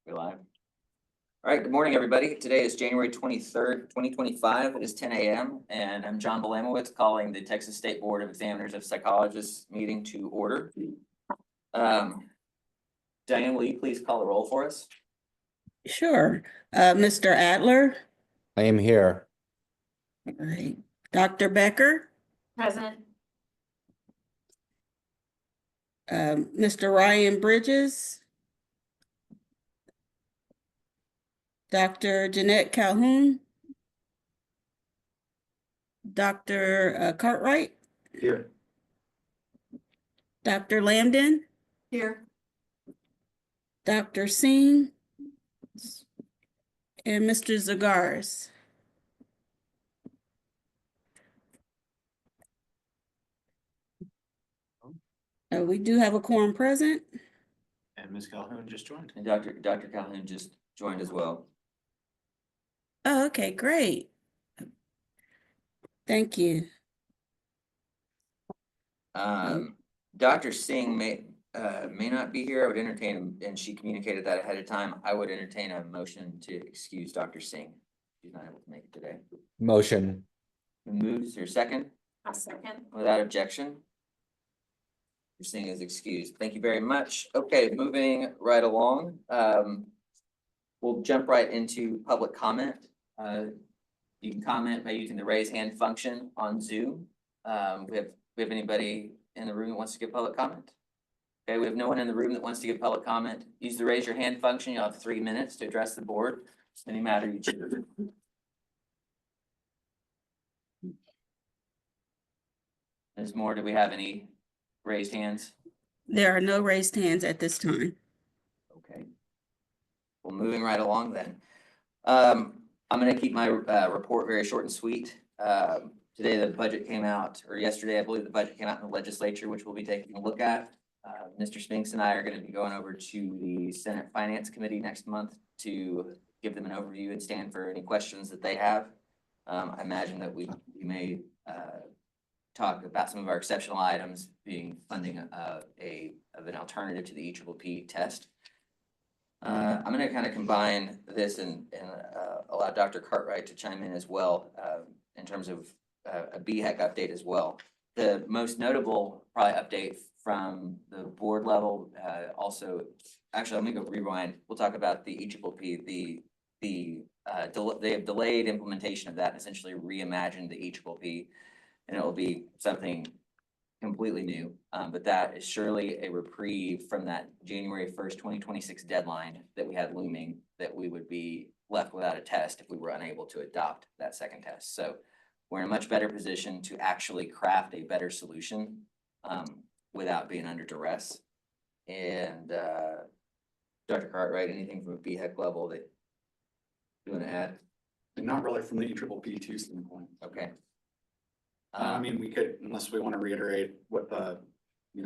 We're live. All right, good morning, everybody. Today is January 23rd, 2025. It is 10 a.m. and I'm John Belamowitz calling the Texas State Board of Examiners of Psychologists meeting to order. Diane, will you please call the roll for us? Sure. Mr. Adler? I am here. All right. Dr. Becker? Present. Mr. Ryan Bridges? Dr. Jeanette Calhoun? Dr. Cartwright? Here. Dr. Lambden? Here. Dr. Singh? And Mr. Zagaris? We do have a quorum present. And Ms. Calhoun just joined. And Dr. Calhoun just joined as well. Oh, okay, great. Thank you. Dr. Singh may not be here. I would entertain, and she communicated that ahead of time. I would entertain a motion to excuse Dr. Singh. She's not able to make it today. Motion. Moves your second A second. without objection. Dr. Singh is excused. Thank you very much. Okay, moving right along. We'll jump right into public comment. You can comment by using the raise hand function on Zoom. We have anybody in the room that wants to give public comment? Okay, we have no one in the room that wants to give public comment. Use the raise your hand function. You'll have 3 minutes to address the board. Any matter you choose. Ms. Moore, do we have any raised hands? There are no raised hands at this time. Okay. Well, moving right along then. I'm going to keep my report very short and sweet. Today the budget came out, or yesterday I believe the budget came out in the legislature, which we'll be taking a look at. Mr. Spinks and I are going to be going over to the Senate Finance Committee next month to give them an overview and stand for any questions that they have. I imagine that we may talk about some of our exceptional items being funding of an alternative to the EPPP test. I'm going to kind of combine this and allow Dr. Cartwright to chime in as well in terms of a BHEC update as well. The most notable probably update from the board level also, actually, let me go rewind. We'll talk about the EPPP. They have delayed implementation of that and essentially reimagined the EPPP, and it will be something completely new, but that is surely a reprieve from that January 1st, 2026 deadline that we had looming, that we would be left without a test if we were unable to adopt that second test. So we're in a much better position to actually craft a better solution without being under duress. And Dr. Cartwright, anything from a BHEC level that you want to add? Not really from the EPPP2 standpoint. Okay. I mean, we could, unless we want to reiterate what the, in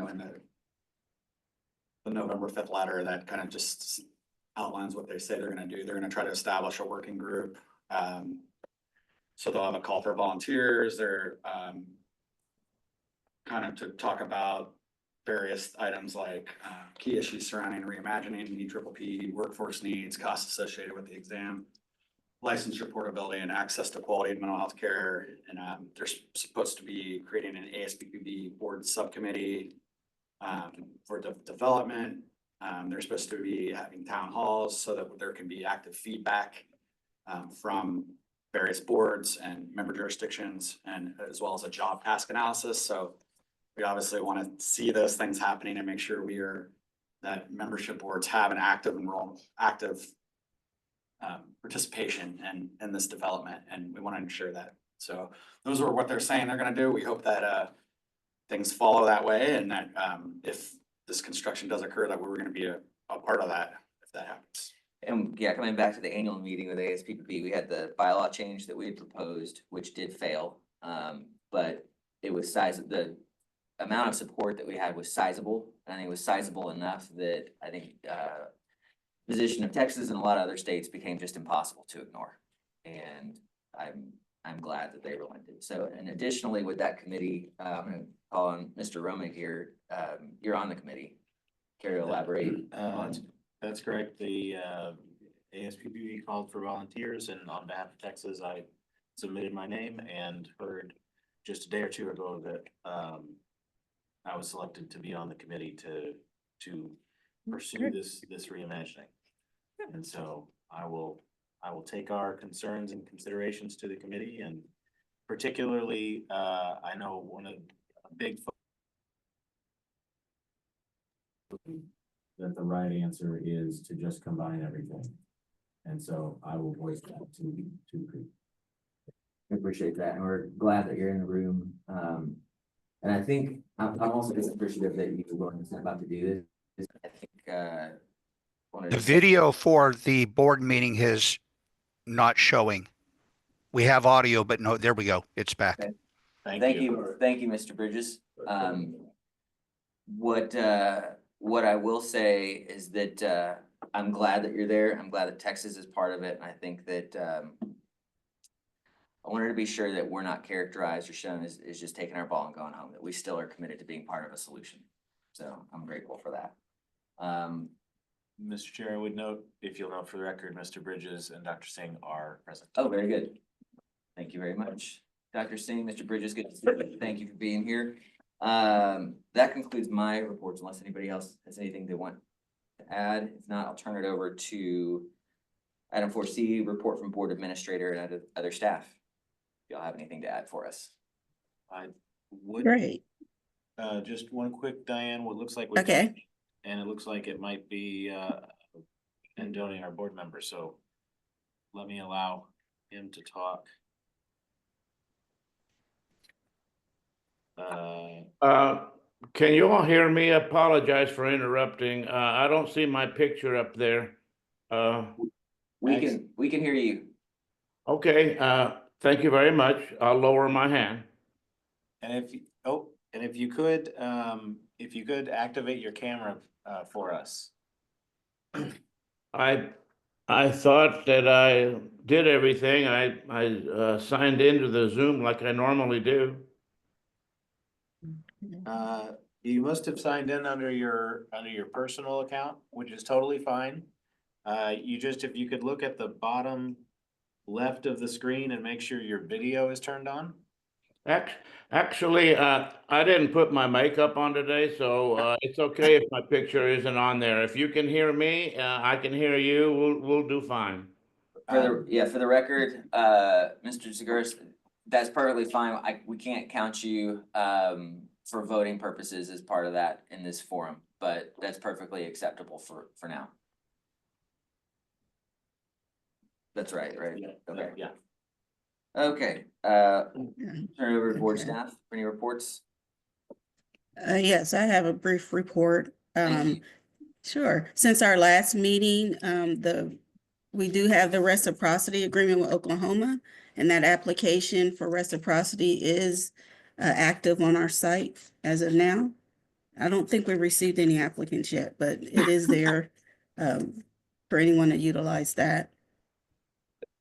the November 5th letter that kind of just outlines what they say they're going to do. They're going to try to establish a working group. So they'll have a call for volunteers. They're kind of to talk about various items like key issues surrounding reimagining EPPP, workforce needs, costs associated with the exam, licensure portability and access to quality mental health care. And they're supposed to be creating an ASPPB board subcommittee for development. They're supposed to be having town halls so that there can be active feedback from various boards and member jurisdictions, and as well as a job task analysis. So we obviously want to see those things happening and make sure that membership boards have an active participation in this development, and we want to ensure that. So those are what they're saying they're going to do. We hope that things follow that way, and that if this construction does occur, that we're going to be a part of that if that happens. And yeah, coming back to the annual meeting with ASPPB, we had the bylaw change that we had proposed, which did fail. But it was the amount of support that we had was sizable. And I think it was sizable enough that I think position of Texas and a lot of other states became just impossible to ignore. And I'm glad that they relented. So, and additionally with that committee, I'm going to call on Mr. Romick here. You're on the committee. Care to elaborate on? That's correct. The ASPPB called for volunteers, and on behalf of Texas, I submitted my name and heard just a day or two ago that I was selected to be on the committee to pursue Great. this reimagining. And so I will take our concerns and considerations to the committee, and particularly, I know one of a big that the right answer is to just combine everything. And so I will voice that to Creek. I appreciate that, and we're glad that you're in the room. And I think I'm also just appreciative that you were willing to step out to do this. I think wanted The to say- video for the board meeting is not showing. We have audio, but no, there we go. It's back. Okay. Thank you. Thank you, Mr. Bridges. What I will say is that I'm glad that you're there. I'm glad that Texas is part of it, and I think that I wanted to be sure that we're not characterized or shown as just taking our ball and going home, that we still are committed to being part of a solution. So I'm grateful for that. Mr. Chair, I would note, if you'll note for the record, Mr. Bridges and Dr. Singh are present. Oh, very good. Thank you very much. Dr. Singh, Mr. Bridges, good to see you. Thank you for being here. That concludes my reports, unless anybody else has anything they want to add. If not, I'll turn it over to item 4C, report from board administrator and other staff. If y'all have anything to add for us. I would, Great. just one quick, Diane, what looks like. we've Okay. done, and it looks like it might be, condoning our board member, so let me allow him to talk. Can you all hear me? I apologize for interrupting. I don't see my picture up there. We can hear you. Okay, thank you very much. I'll lower my hand. And if you could activate your camera, for us. I thought that I did everything. I signed into the Zoom like I normally do. You must have signed in under your personal account, which is totally fine. If you could look at the bottom left of the screen and make sure your video is turned on. Actually, I didn't put my makeup on today, so it's okay if my picture isn't on there. If you can hear me, I can hear you. We'll do fine. For the record, Mr. Zagouras, that's perfectly fine. We can't count you for voting purposes as part of that in this forum, but that's perfectly acceptable for now. That's right? Yeah, Okay. yeah. Okay, turn it over to board Okay. staff for any reports. Yes, I have a brief report. Thank you. Sure. Since our last meeting, we do have the reciprocity agreement with Oklahoma, and that application for reciprocity is active on our site as of now. I don't think we received any applicants yet, but it is there for anyone to utilize that.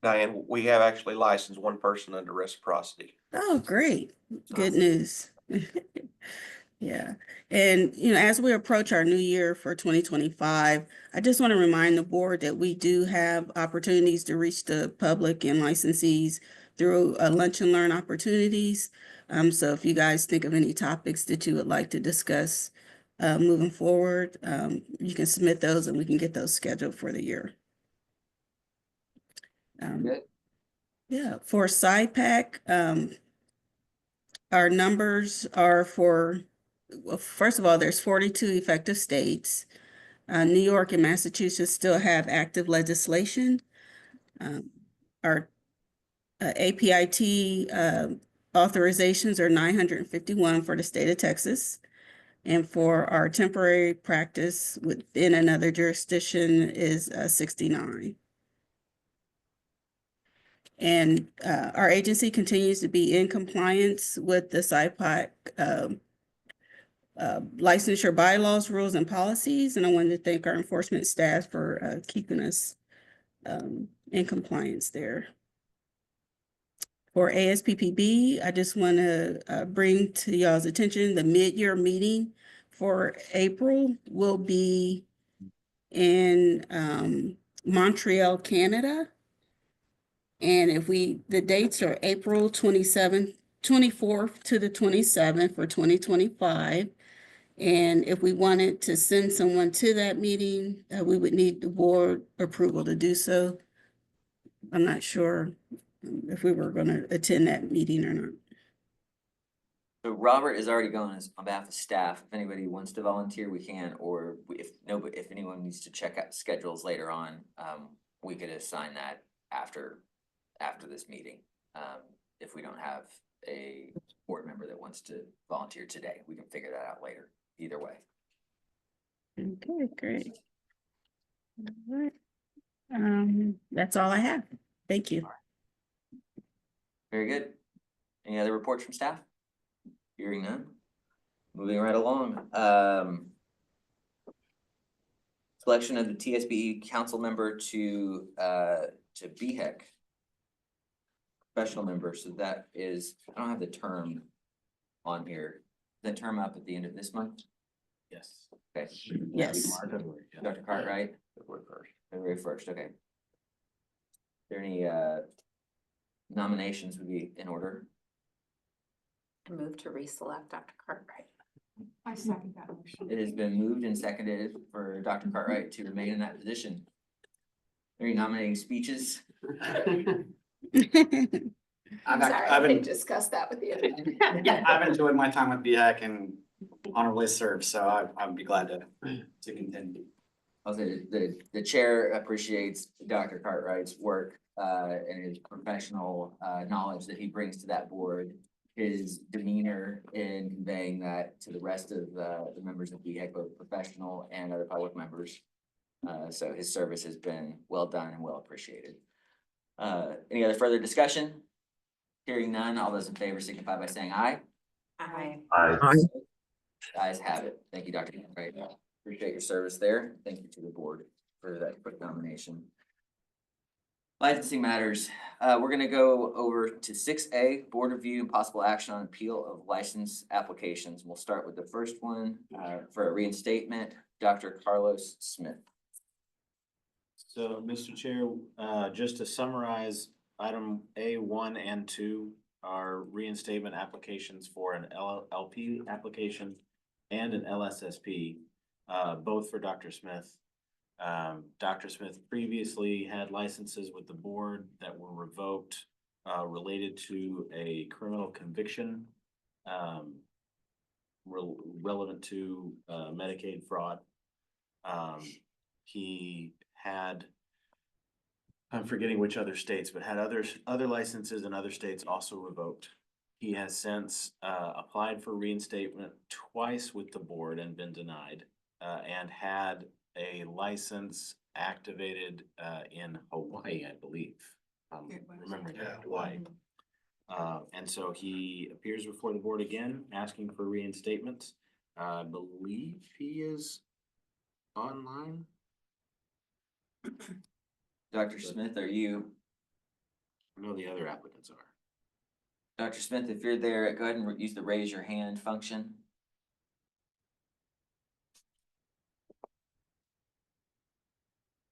Diane, we have actually licensed one person under reciprocity. Oh, great. Good news. Yeah. And, as we approach our new year for 2025, I just want to remind the board that we do have opportunities to reach the public and licensees through lunch and learn opportunities. So if you guys think of any topics that you would like to discuss moving forward, you can submit those and we can get those scheduled for the year. Good. Yeah, for SciPac, our numbers are well, first of all, there's 42 effective states. New York and Massachusetts still have active legislation. Our APIT authorizations are 951 for the state of Texas. And for our temporary practice within another jurisdiction is 69. And our agency continues to be in compliance with the SciPac licensure bylaws, rules, and policies. And I wanted to thank our enforcement staff for keeping us in compliance there. For ASPPB, I just want to bring to y'all's attention the mid-year meeting for April will be in Montreal, Canada. And the dates are April 24th to the 27th for 2025. And if we wanted to send someone to that meeting, we would need the board approval to do so. I'm not sure if we were going to attend that meeting or not. So Robert is already going on behalf of staff. If anybody wants to volunteer, we can, or if anyone needs to check out schedules later on, we could assign that after this meeting. If we don't have a board member that wants to volunteer today, we can figure that out later, either way. Okay, great. All right. That's all I have. Thank you. Very good. Any other reports from staff? Hearing none. Moving right along. Selection of the TSBE council member to BHEC. Professional member, so that is, I don't have the term on here. Is that term up at the end of this month? Yes. Okay. Yes. February, yeah. Dr. Cartwright? February 1st, okay. Is there any nominations would be in order? Move to reselect Dr. Cartwright. I second that motion. It has been moved and seconded for Dr. Cartwright to remain in that position. Any nominating speeches? I've discussed that with you. I've enjoyed my time with BHAC and honorably served, so I'd be glad to continue. I'll say the chair appreciates Dr. Cartwright's work and his professional knowledge that he brings to that board. His demeanor in conveying that to the rest of the members of BHEC, both professional and other public members. So his service has been well done and well appreciated. Any other further discussion? Hearing none, all those in favor signify by saying aye. Aye. Ayes have it. Thank you, Dr. Cartwright. Appreciate your service there. Thank you to the board for that quick nomination. Licensing matters. We're gonna go over to 6A, board review and possible action on appeal of license applications. We'll start with the first one for a reinstatement, Dr. Carlos Smith. So, Mr. Chair, just to summarize, item A1 and 2 are reinstatement applications for an LLP application and an LSSP, both for Dr. Smith. Dr. Smith previously had licenses with the board that were revoked related to a criminal conviction relevant to Medicaid fraud. He had, I'm forgetting which other states, but had other licenses in other states also revoked. He has since applied for reinstatement twice with the board and been denied, and had a license activated in Hawaii, I believe. Remembering that, Hawaii. And so he appears before the board again, asking for reinstatement. I believe he is online. Dr. Smith, are you? I know the other applicants are. Dr. Smith, if you're there, go ahead and use the raise your hand function.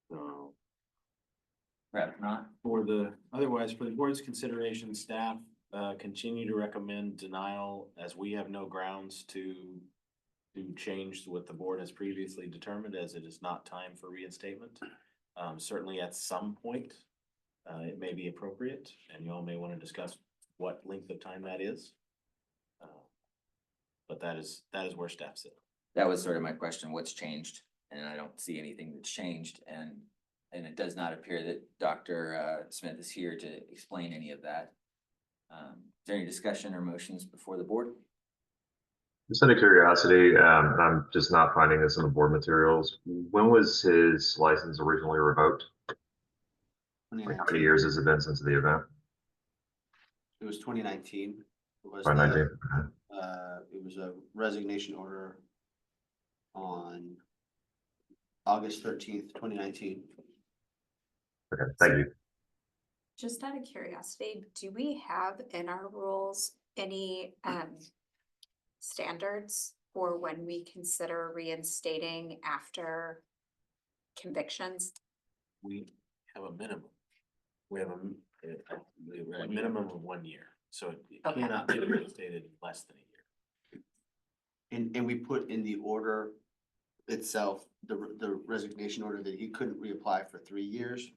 So Perhaps not. otherwise, for the board's consideration, staff continue to recommend denial as we have no grounds to change what the board has previously determined, as it is not time for reinstatement. Certainly at some point, it may be appropriate, and you all may want to discuss what length of time that is. But that is where staff sit. That was sort of my question, what's changed? And I don't see anything that's changed, and it does not appear that Dr. Smith is here to explain any of that. Is there any discussion or motions before the board? Just out of curiosity, I'm just not finding this in the board materials. When was his license originally revoked? Like how many years has it been since the event? It was 2019. It was 2019. it was a resignation order on August 13th, 2019. Okay, thank you. Just out of curiosity, do we have in our rules any standards for when we consider reinstating after convictions? We have a minimum. We have I believe we're at a minimum of 1 year, so it Okay. cannot be reinstated in less than a year. And we put in the order itself, the resignation order, that he couldn't reapply for 3 years.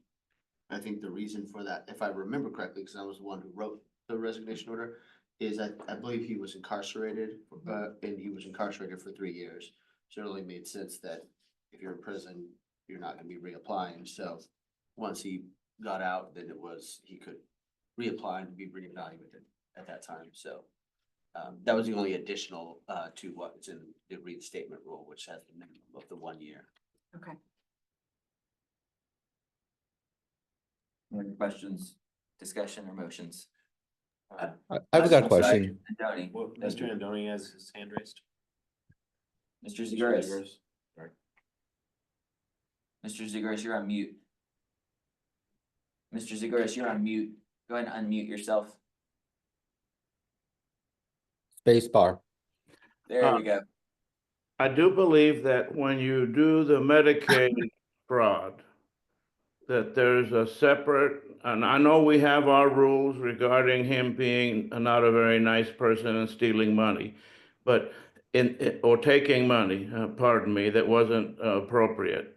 I think the reason for that, if I remember correctly, because I was the one who wrote the resignation order, is I believe he was incarcerated, and he was incarcerated for 3 years. So it only made sense that if you're in prison, you're not gonna be reapplying. So once he got out, then he could reapply and be reevaluated at that time. So that was the only additional to what's in the reinstatement rule, which has the minimum of the 1 year. Okay. Any other questions, discussion, or motions? I've got a I'm sorry, question. Andoni. Well, Mr. Andoni has his hand raised. Mr. Zagoras. Sorry. Mr. Zagoras, you're on mute. Mr. Zagoras, you're on mute. Go ahead and unmute yourself. Space bar. There we go. I do believe that when you do the Medicaid fraud, that there's a separate, and I know we have our rules regarding him being not a very nice person and stealing money, but or taking money, pardon me, that wasn't appropriate,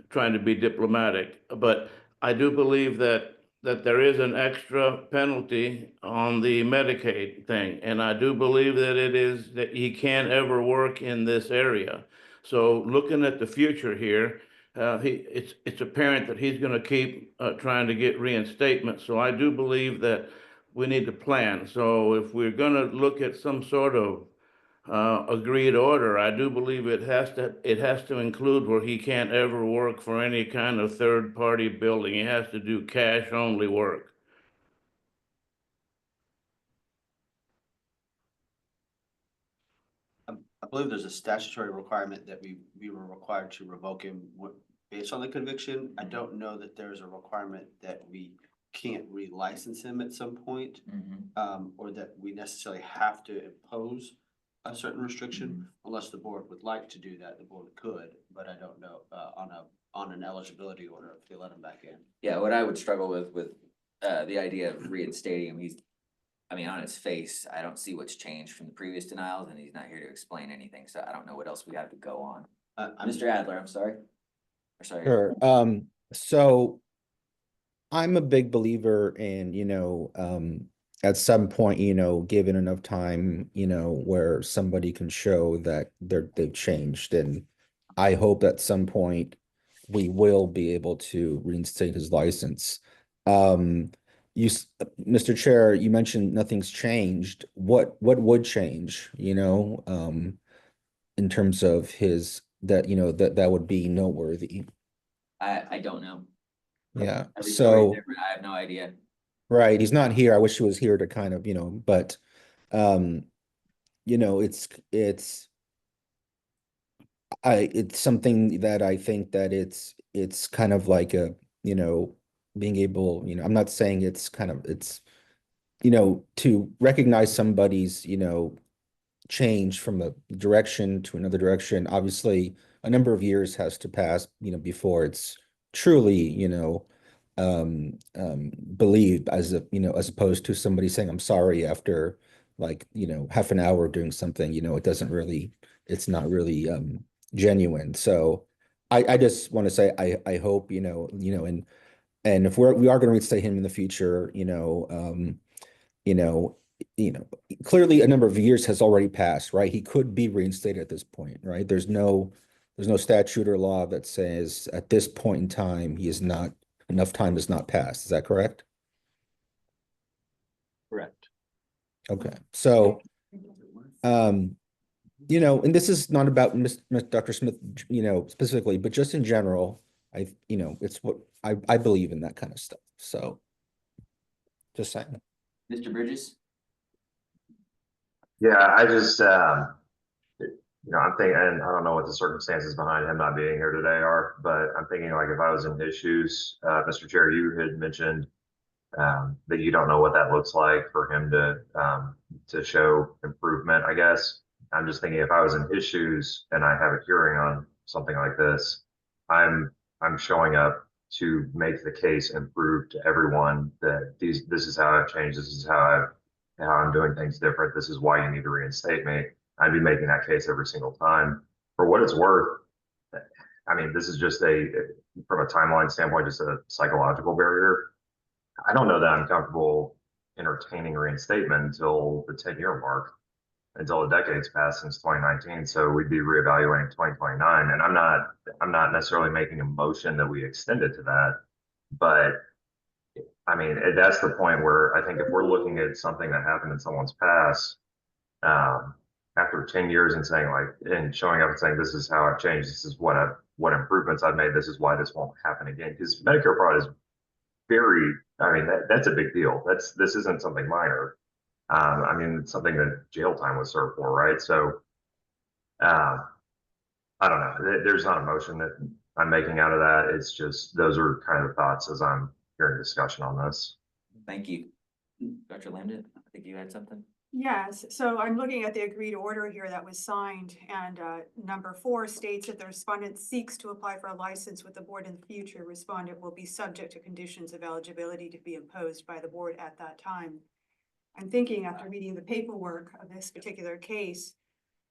trying to be diplomatic. But I do believe that there is an extra penalty on the Medicaid thing, and I do believe that it is that he can't ever work in this area. So looking at the future here, it's apparent that he's going to keep trying to get reinstatement. So I do believe that we need to plan. So if we're going to look at some sort of agreed order, I do believe it has to include where he can't ever work for any kind of third party building. He has to do cash only work. I believe there's a statutory requirement that we were required to revoke him based on the conviction. I don't know that there's a requirement that we can't relicense him at some point, or that we necessarily have to impose a certain restriction. Unless the board would like to do that, the board could, but I don't know, on an eligibility order, if they let him back in. Yeah, what I would struggle with the idea of reinstating him, I mean, on its face, I don't see what's changed from the previous denials, and he's not here to explain anything, so I don't know what else we have to go on. Mr. Adler, I'm sorry. Or sorry. Sure. So I'm a big believer in, at some point, given enough time, where somebody can show that they've changed. And I hope at some point we will be able to reinstate his license. Mr. Chair, you mentioned nothing's changed. What would change, in terms of that would be noteworthy? I don't know. Yeah. Every story is So, different. I have no idea. right, he's not here. I wish he was here to kind of, but it's something that I think that it's kind of like a, being able, I'm not saying it's to recognize somebody's, change from a direction to another direction. Obviously, a number of years has to pass, before it's truly, believed as as opposed to somebody saying, I'm sorry after like, half an hour doing something, it's not really genuine. So I just want to say, I hope, and if we are going to reinstate him in the future, you know, clearly a number of years has already passed, right? He could be reinstated at this point, right? There's no statute or law that says at this point in time, enough time has not passed. Is that correct? Correct. Okay. So, and this is not about Dr. Smith, specifically, but just in general, it's what I believe in that kind of stuff. So just saying. Mr. Bridges? Yeah, I just, I'm thinking, and I don't know what the circumstances behind him not being here today are, but I'm thinking like if I was in his shoes, Mr. Chair, you had mentioned that you don't know what that looks like for him to show improvement, I guess. I'm just thinking if I was in his shoes and I have a hearing on something like this, I'm I'm showing up to make the case and prove to everyone that this is how I've changed, this is how I'm doing things different, this is why you need to reinstate me. I'd be making that case every single time. For what it's worth, I mean, this is just from a timeline standpoint, just a psychological barrier. I don't know that I'm comfortable entertaining reinstatement until the 10-year mark, until a decade's passed since 2019. So we'd be reevaluating 2029. And I'm not necessarily making a motion that we extend it to that. But I mean, that's the point where I think if we're looking at something that happened in someone's past, after 10 years and saying and showing up and saying, this is how I've changed, this is what improvements I've made, this is why this won't happen again. Because Medicare fraud is I mean, that's a big deal. This isn't something minor. I mean, it's something that jail time was served for, right? So, I don't know. There's not a motion that I'm making out of that. It's just, those are kind of the thoughts as I'm hearing discussion on this. Thank you. Dr. Landon, I think you had something. Yes, so I'm looking at the agreed order here that was signed, and number 4 states that the respondent seeks to apply for a license with the board in the future. Respondent will be subject to conditions of eligibility to be imposed by the board at that time. I'm thinking after reading the paperwork of this particular case,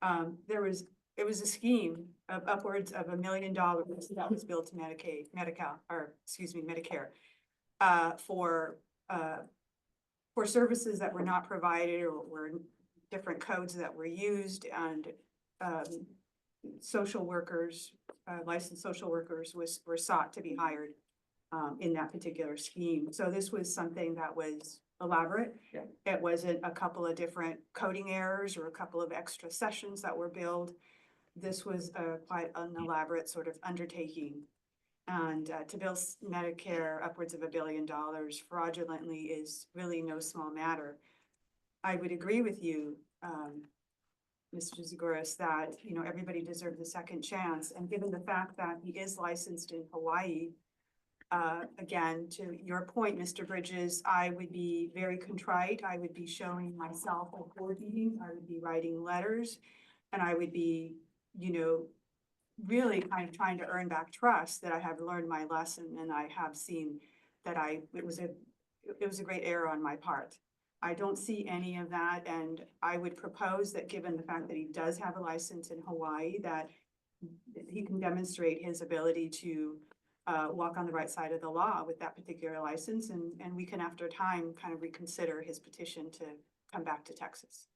it was a scheme of upwards of $1 million that was billed to Medicare, for services that were not provided or were different codes that were used, and social workers, licensed social workers were sought to be hired in that particular scheme. So this was something that was elaborate. Yeah. It wasn't a couple of different coding errors or a couple of extra sessions that were billed. This was quite an elaborate sort of undertaking. And to bill Medicare upwards of $1 billion fraudulently is really no small matter. I would agree with you, Mr. Zagoras, that everybody deserves a second chance. And given the fact that he is licensed in Hawaii, again, to your point, Mr. Bridges, I would be very contrite. I would be showing myself at board meetings. I would be writing letters, and I would be, really kind of trying to earn back trust that I have learned my lesson, and I have seen that it was a great error on my part. I don't see any of that, and I would propose that given the fact that he does have a license in Hawaii, that he can demonstrate his ability to walk on the right side of the law with that particular license, and we can after time kind of reconsider his petition to come back to Texas.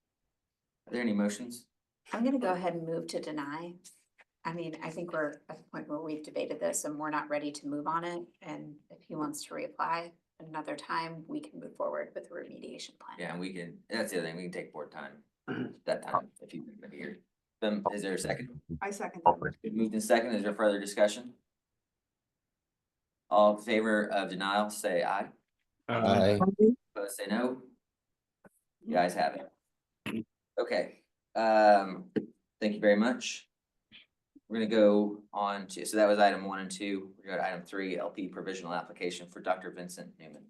Are there any motions? I'm gonna go ahead and move to deny. I mean, I think we're at the point where we've debated this and we're not ready to move on it. And if he wants to reapply another time, we can move forward with a remediation plan. Yeah, and we can, that's the other thing, we can take board time, that time, if you've been here. Is there a second? I second that. Been moved in second, is there further discussion? All in favor of denial, say aye. Aye. Opposed, say no. You guys have it. Okay, thank you very much. We're gonna go on to, so that was item 1 and 2. We're gonna go to item 3, LP provisional application for Dr. Vincent Newman.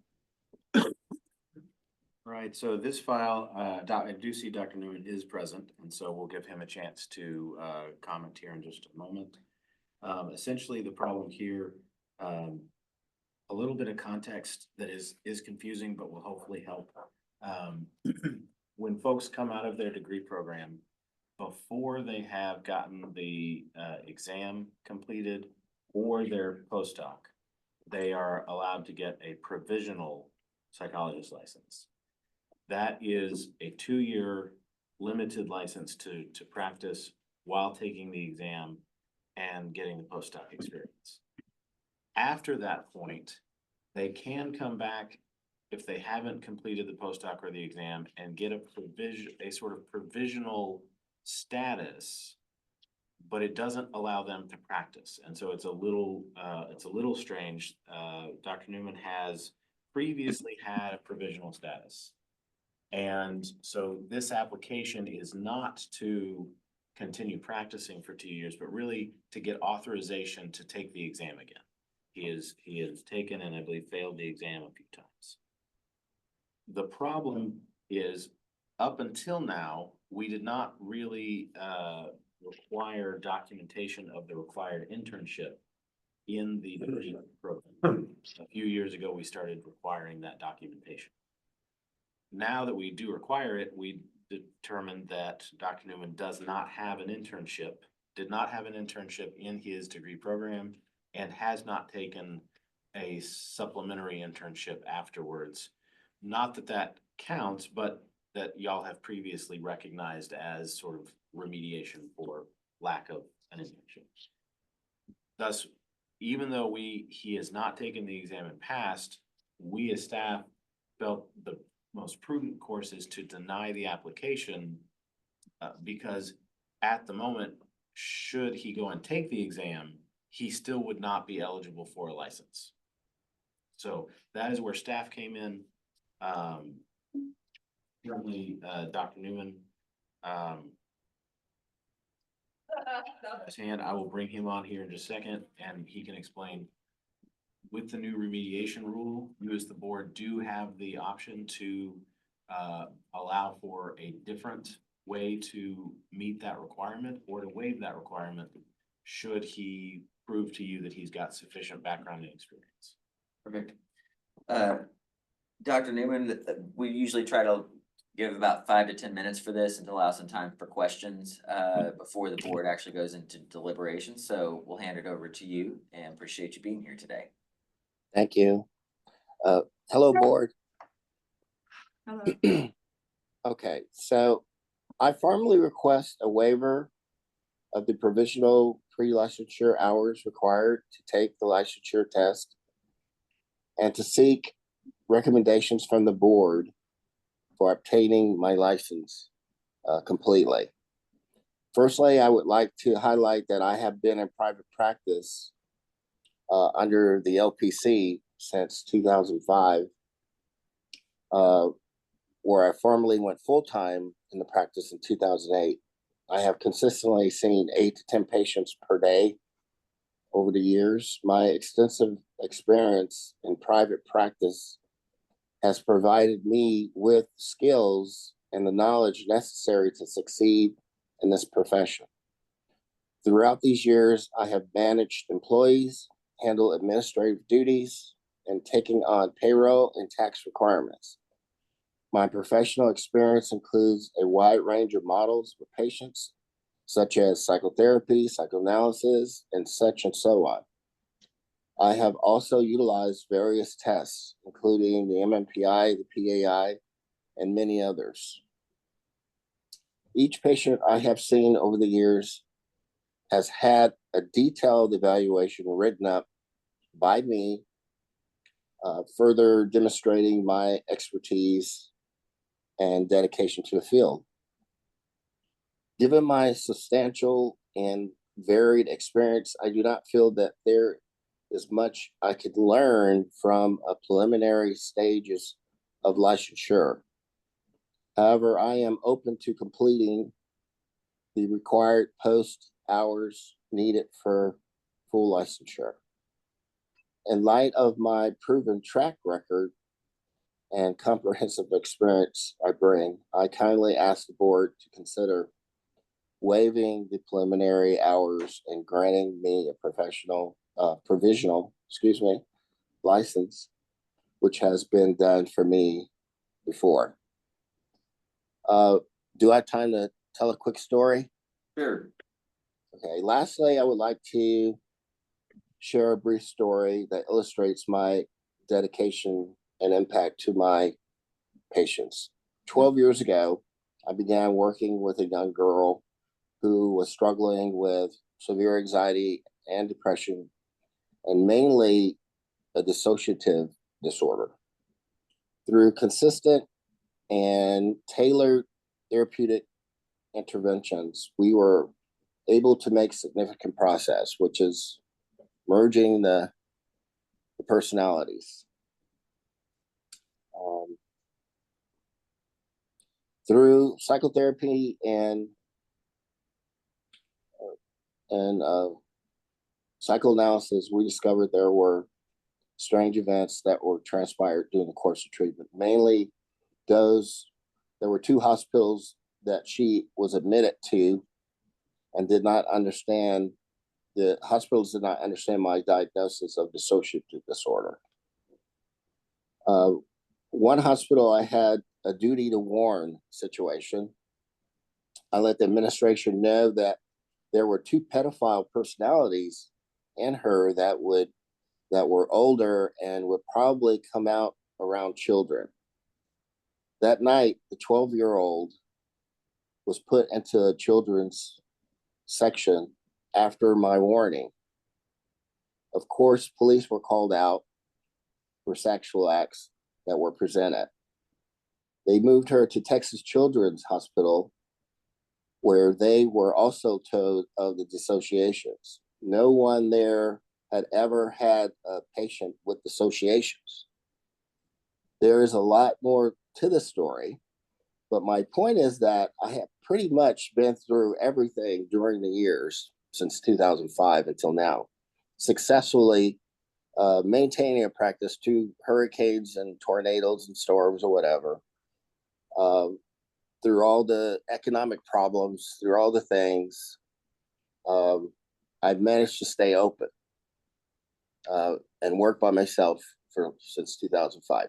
Right, so this file, I do see Dr. Newman is present, and so we'll give him a chance to comment here in just a moment. Essentially, the problem here, a little bit of context that is confusing, but will hopefully help. When folks come out of their degree program, before they have gotten the exam completed or their postdoc, they are allowed to get a provisional psychologist license. That is a 2-year limited license to practice while taking the exam and getting the postdoc experience. After that point, they can come back if they haven't completed the postdoc or the exam and get a sort of provisional status, but it doesn't allow them to practice. And so it's a little strange. Dr. Newman has previously had a provisional status. And so this application is not to continue practicing for 2 years, but really to get authorization to take the exam again. He has taken and I believe failed the exam a few times. The problem is up until now, we did not really require documentation of the required internship in the degree program. A few years ago, we started requiring that documentation. Now that we do require it, we determined that Dr. Newman does not have an internship, did not have an internship in his degree program, and has not taken a supplementary internship afterwards. Not that that counts, but that y'all have previously recognized as sort of remediation for lack of an internship. Thus, even though he has not taken the exam and passed, we as staff felt the most prudent course is to deny the application because at the moment, should he go and take the exam, he still would not be eligible for a license. So that is where staff came in. Currently, Dr. Newman, and I will bring him on here in just a second, and he can explain. With the new remediation rule, you as the board do have the option to allow for a different way to meet that requirement or to waive that requirement should he prove to you that he's got sufficient background and experience. Perfect. Dr. Newman, we usually try to give about 5 to 10 minutes for this and to allow some time for questions before the board actually goes into deliberation. So we'll hand it over to you and appreciate you being here today. Thank you. Hello, board. Hello. Okay, so I formally request a waiver of the provisional pre-licensure hours required to take the licensure test and to seek recommendations from the board for obtaining my license completely. Firstly, I would like to highlight that I have been in private practice under the LPC since 2005, where I formally went full-time in the practice in 2008. I have consistently seen 8 to 10 patients per day over the years. My extensive experience in private practice has provided me with skills and the knowledge necessary to succeed in this profession. Throughout these years, I have managed employees, handled administrative duties, and taking on payroll and tax requirements. My professional experience includes a wide range of models with patients, such as psychotherapy, psychoanalysis, and such and so on. I have also utilized various tests, including the MMPI, the PAI, and many others. Each patient I have seen over the years has had a detailed evaluation written up by me, further demonstrating my expertise and dedication to the field. Given my substantial and varied experience, I do not feel that there is much I could learn from a preliminary stages of licensure. However, I am open to completing the required post hours needed for full licensure. In light of my proven track record and comprehensive experience I bring, I kindly ask the board to consider waiving the preliminary hours and granting me a provisional license, which has been done for me before. Do I have time to tell a quick story? Sure. Okay, lastly, I would like to share a brief story that illustrates my dedication and impact to my patients. 12 years ago, I began working with a young girl who was struggling with severe anxiety and depression, and mainly a dissociative disorder. Through consistent and tailored therapeutic interventions, we were able to make significant progress, which is merging the personalities. Through psychotherapy and psychoanalysis, we discovered there were strange events that were transpired during the course of treatment. Mainly there were 2 hospitals that she was admitted to and did not understand the hospitals did not understand my diagnosis of dissociative disorder. One hospital, I had a duty to warn situation. I let the administration know that there were 2 pedophile personalities in her that were older and would probably come out around children. That night, the 12-year-old was put into a children's section after my warning. Of course, police were called out for sexual acts that were presented. They moved her to Texas Children's Hospital, where they were also told of the dissociations. No one there had ever had a patient with dissociations. There is a lot more to the story, but my point is that I have pretty much been through everything during the years since 2005 until now, successfully maintaining a practice to hurricanes and tornadoes and storms or whatever, through all the economic problems, through all the things. I've managed to stay open and work by myself since 2005.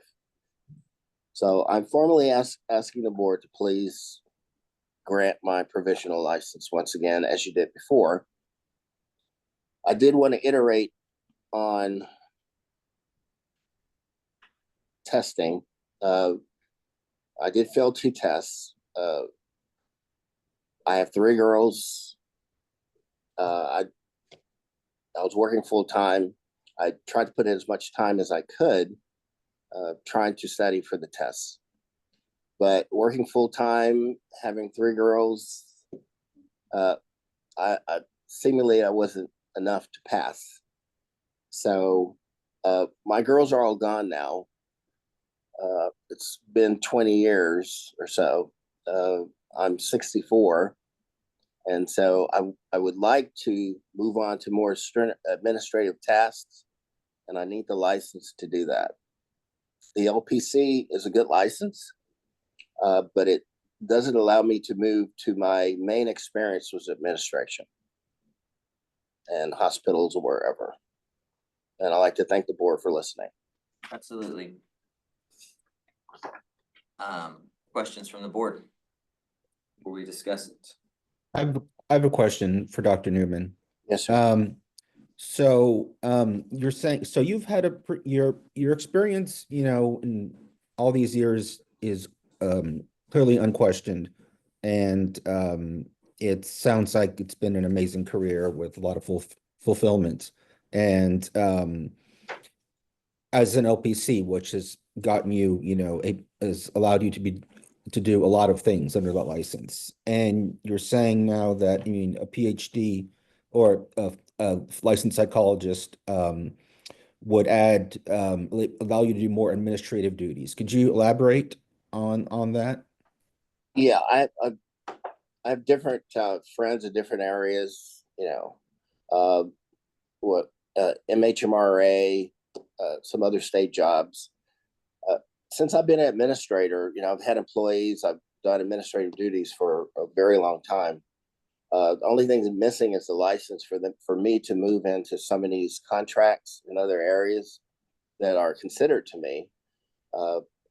So I'm formally asking the board to please grant my provisional license once again, as you did before. I did want to iterate on testing. I did fail 2 tests. I have 3 girls. I was working full time. I tried to put in as much time as I could, trying to study for the tests. But working full time, having 3 girls, seemingly I wasn't enough to pass. So my girls are all gone now. It's been 20 years or so. I'm 64. And so I would like to move on to more administrative tasks, and I need the license to do that. The LPC is a good license, but it doesn't allow me to move to my main experience was administration and hospitals or wherever. And I'd like to thank the board for listening. Absolutely. Questions from the board before we discuss it? I have a question for Dr. Newman. Yes, sir. You're saying, so you've had your experience, in all these years is clearly unquestioned, and it sounds like it's been an amazing career with a lot of fulfillment. And as an LPC, which has gotten you, has allowed you to do a lot of things under that license. And you're saying now that, a PhD or a licensed psychologist would allow you to do more administrative duties. Could you elaborate on that? Yeah, I have different friends in different areas, MHMRA, some other state jobs. Since I've been an administrator, I've had employees, I've done administrative duties for a very long time. The only thing that's missing is the license for me to move into some of these contracts in other areas that are considered to me.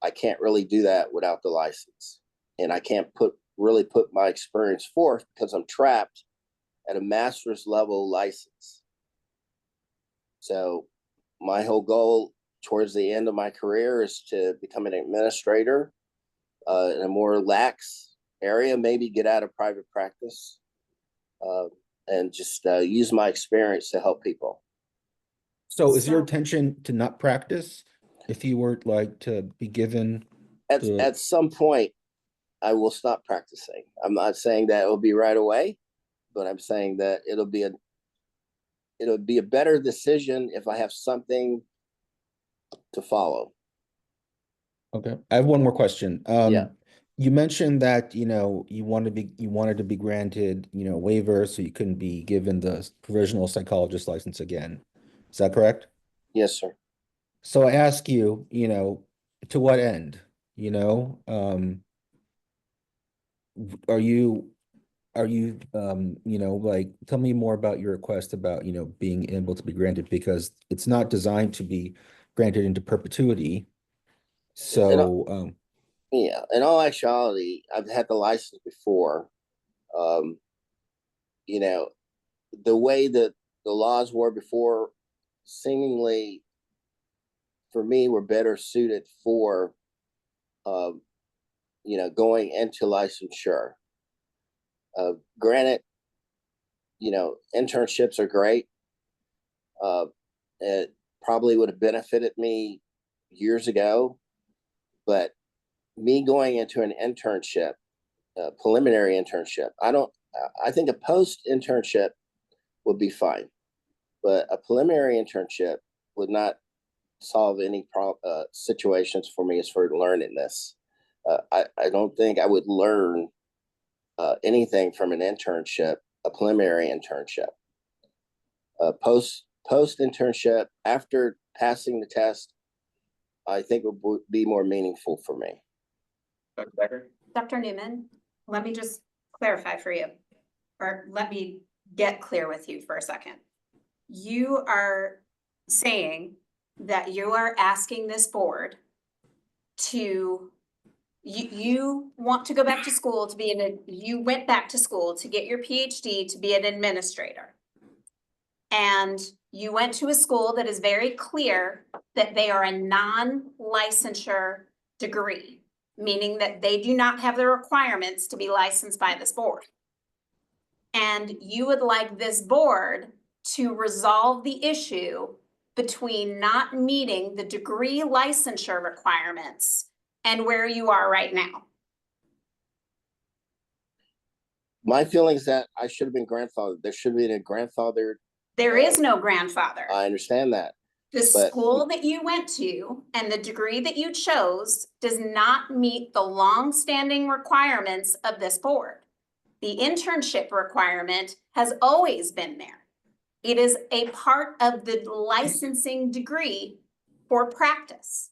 I can't really do that without the license, and I can't really put my experience forth because I'm trapped at a master's level license. So my whole goal towards the end of my career is to become an administrator in a more lax area, maybe get out of private practice, and just use my experience to help people. So is your intention to not practice if you were to be given? At some point, I will stop practicing. I'm not saying that it will be right away, but I'm saying that it'll be a better decision if I have something to follow. Okay, I have one more question. Yeah. You mentioned that you wanted to be granted waiver so you couldn't be given the provisional psychologist license again. Is that correct? Yes, sir. So I ask you, to what end? Are you are you, you know, like, tell me more about your request about, you know, being able to be granted, because it's not designed to be granted into perpetuity. So, Yeah, in all actuality, I've had the license before. You know, the way that the laws were before seemingly for me were better suited for you know, going into licensure. Granted, you know, internships are great. It probably would have benefited me years ago, but me going into an internship, a preliminary internship, I think a post internship would be fine, but a preliminary internship would not solve any situations for me as for learning this. I don't think I would learn anything from an internship, a preliminary internship. Post internship, after passing the test, I think it would be more meaningful for me. Dr. Becker? Dr. Newman, let me just clarify for you, or let me get clear with you for a second. You are saying that you are asking this board to, you want to go back to school to be you went back to school to get your PhD to be an administrator. And you went to a school that is very clear that they are a non-licensure degree, meaning that they do not have the requirements to be licensed by this board. And you would like this board to resolve the issue between not meeting the degree licensure requirements and where you are right now. My feeling is that I should have been grandfathered. There should have been a grandfathered. There is no grandfather. I understand that. The school that you went to and the degree that you chose does not meet the long-standing requirements of this board. The internship requirement has always been there. It is a part of the licensing degree for practice.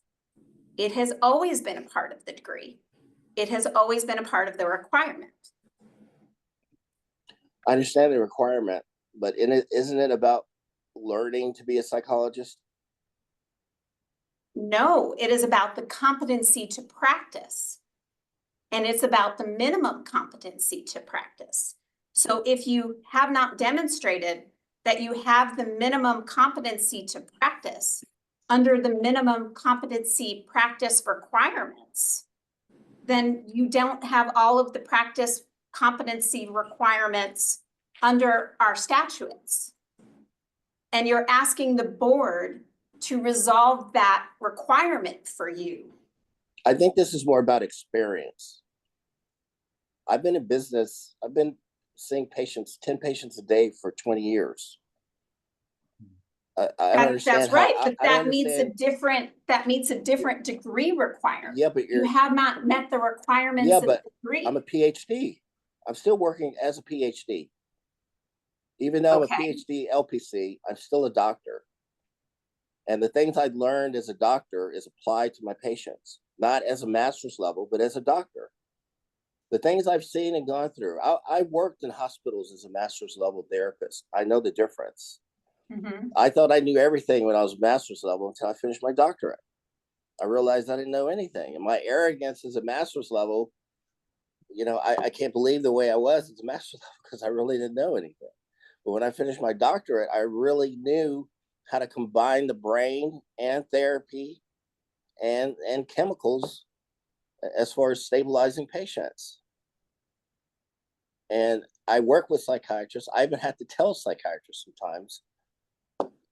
It has always been a part of the degree. It has always been a part of the requirement. I understand the requirement, but isn't it about learning to be a psychologist? No, it is about the competency to practice. And it's about the minimum competency to practice. So if you have not demonstrated that you have the minimum competency to practice under the minimum competency practice requirements, then you don't have all of the practice competency requirements under our statutes. And you're asking the board to resolve that requirement for you. I think this is more about experience. I've been in business. I've been seeing patients, 10 patients a day for 20 years. I understand. That's right, but that meets a different degree requirement. Yeah, but you have not met the requirements of the degree. I'm a PhD. I'm still working as a PhD. Even though I'm a PhD LPC, I'm still a doctor. And the things I've learned as a doctor is applied to my patients, not as a master's level, but as a doctor. The things I've seen and gone through, I worked in hospitals as a master's level therapist. I know the difference. Mm-hmm. I thought I knew everything when I was master's level until I finished my doctorate. I realized I didn't know anything. And my arrogance as a master's level, you know, I can't believe the way I was as a master's level because I really didn't know anything. But when I finished my doctorate, I really knew how to combine the brain and therapy and chemicals as far as stabilizing patients. And I work with psychiatrists. I even have to tell psychiatrists sometimes,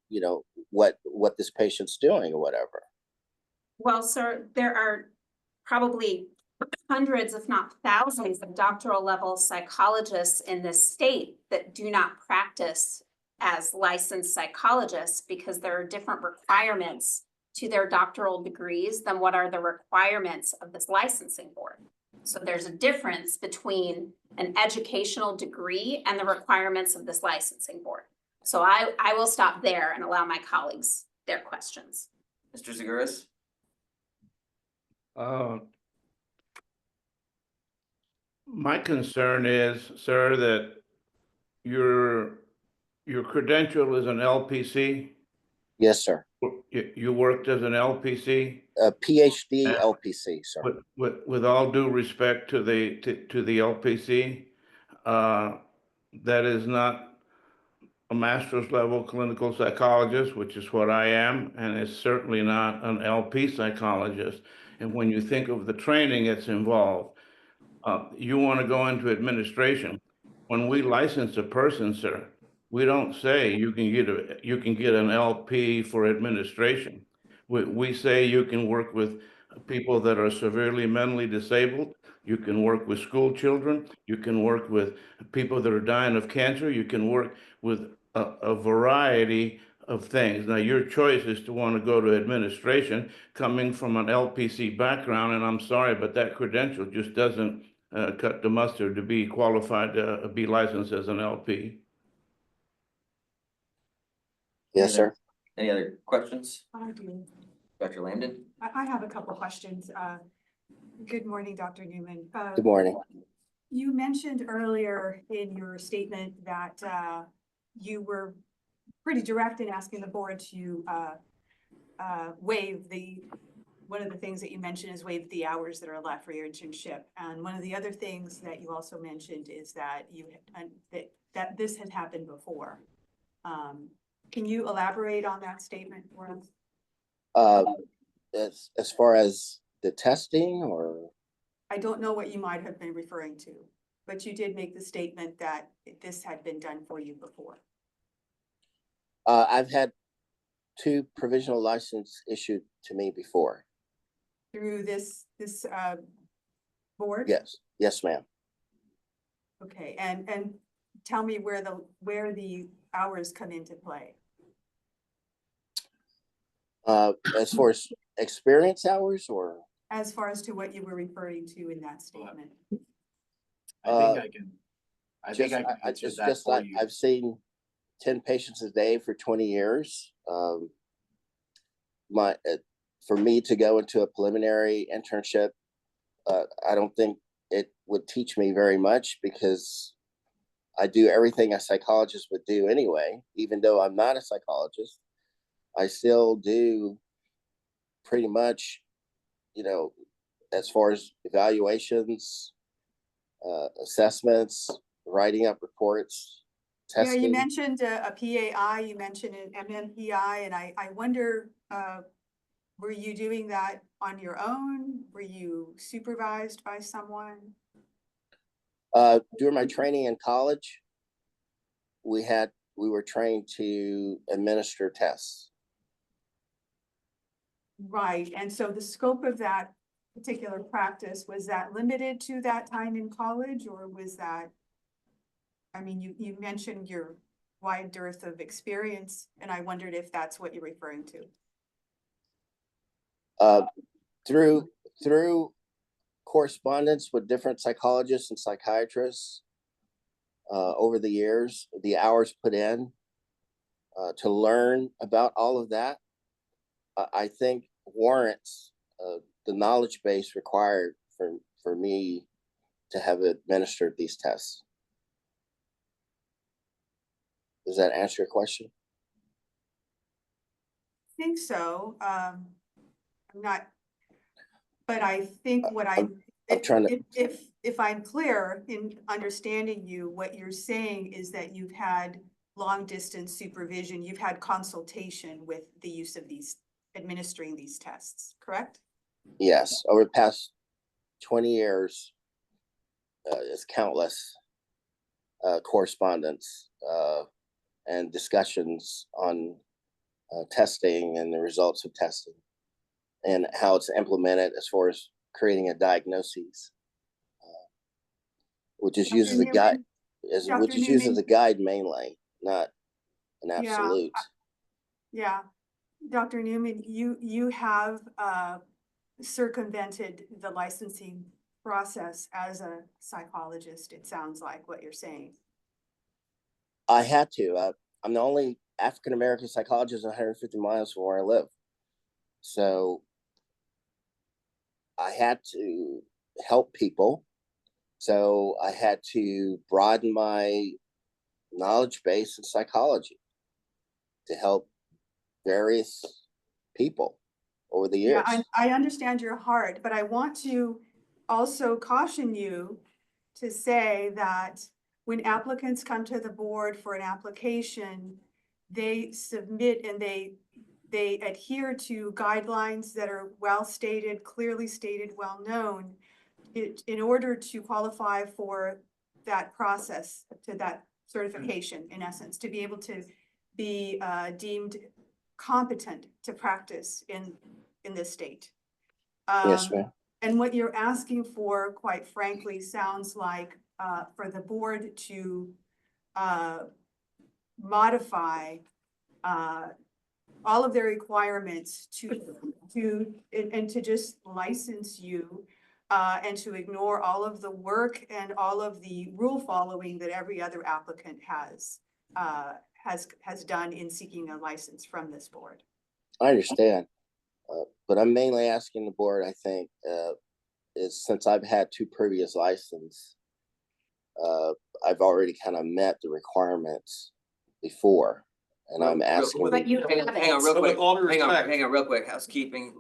you know, what this patient's doing or whatever. Well, sir, there are probably hundreds, if not thousands, of doctoral level psychologists in this state that do not practice as licensed psychologists because there are different requirements to their doctoral degrees than what are the requirements of this licensing board. So there's a difference between an educational degree and the requirements of this licensing board. So I will stop there and allow my colleagues their questions. Mr. Zaguris? My concern is, sir, that your credential is an LPC. Yes, sir. You worked as an LPC. A PhD Yeah. LPC, sir. With all due respect to the LPC, that is not a master's level clinical psychologist, which is what I am, and it's certainly not an LP psychologist. And when you think of the training that's involved, you want to go into administration. When we license a person, sir, we don't say you can get an LP for administration. We say you can work with people that are severely mentally disabled. You can work with school children. You can work with people that are dying of cancer. You can work with a variety of things. Now, your choice is to want to go to administration coming from an LPC background, and I'm sorry, but that credential just doesn't cut the mustard to be qualified to be licensed as an LP. Yes, sir. Any other questions? I do. Dr. Lambden? I have a couple questions. Good morning, Dr. Newman. Good morning. You mentioned earlier in your statement that you were pretty direct in asking the board to waive one of the things that you mentioned is waive the hours that are left for your internship. And one of the other things that you also mentioned is that that this had happened before. Can you elaborate on that statement for us? As far as the testing, or I don't know what you might have been referring to, but you did make the statement that this had been done for you before. I've had 2 provisional license issued to me before. Through this board? Yes, ma'am. Okay, and tell me where the hours come into play. As far as experience hours, or As far as to what you were referring to in that statement. I think I can answer that for you. I've seen 10 patients a day for 20 years. For me to go into a preliminary internship, I don't think it would teach me very much, because I do everything a psychologist would do anyway. Even though I'm not a psychologist, I still do pretty much, as far as evaluations, assessments, writing up reports, testing. Yeah, you mentioned a PAI, you mentioned an MMPI, and I wonder, were you doing that on your own? Were you supervised by someone? During my training in college, we were trained to administer tests. Right, and so the scope of that particular practice, was that limited to that time in college, or was that, I mean, you mentioned your wide dearth of experience, and I wondered if that's what you're referring to. Through correspondence with different psychologists and psychiatrists over the years, the hours put in to learn about all of that, I think warrants the knowledge base required for me to have administered these tests. Does that answer your question? I think so. I'm not, but I think what I'm trying to, if I'm clear in understanding you, what you're saying is that you've had long distance supervision, you've had consultation with the use of administering these tests, correct? Yes, over the past 20 years, it's countless correspondence and discussions on testing and the results of testing and how it's implemented as far as creating a diagnosis, which is used as a guide, used as a guide mainly, not an absolute. Yeah, Dr. Newman, you have circumvented the licensing process as a psychologist, it sounds like what you're saying. I had to. I'm the only African-American psychologist 150 miles from where I live. So I had to help people So I had to broaden my knowledge base in psychology to help various people over the years. Yeah, I understand your heart, but I want to also caution you to say that when applicants come to the board for an application, they submit and they adhere to guidelines that are well stated, clearly stated, well known, in order to qualify for that process, to that certification, in essence, to be able to be deemed competent to practice in this state. Yes, ma'am. And what you're asking for, quite frankly, sounds like for the board to modify all of their requirements and to just license you and to ignore all of the work and all of the rule following that every other applicant has done in seeking a license from this board. I understand. But I'm mainly asking the board, I think, is since I've had 2 previous licenses, I've already kind of met the requirements before. And I'm asking. But you Hang on haven't. real So with quick, all due hang respect- on real quick, housekeeping,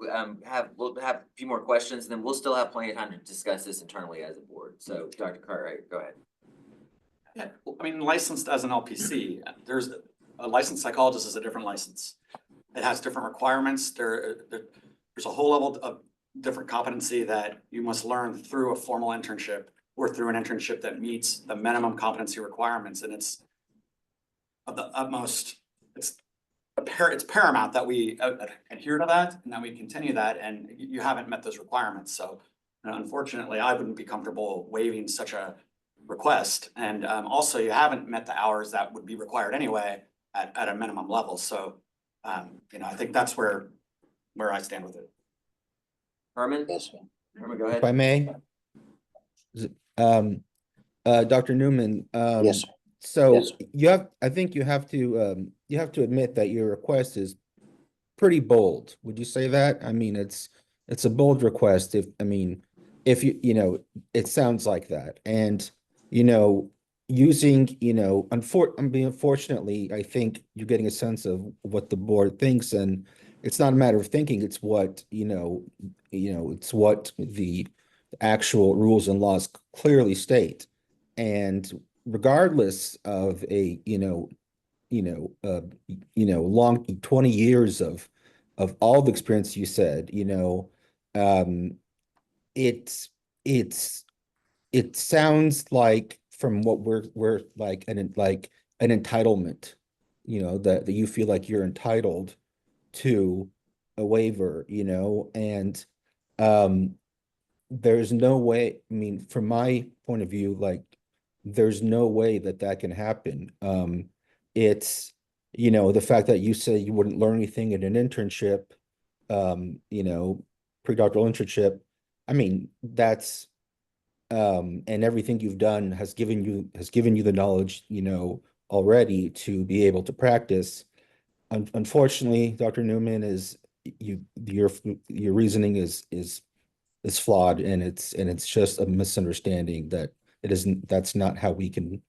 we'll have a few more questions, and then we'll still have plenty of time to discuss this internally as a board. So Dr. Cartwright, go ahead. Yeah, I mean, licensed as an LPC, there's a licensed psychologist is a different license. It has different requirements. There's a whole level of different competency that you must learn through a formal internship or through an internship that meets the minimum competency requirements. And it's of the utmost, it's paramount that we adhere to that and that we continue that. And you haven't met those requirements. So unfortunately, I wouldn't be comfortable waiving such a request. And also you haven't met the hours that would be required anyway at a minimum level. So, I think that's where I stand with it. Herman? Yes, sir. Herman, go ahead. If I may. Dr. Newman, Yes, sir. so Yes, sir. I think you have to admit that your request is pretty bold. Would you say that? I mean, it's a bold request. If it sounds like that. And, using, unfortunately, I think you're getting a sense of what the board thinks, and it's not a matter of thinking, it's what, it's what the actual rules and laws clearly state. And regardless of a, long 20 years of all the experience you said, it sounds like from what we're like an entitlement, that you feel like you're entitled to a waiver, and there's no way, I mean, from my point of view, like there's no way that can happen. It's, the fact that you say you wouldn't learn anything in an internship, pre-doctoral internship, I mean, that's and everything you've done has given you the knowledge, already to be able to practice. Unfortunately, Dr. Newman, your reasoning is flawed, and it's just a misunderstanding that that's not how we can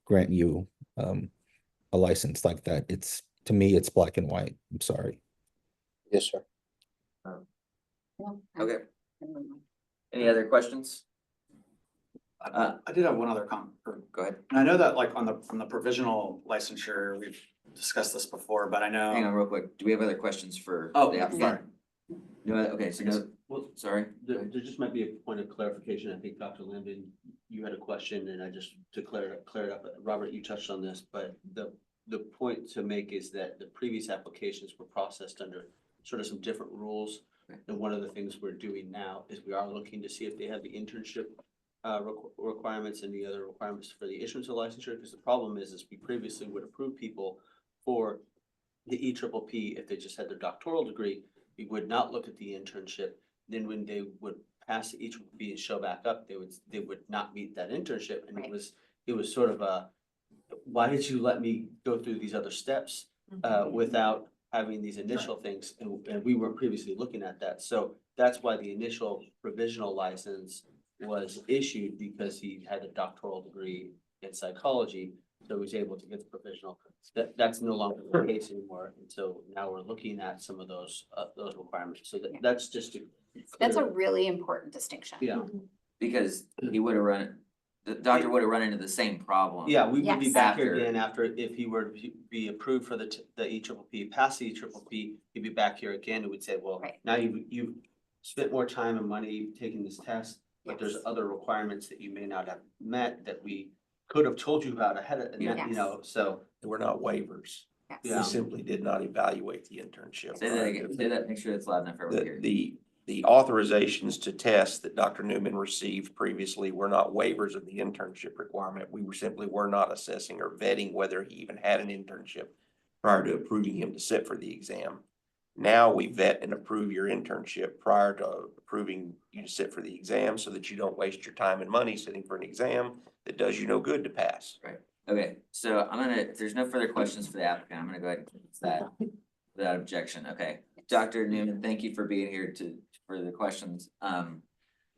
grant you a license like that. To me, it's black and white. I'm sorry. Yes, sir. Okay. Any other questions? I did have one other comment. Go ahead. And I know that like on the provisional licensure, we've discussed this before, but I know. Hang on real quick. Do we have other questions for Oh, the applicant? sorry. No, okay, so no, Well, sorry. there just might be a point of clarification. I think Dr. Linden, you had a question and I just to clear it up. Robert, you touched on this, but the point to make is that the previous applications were processed under sort of some different rules. And one of the things we're doing now is we are looking to see if they have the internship requirements and the other requirements for the issuance of licensure, because the problem is we previously would approve people for the EPPP if they just had their doctoral degree. We would not look at the internship. Then when they would pass the EPPP and show back up, they would not meet that internship. And it was sort of a, why did you let me go through these other steps without having these initial things? And we weren't previously looking at that. So that's why the initial provisional license was issued because he had a doctoral degree in psychology. So he was able to get the professional. That's no longer the case anymore. And so now we're looking at some of those requirements. So that's just to. That's a really important distinction. Yeah. Because he would have the doctor would have run into the same problem. Yeah, we would be Yes. back here After. again after, if he were to be approved for the EPPP, pass the EPPP, he'd be back here again and we'd say, well, Right. now you've spent more time and money taking this test, but there's Yes. other requirements that you may not have met that we could have told you about ahead of, Yes. you know, so. They were not waivers. Yes. We Yeah. simply did not evaluate the internship. Say that again, say that, make sure it's loud enough for everyone to hear. The authorizations to test that Dr. Newman received previously were not waivers of the internship requirement. We were not assessing or vetting whether he even had an internship prior to approving him to sit for the exam. Now we vet and approve your internship prior to approving you to sit for the exam so that you don't waste your time and money sitting for an exam that does you no good to pass. Okay, so if there's no further questions for the applicant, I'm gonna go ahead and close that without objection. Okay. Dr. Newman, thank you for being here for the questions. All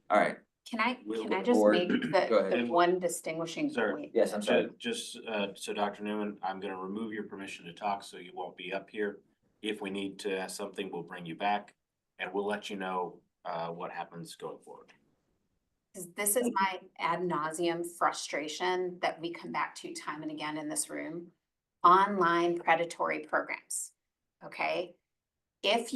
right, Can I Or- just make go ahead. the one distinguishing Sir. point? yes, I'm sorry. Just, so Dr. Newman, I'm gonna remove your permission to talk, so you won't be up here. If we need to ask something, we'll bring you back, and we'll let you know, what happens going forward. 'Cause this is my ad nauseum frustration that we come back to time and again in this room. Online predatory programs, okay? If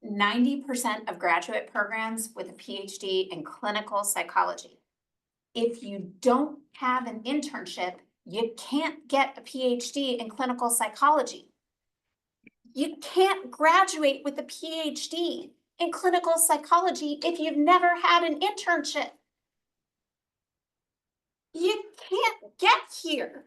90% of graduate programs with a PhD in clinical psychology, if you don't have an internship, you can't get a PhD in clinical psychology. You can't graduate with a PhD in clinical psychology if you've never had an internship. You can't get here.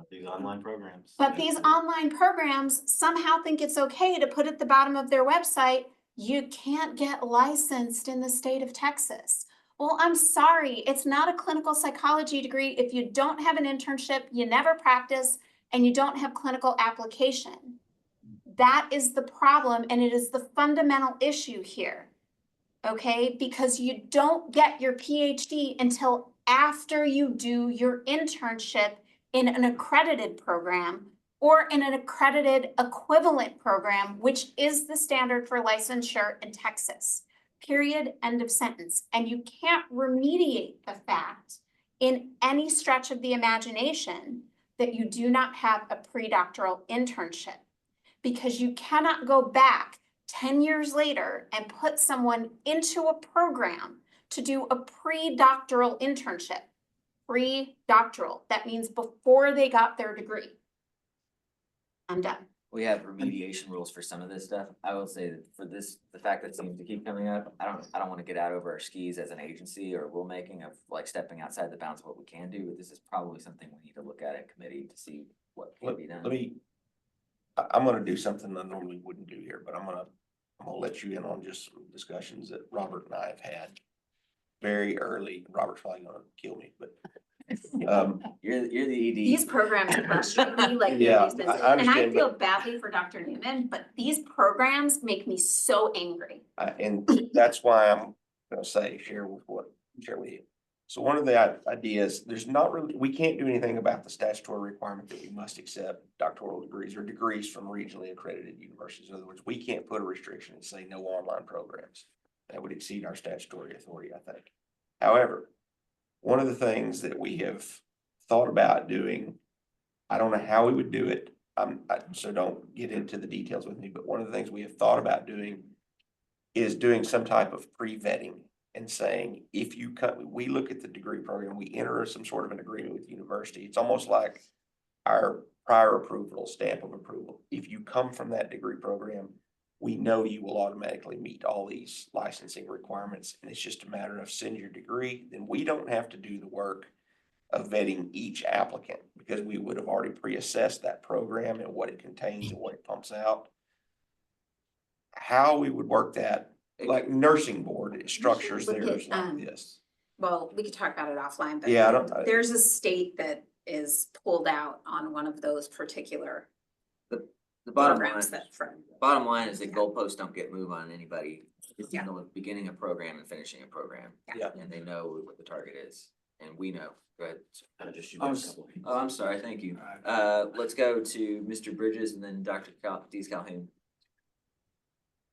These online programs. But these online programs somehow think it's okay to put at the bottom of their website, you can't get licensed in the state of Texas. Well, I'm sorry, it's not a clinical psychology degree if you don't have an internship, you never practice, and you don't have clinical application. That is the problem, and it is the fundamental issue here. Okay, because you don't get your PhD until after you do your internship in an accredited program or in an accredited equivalent program, which is the standard for licensure in Texas. Period, end of sentence. And you can't remediate the fact in any stretch of the imagination that you do not have a pre-doctoral internship, because you cannot go back 10 years later and put someone into a program to do a pre-doctoral internship. Pre-doctoral, that means before they got their degree. I'm done. We have remediation rules for some of this stuff. I will say that for this, the fact that it seems to keep coming up, I don't want to get out over our skis as an agency or rulemaking of like stepping outside the bounds of what we can do, but this is probably something we need to look at in committee to see what can be done. I'm gonna do something I normally wouldn't do here, but I'm gonna let you in on just some discussions that Robert and I have had very early. Robert's probably gonna kill me, but You're the ED. These programs frustrate me like Yeah, nobody's business. I And I understand, feel badly for Dr. Newman, but these programs make me so angry. and that's why I'm gonna share with you. So one of the ideas, we can't do anything about the statutory requirement that we must accept doctoral degrees or degrees from regionally accredited universities. In other words, we can't put a restriction and say no online programs. That would exceed our statutory authority, I think. However, one of the things that we have thought about doing, I don't know how we would do it, so don't get into the details with me, but one of the things we have thought about doing is doing some type of pre-vetting and saying, if you we look at the degree program, we enter some sort of an agreement with the university. It's almost like our prior approval, stamp of approval. If you come from that degree program, we know you will automatically meet all these licensing requirements. And it's just a matter of send your degree. Then we don't have to do the work of vetting each applicant because we would have already pre-assessed that program and what it contains and what it pumps out. How we would work that, like nursing board structures Look theirs at, like this. Well, we could talk about it offline, but Yeah, there's a state that is pulled out on one of those particular. The bottom line, programs that from. bottom line is that goalposts don't get moved on anybody. It's in the beginning of a program and finishing a program. Yeah. And they know what the target is, and we know. Go ahead. Oh, I'm sorry, thank you. Let's go to Mr. Bridges and then Dr. Dees Calhoun.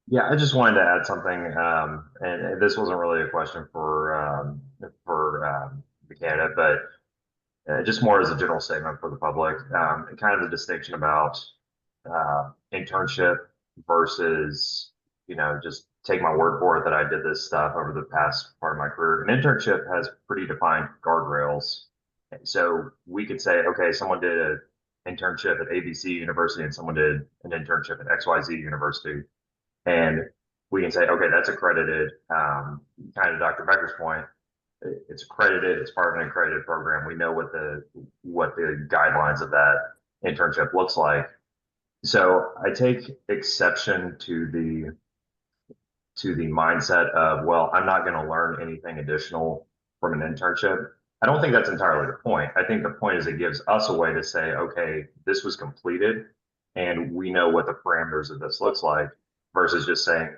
Yeah, I just wanted to add something, and this wasn't really a question for the candidate, but just more as a general statement for the public, and kind of the distinction about internship versus, just take my word for it that I did this stuff over the past part of my career. An internship has pretty defined guardrails. So we could say, okay, someone did an internship at ABC University and someone did an internship at XYZ University. And we can say, okay, that's accredited. Kind of Dr. Becker's point, it's accredited. It's part of an accredited program. We know what the guidelines of that internship looks like. So I take exception to the mindset of, well, I'm not going to learn anything additional from an internship. I don't think that's entirely the point. I think the point is it gives us a way to say, okay, this was completed and we know what the parameters of this looks like, versus just saying,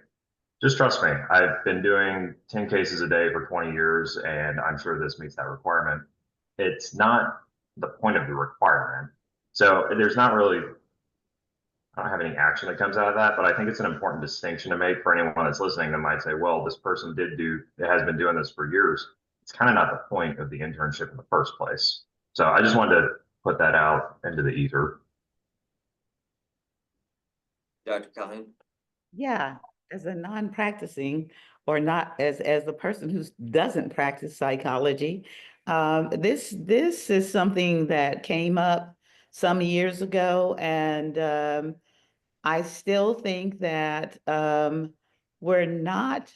just trust me, I've been doing 10 cases a day for 20 years and I'm sure this meets that requirement. It's not the point of the requirement. So there's not really, I don't have any action that comes out of that, but I think it's an important distinction to make for anyone that's listening that might say, well, this person has been doing this for years. It's kind of not the point of the internship in the first place. So I just wanted to put that out into the ether. Dr. Calhoun? Yeah, as a non-practicing or not as the person who doesn't practice psychology, this is something that came up some years ago, and I still think that we're not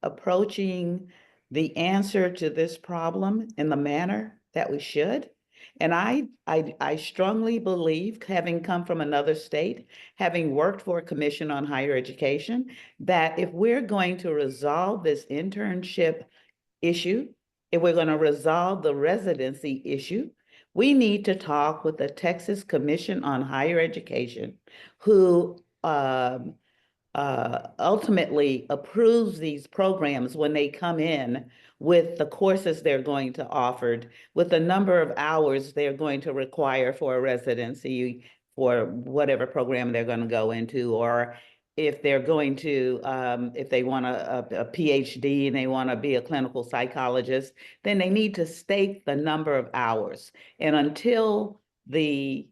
approaching the answer to this problem in the manner that we should. And I strongly believe, having come from another state, having worked for a commission on higher education, that if we're going to resolve this internship issue, if we're going to resolve the residency issue, we need to talk with the Texas Commission on Higher Education, who ultimately approves these programs when they come in with the courses they're going to offer, with the number of hours they're going to require for a residency for whatever program they're going to go into, or if they're going to, if they want a PhD and they want to be a clinical psychologist, then they need to state the number of hours. And until the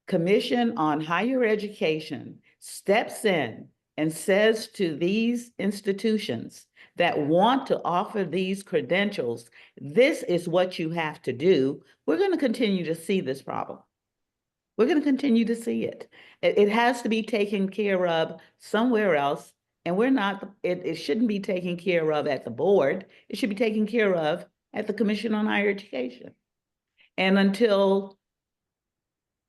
Commission on Higher Education steps in and says to these institutions that want to offer these credentials, this is what you have to do, we're going to continue to see this problem. We're going to continue to see it. It has to be taken care of somewhere else, and we're not, it shouldn't be taken care of at the board. It should be taken care of at the Commission on Higher Education. And until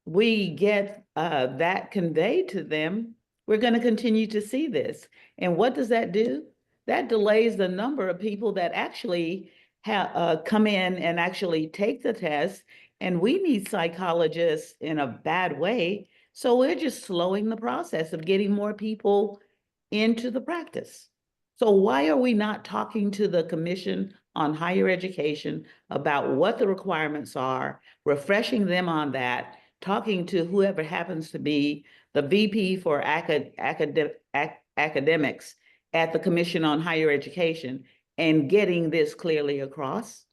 we get that conveyed to them, we're going to continue to see this. And what does that do? That delays the number of people that actually come in and actually take the test. And we need psychologists in a bad way. So we're just slowing the process of getting more people into the practice. So why are we not talking to the Commission on Higher Education about what the requirements are, refreshing them on that, talking to whoever happens to be the VP for academics at the Commission on Higher Education and getting this clearly across?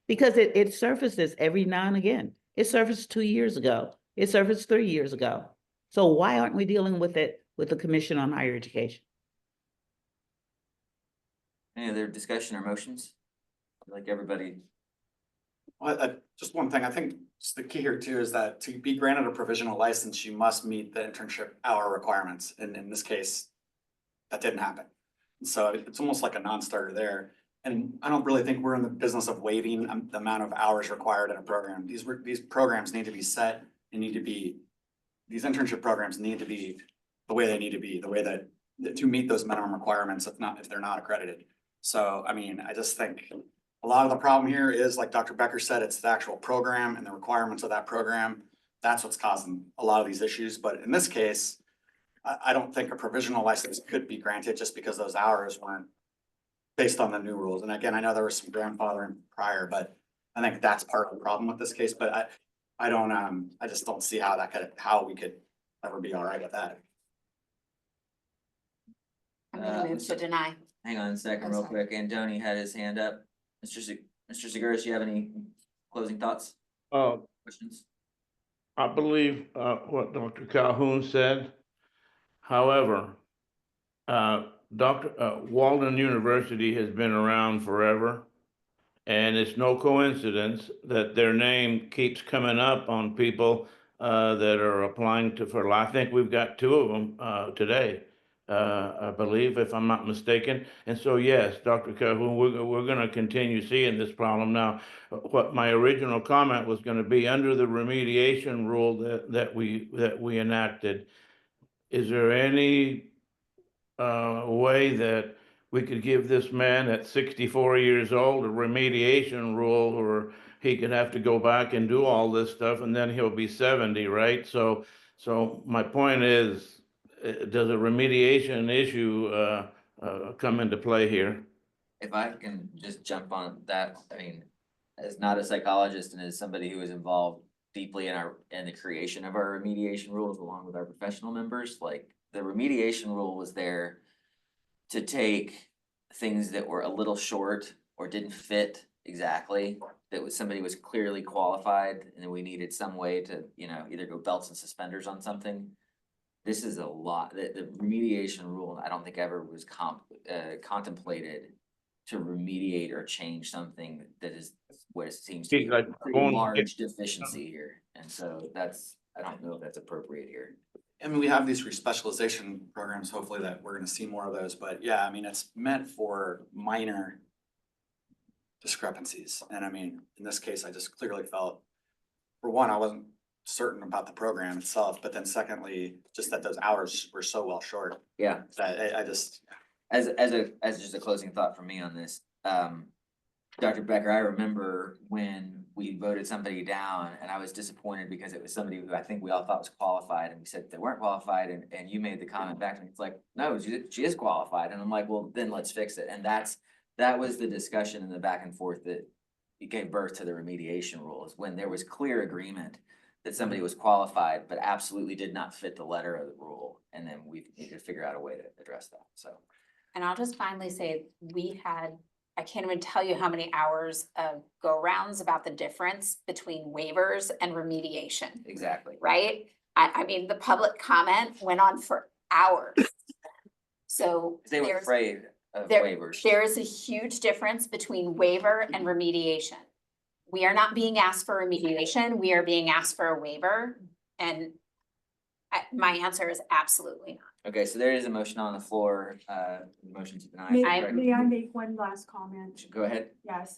Because it surfaces every now and again. It surfaced 2 years ago. It surfaced 3 years ago. So why aren't we dealing with it with the Commission on Higher Education? Any other discussion or motions? Like everybody. Well, just one thing, I think the key here too is that to be granted a provisional license, you must meet the internship hour requirements. And in this case, that didn't happen. And so it's almost like a non-starter there. And I don't really think we're in the business of waiving the amount of hours required in a program. These programs need to be set and these internship programs need to be the way they need to be, the way that to meet those minimum requirements, if they're not accredited. So, I mean, I just think a lot of the problem here is, like Dr. Becker said, it's the actual program and the requirements of that program. that's what's causing a lot of these issues. But in this case, I don't think a provisional license could be granted just because those hours weren't based on the new rules. And again, I know there was some grandfathering prior, but I think that's part of the problem with this case. But I don't, I just don't see how we could ever be all right with that. I'm gonna move to deny. Hang on a second Oh, real sorry. quick. Antoni had his hand up. Mr. Seguris, you have any closing thoughts, questions? I believe, what Dr. Calhoun said. However, Walden University has been around forever. And it's no coincidence that their name keeps coming up on people that are applying for, I think we've got 2 of them today, I believe, if I'm not mistaken. And so, yes, Dr. Calhoun, we're going to continue seeing this problem. Now, what my original comment was going to be, under the remediation rule that we enacted, is there any way that we could give this man at 64 years old a remediation rule, or he could have to go back and do all this stuff and then he'll be 70, right? So my point is, does a remediation issue come into play here? If I can just jump on that, I mean, as not a psychologist and as somebody who is involved deeply in the creation of our remediation rules along with our professional members, like the remediation rule was there to take things that were a little short or didn't fit exactly, somebody was clearly qualified and then we needed some way to, either go belts and suspenders on something. This is a lot, the remediation rule, I don't think ever was contemplated to remediate or change something that is what it seems to be a pretty large deficiency here. And so I don't know if that's appropriate here. I mean, we have these respecialization programs, hopefully that we're gonna see more of those, but yeah, I mean, it's meant for minor discrepancies. And I mean, in this case, I just clearly felt, for one, I wasn't certain about the program itself, but then secondly, just that those hours were so well short. Yeah. That I just. As just a closing thought from me on this, Dr. Becker, I remember when we voted somebody down and I was disappointed because it was somebody who I think we all thought was qualified, and we said they weren't qualified, and you made the comment back to me, it's like, no, she is qualified. And I'm like, well, then let's fix it. And that was the discussion and the back and forth that gave birth to the remediation rules, when there was clear agreement that somebody was qualified, but absolutely did not fit the letter of the rule. And then we needed to figure out a way to address that, so. And I'll just finally say, I can't even tell you how many hours of go-rounds about the difference between waivers and remediation. Exactly. Right? I mean, the public comment went on for hours. So They were afraid of waivers. There is a huge difference between waiver and remediation. We are not being asked for remediation, we are being asked for a waiver, and my answer is absolutely not. Okay, so there is a motion on the floor, motion to deny. May I make one last comment? Go ahead. Yes,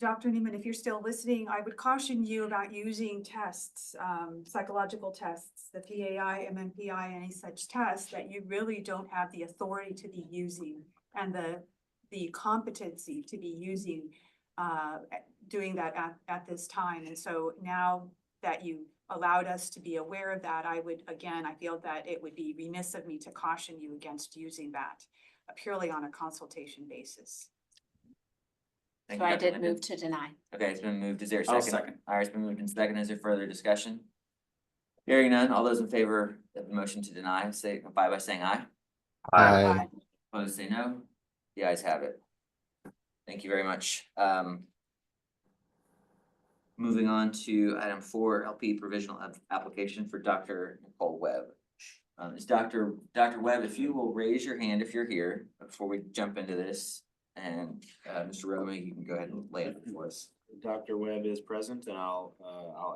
Dr. Newman, if you're still listening, I would caution you about using tests, psychological tests, the PAI, MMPI, any such tests that you really don't have the authority to be using and the competency to be using, doing that at this time. And so now that you allowed us to be aware of that, I feel that it would be remiss of me to caution you against using that purely on a consultation basis. Thank So you, I Dr. did Linden. move to deny. Okay, it's been moved. Is there a I'll second? second. All right, it's been moved and second. Is there further discussion? Hearing none, all those in favor of the motion to deny, signify by saying aye. Aye. Opposed, say no. The ayes have it. Thank you very much. Moving on to item 4, LP provisional application for Dr. Nicole Webb. Is Dr. Webb, if you will raise your hand if you're here before we jump into this, and Mr. Roma, you can go ahead and lay it for us. Dr. Webb is present, and I'll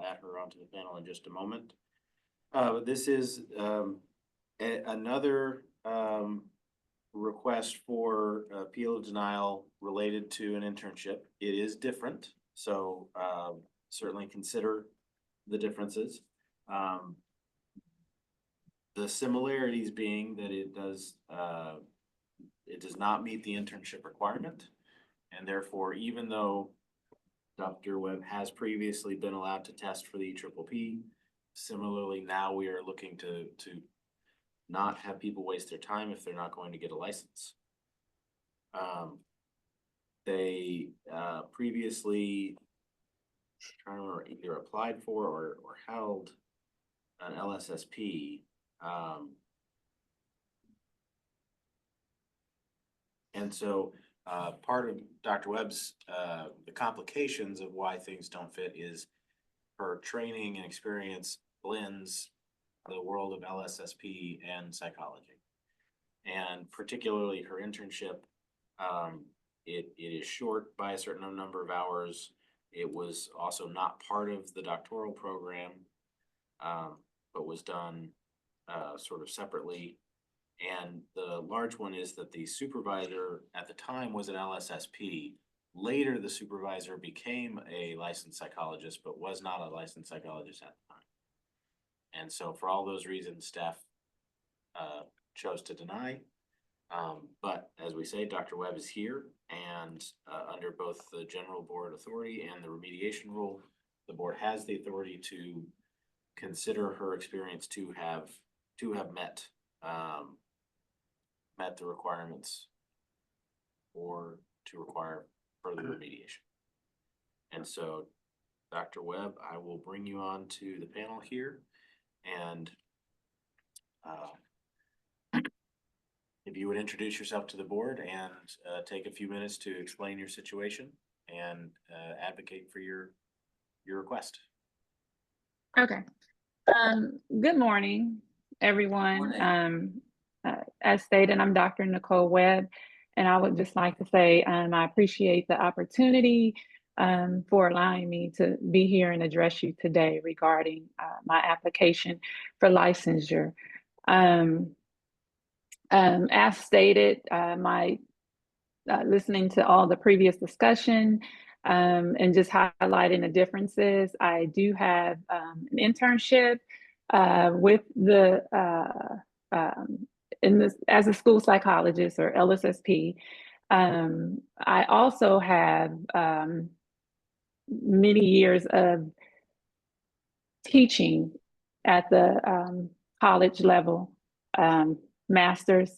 add her onto the panel in just a moment. This is another request for appeal denial related to an internship. It is different, so certainly consider the differences. The similarities being that it does not meet the internship requirement, and therefore, even though Dr. Webb has previously been allowed to test for the EPPP, Similarly, now we are looking to not have people waste their time if they're not going to get a license. They previously, trying to remember, either applied for or held an LSSP. And so part of Dr. Webb's, the complications of why things don't fit is her training and experience blends the world of LSSP and psychology. And particularly her internship, it is short by a certain number of hours. It was also not part of the doctoral program, but was done sort of separately. And the large one is that the supervisor at the time was an LSSP. Later, the supervisor became a licensed psychologist, but was not a licensed psychologist at the time. And so for all those reasons, staff chose to deny. But as we say, Dr. Webb is here, and under both the general board authority and the remediation rule, the board has the authority to consider her experience to have met the requirements or to require further remediation. And so, Dr. Webb, I will bring you on to the panel here, and if you would introduce yourself to the board and take a few minutes to explain your situation and advocate for your request. Okay. Good morning, everyone. Morning. As stated, I'm Dr. Nicole Webb, and I would just like to say I appreciate the opportunity for allowing me to be here and address you today regarding my application for licensure. As stated, listening to all the previous discussion and just highlighting the differences, I do have an internship with the as a school psychologist or LSSP. I also have many years of teaching at the college level, master's,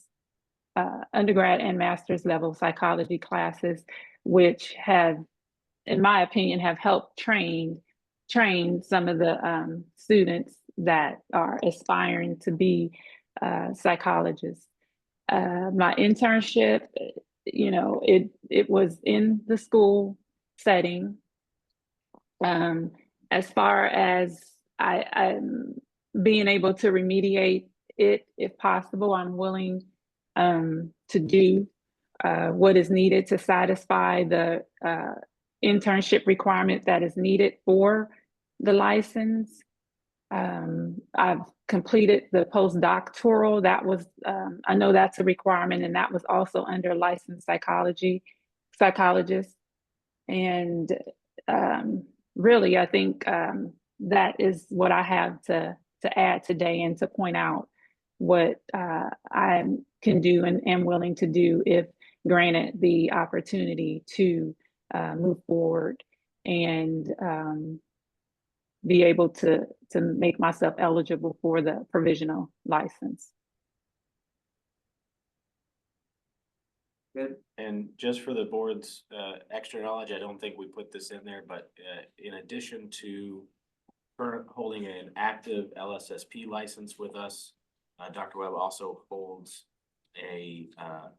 undergrad and master's level psychology classes, which have, in my opinion, have helped train some of the students that are aspiring to be psychologists. My internship, it was in the school setting. As far as I'm being able to remediate it, if possible, I'm willing to do what is needed to satisfy the internship requirement that is needed for the license. I've completed the postdoctoral. That was, I know that's a requirement, and that was also under licensed psychologist. And really, I think that is what I have to add today, and to point out what I can do and am willing to do if granted the opportunity to move forward and be able to make myself eligible for the provisional license. Good. And just for the board's extra knowledge, I don't think we put this in there, but in addition to her holding an active LSSP license with us, Dr. Webb also holds a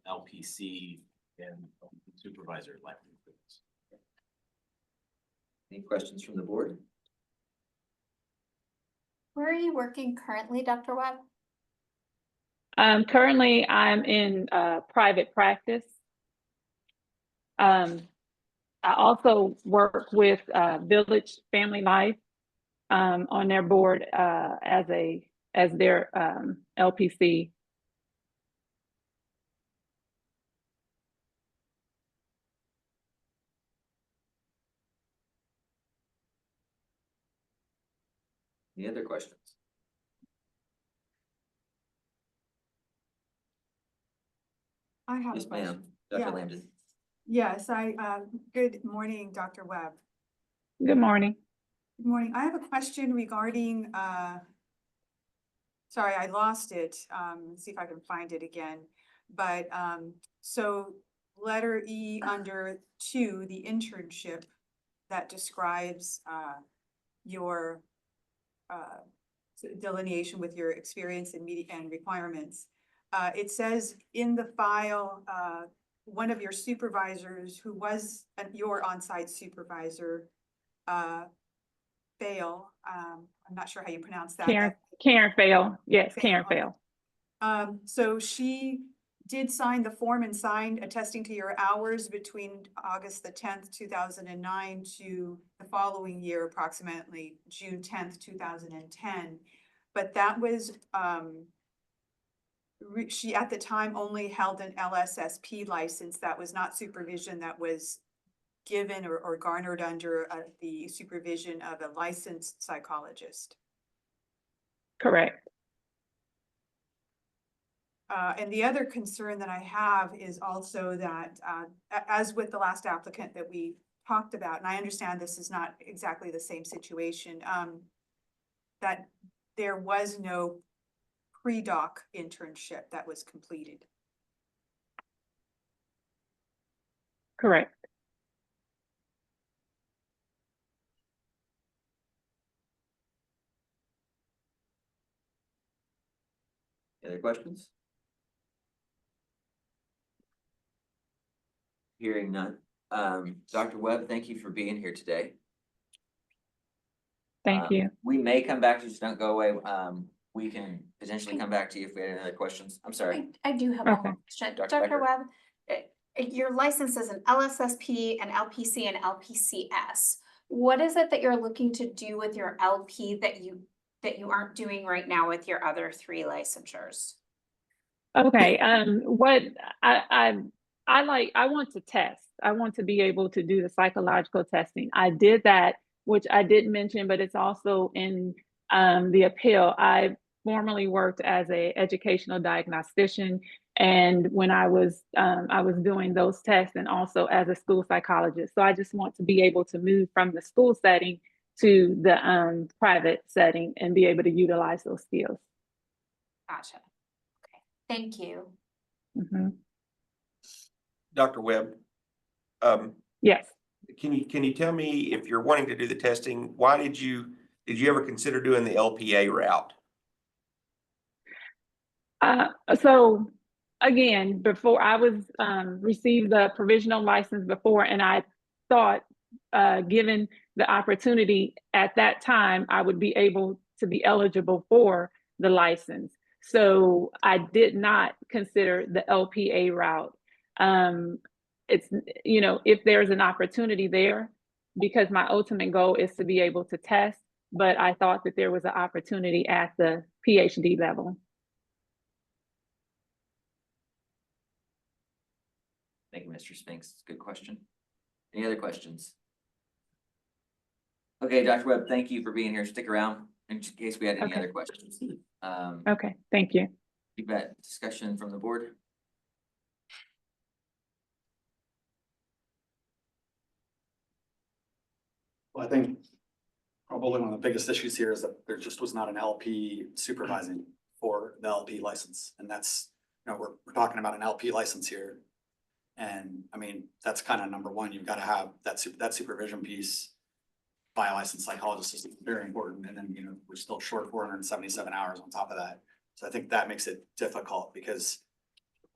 LPC and supervisor license. Any questions from the board? Where are you working currently, Dr. Webb? Currently, I'm in private practice. I also work with Village Family Life on their board as their LPC. Any other questions? I have a Yes, ma'am. question. Dr. Yeah. Lambton. Yes, good morning, Dr. Webb. Good morning. Good morning. I have a question regarding, sorry, I lost it. See if I can find it again. But, so letter E under 2, the internship that describes, your, delineation with your experience and media and requirements. It says in the file, one of your supervisors who was your on-site supervisor, fail, I'm not sure how you pronounce that. Karen Fail. Yes, Karen Okay. Fail. So she did sign the form and signed attesting to your hours between August the 10th, 2009 to the following year, approximately June 10th, 2010. But that was, she at the time only held an LSSP license. That was not supervision that was given or garnered under the supervision of a licensed psychologist. Correct. And the other concern that I have is also that, as with the last applicant that we talked about, and I understand this is not exactly the same situation, that there was no pre-doc internship that was completed. Correct. Any other questions? Hearing none. Dr. Webb, thank you for being here today. Thank you. We may come back to you, just don't go away. We can potentially come back to you if we had any other questions. I'm sorry. I do have Okay. one more question. Dr. Dr. Becker. Webb, your license is an LSSP, an LPC, and LPCS. What is it that you're looking to do with your LP that you aren't doing right now with your other 3 licensures? Okay, what I want to test. I want to be able to do the psychological testing. I did that, which I didn't mention, but it's also in the appeal. I formerly worked as a educational diagnostician, and when I was doing those tests, and also as a school psychologist. So I just want to be able to move from the school setting to the private setting and be able to utilize those skills. Gotcha. Okay, thank you. Mhm. Dr. Webb, Yes. can you tell me if you're wanting to do the testing, why did you ever consider doing the LPA route? So again, before I was received the provisional license before, and I thought, given the opportunity at that time, I would be able to be eligible for the license. So I did not consider the LPA route. It's, if there's an opportunity there, because my ultimate goal is to be able to test, but I thought that there was an opportunity at the PhD level. Thank you, Mr. Spinks. Good question. Any other questions? Okay, Dr. Webb, thank you for being here. Stick around in case we had any Okay. other questions. Okay, thank you. You bet. Discussion from the board. Well, I think probably one of the biggest issues here is that there just was not an LP supervising for the LP license. And that's, we're talking about an LP license here. And I mean, that's kind of number one. You've got to have that supervision piece by a licensed psychologist is very important. And then, we're still short 477 hours on top of that. So I think that makes it difficult because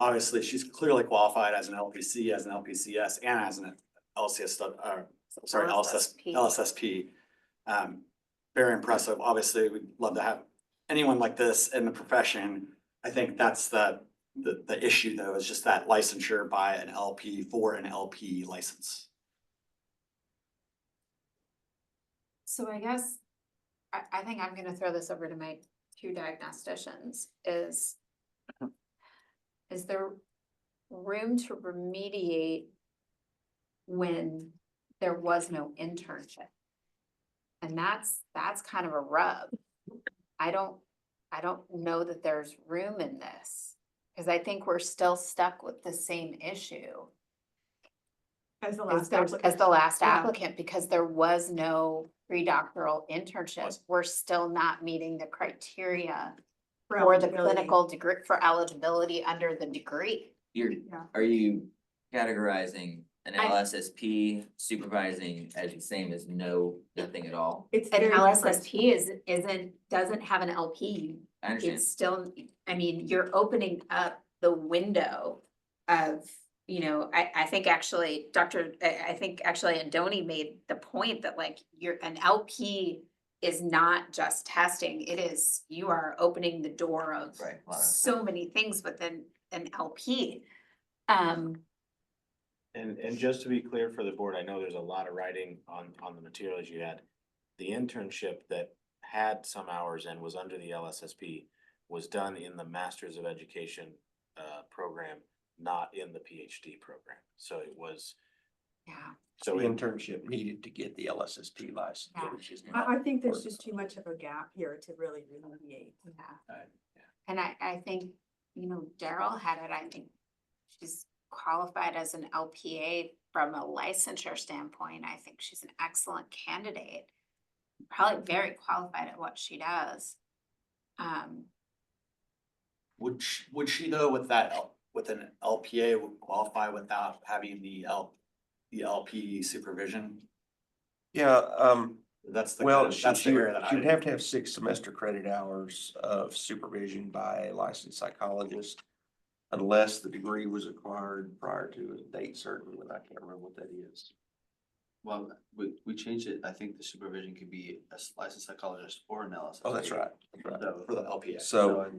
obviously she's clearly qualified as an LPC, as an LPCS, and as an LSSP. Very impressive. Obviously, we'd love to have anyone like this in the profession. I think that's the issue though, is just that licensure by an LP for an LP license. So I guess, I think I'm gonna throw this over to my 2 diagnosticians. Is there room to remediate when there was no internship? And that's kind of a rub. I don't know that there's room in this, because I think we're still stuck with the same issue. As the as last the, as applicant. the last Yeah. applicant, because there was no pre-doctoral internship. We're still not meeting the criteria for the eligibility. clinical degree, for eligibility under the degree. Yeah. Are you categorizing an I- LSSP supervising as the same as nothing at all? It's An very different. LSSP doesn't have an LP. I understand. It's still, I mean, you're opening up the window of, you know, I think actually, I think actually Andoni made the point that like an LP is not just testing, it is, you are opening the door of Right, a lot of so many things within an LP. And just to be clear for the board, I know there's a lot of writing on the materials you had. The internship that had some hours and was under the LSSP was done in the Masters of Education program, not in the PhD program. So it was. Yeah. So the internship needed to get the LSSP license, Yeah. which is not. I think there's just too much of a gap here to really remediate. Yeah. And I think, you know, Daryl had it, I think she's qualified as an LPA from a licensure standpoint. I think she's an excellent candidate, probably very qualified at what she does. Would she though with an LPA would qualify without having the LP supervision? Yeah, That's the, well, that's the area that she would have to have 6 semester credit hours of supervision by a licensed psychologist. Unless the degree was acquired prior to a date certain, and I can't remember what that is. Well, we changed it. I think the supervision could be a licensed psychologist or an LSS. Oh, that's right. That's right. For the LPA. So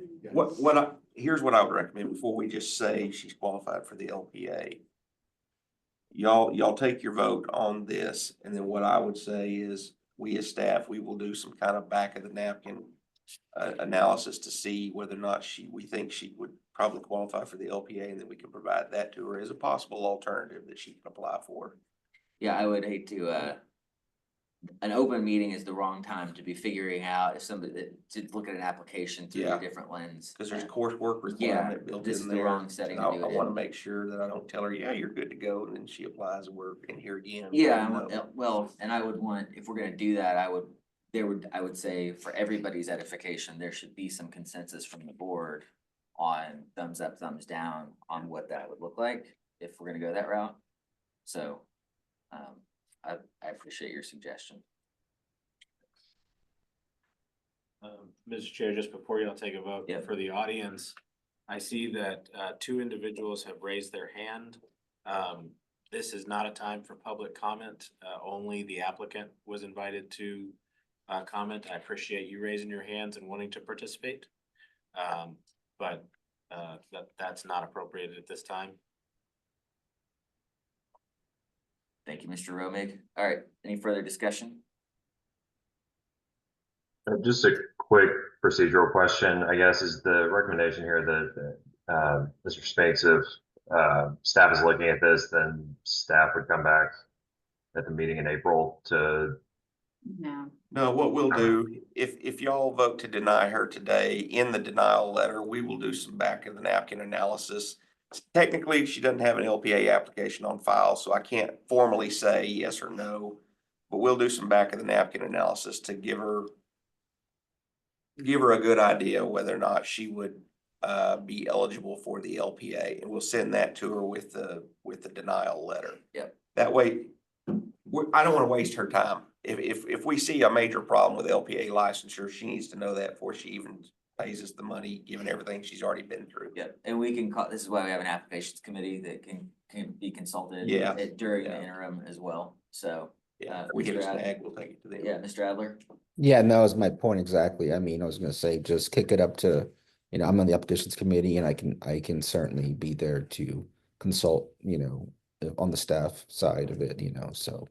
here's what I would recommend before we just say she's qualified for the LPA. Y'all take your vote on this, and then what I would say is we as staff, we will do some kind of back of the napkin analysis to see whether or not we think she would probably qualify for the LPA, and then we can provide that to her as a possible alternative that she can apply for. Yeah, I would hate to, an open meeting is the wrong time to be figuring out if to look at an application through a different lens. Because there's coursework requirement built this in is the there. wrong setting and to do I it want to in. make sure that I don't tell her, yeah, you're good to go, and then she applies and we're in here again. Yeah, No. well, and I would want, if we're gonna do that, I would say for everybody's edification, there should be some consensus from the board on thumbs up, thumbs down on what that would look like if we're gonna go that route. So, I appreciate your suggestion. Mr. Chair, just before y'all take a vote, Yeah. for the audience, I see that 2 individuals have raised their hand. This is not a time for public comment. Only the applicant was invited to comment. I appreciate you raising your hands and wanting to participate. But that's not appropriate at this time. Thank you, Mr. Romig. All right, any further discussion? Just a quick procedural question, I guess, is the recommendation here that Mr. Spinks, if staff is looking at this, then staff would come back at the meeting in April to. No, what we'll do, if y'all vote to deny her today, in the denial letter, we will do some back of the napkin analysis. Technically, she doesn't have an LPA application on file, so I can't formally say yes or no. But we'll do some back of the napkin analysis to give her a good idea whether or not she would be eligible for the LPA, and we'll send that to her with the denial letter. Yep. That way, I don't want to waste her time. If we see a major problem with LPA licensure, she needs to know that before she even pays us the money, given everything she's already been through. Yep, and we can this is why we have an applications committee that can be consulted. Yeah. During the interim as well, so. Yeah, if we hit a snag, we'll take it to them. Yeah, Mr. Adler? Yeah, no, that was my point exactly. I mean, I was gonna say, just kick it up to, I'm on the applications committee, and I can certainly be there to consult, on the staff side of it, so.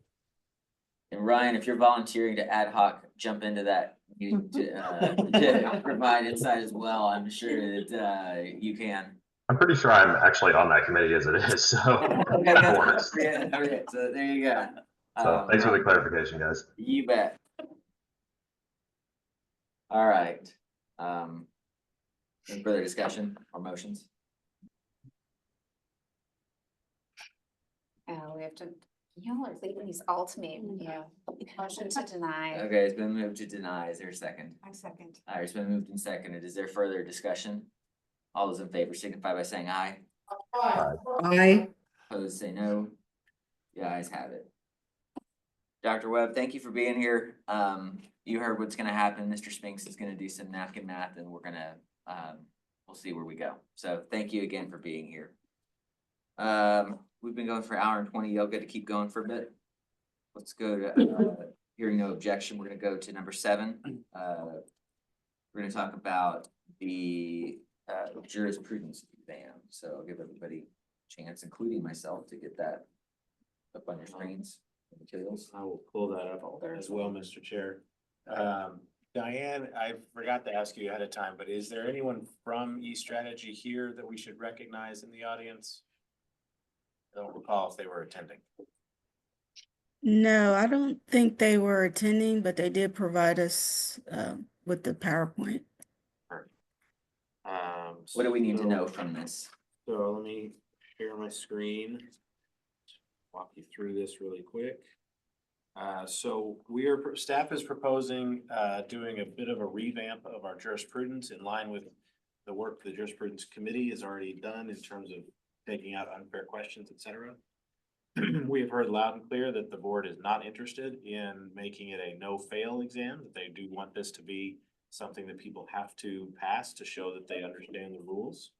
And Ryan, if you're volunteering to ad hoc jump into that meeting to provide insight as well, I'm sure that you can. I'm pretty sure I'm actually on that committee as it is, so. Okay, so there you go. So thanks for the clarification, guys. You bet. All right. Any further discussion or motions? We have to, y'all are leaving these all to me. Yeah. Motion to deny. Okay, it's been moved to deny. Is there a second? I second. All right, it's been moved and seconded. Is there further discussion? All those in favor signify by saying aye. Aye. Opposed, say no. The ayes have it. Dr. Webb, thank you for being here. You heard what's gonna happen. Mr. Spinks is gonna do some napkin math and we're gonna, we'll see where we go. So thank you again for being here. We've been going for an hour and 20. Y'all good to keep going for a bit? Let's go to, hearing no objection, we're gonna go to number 7. We're gonna talk about the jurisprudence exam. So I'll give everybody a chance, including myself, to get that up on your screens, materials. I will pull that up as well, Mr. Chair. Diane, I forgot to ask you ahead of time, but is there anyone from eStrategy here that we should recognize in the audience? I don't recall if they were attending. No, I don't think they were attending, but they did provide us with the PowerPoint. What do we need to know from this? So let me share my screen. Walk you through this really quick. So staff is proposing doing a bit of a revamp of our jurisprudence in line with the work the jurisprudence committee has already done in terms of taking out unfair questions, et cetera. We have heard loud and clear that the board is not interested in making it a no-fail exam, that they do want this to be something that people have to pass to show that they understand the rules.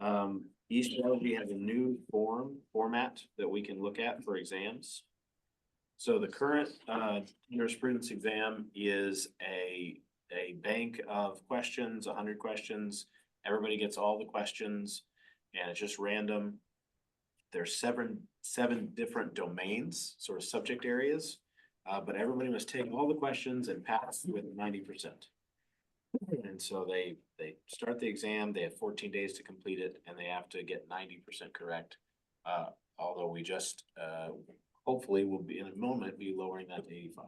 eStrategy has a new format that we can look at for exams. So the current jurisprudence exam is a bank of questions, 100 questions. Everybody gets all the questions and it's just random. There's seven different domains, sort of subject areas, but everybody must take all the questions and pass with 90%. And so they start the exam, they have 14 days to complete it, and they have to get 90% correct. Although we just hopefully will be in a moment be lowering that to 85.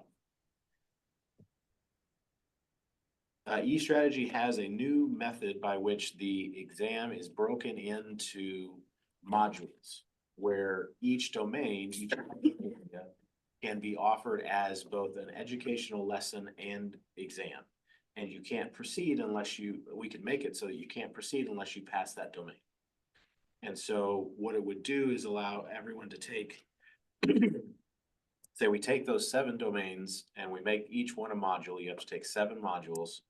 eStrategy has a new method by which the exam is broken into modules, where each domain, each area can be offered as both an educational lesson and exam. And you can't proceed unless we can make it so that you can't proceed unless you pass that domain. And so what it would do is allow everyone to take, say we take those 7 domains and we make each one a module. You have to take 7 modules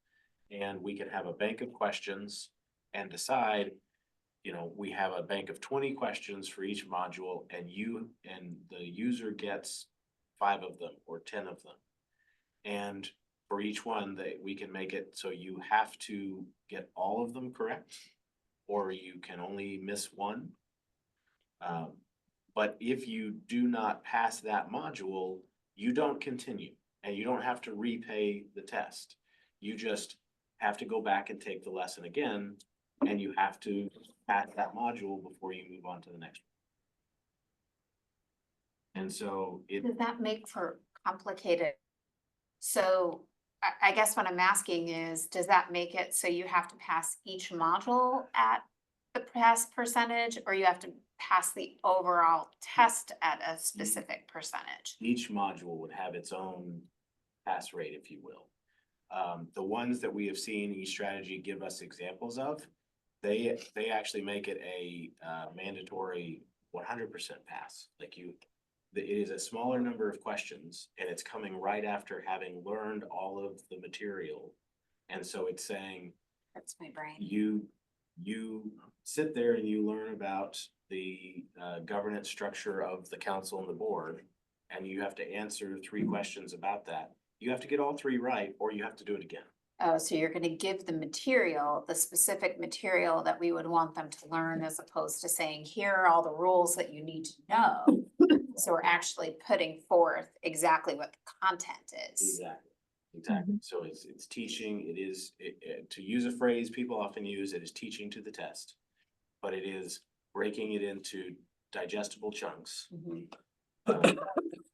and we can have a bank of questions and decide, we have a bank of 20 questions for each module and the user gets 5 of them or 10 of them. And for each one we can make it so you have to get all of them correct, or you can only miss one. But if you do not pass that module, you don't continue and you don't have to repay the test. You just have to go back and take the lesson again, and you have to pass that module before you move on to the next one. And so does that make for complicated? So I guess what I'm asking is, does that make it so you have to pass each module at the pass percentage, or you have to pass the overall test at a specific percentage? Each module would have its own pass rate, if you will. The ones that we have seen eStrategy give us examples of, they actually make it a mandatory 100% pass. It is a smaller number of questions and it's coming right after having learned all of the material. And so it's saying, that's my brain. You sit there and you learn about the governance structure of the council and the board, and you have to answer 3 questions about that. You have to get all 3 right, or you have to do it again. Oh, so you're gonna give the material, the specific material that we would want them to learn, as opposed to saying, here are all the rules that you need to know. So we're actually putting forth exactly what the content is. Exactly. So it's teaching, it is, to use a phrase people often use, it is teaching to the test, but it is breaking it into digestible chunks.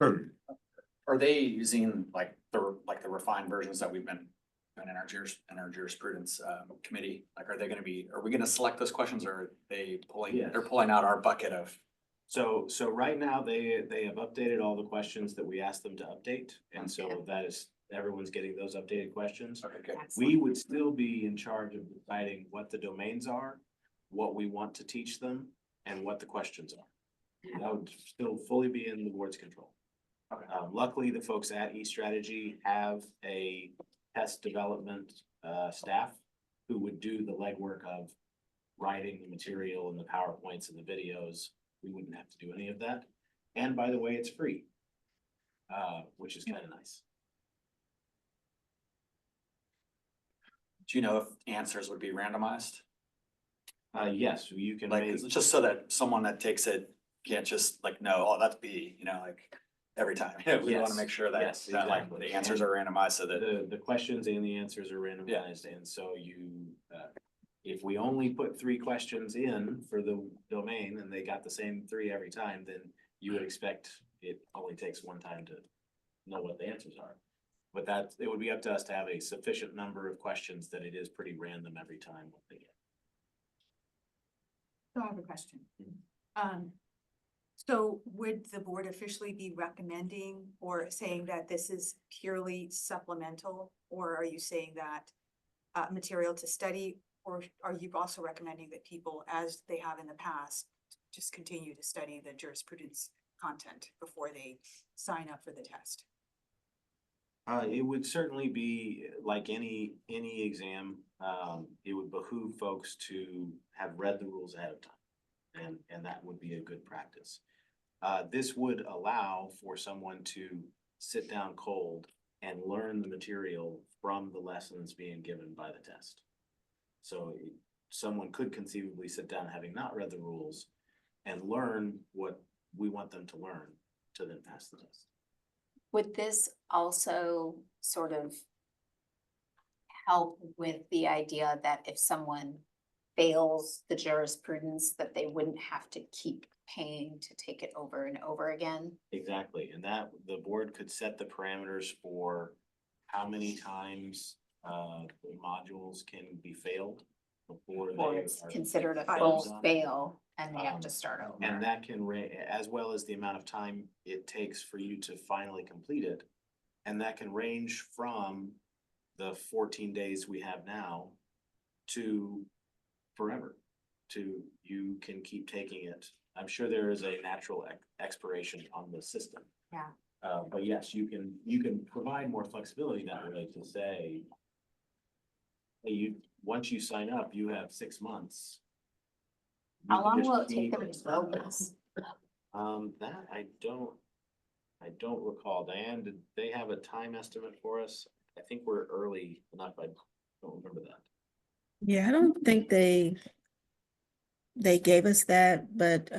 Are they using the refined versions that we've been doing in our jurisprudence committee? Are we gonna select those questions, or are they pulling out our bucket of So right now, they have updated all the questions that we asked them to update, and so that is, everyone's getting those updated questions. Okay. We would still be in charge of deciding what the domains are, what we want to teach them, and what the questions are. That would still fully be in the board's control. Luckily, the folks at eStrategy have a test development staff who would do the legwork of writing the material and the PowerPoints and the videos. We wouldn't have to do any of that. And by the way, it's free, which is kind of nice. Do you know if answers would be randomized? Yes, you can Like, make, it's just so that someone that takes it can't just like, no, oh, that's B, like every time. We want Yes, to make sure that, yes, that like exactly. the answers are randomized so that. the questions and the answers are randomized, and so you, if we only put 3 questions in for the domain and they got the same 3 every time, then you would expect it only takes 1 time to know what the answers are. But that, it would be up to us to have a sufficient number of questions that it is pretty random every time what they get. So I have a question. So would the board officially be recommending or saying that this is purely supplemental? Or are you saying that material to study? Or are you also recommending that people, as they have in the past, just continue to study the jurisprudence content before they sign up for the test? It would certainly be like any exam. It would behoove folks to have read the rules ahead of time, and that would be a good practice. This would allow for someone to sit down cold and learn the material from the lessons being given by the test. So someone could conceivably sit down having not read the rules and learn what we want them to learn to then pass the test. Would this also sort of help with the idea that if someone fails the jurisprudence, that they wouldn't have to keep paying to take it over and over again? Exactly, and that the board could set the parameters for how many times the modules can be failed before Or they it's are considered a closed full on. fail and they have to start over? And that can as well as the amount of time it takes for you to finally complete it. And that can range from the 14 days we have now to forever. To you can keep taking it. I'm sure there is a natural expiration on the system. Yeah. But yes, you can provide more flexibility that way to say, hey, once you sign up, you have 6 months. You How can long just will it take keep- them to build this? That I don't recall. Diane, did they have a time estimate for us? I think we're early enough. I don't remember that. Yeah, I don't think they gave us that, but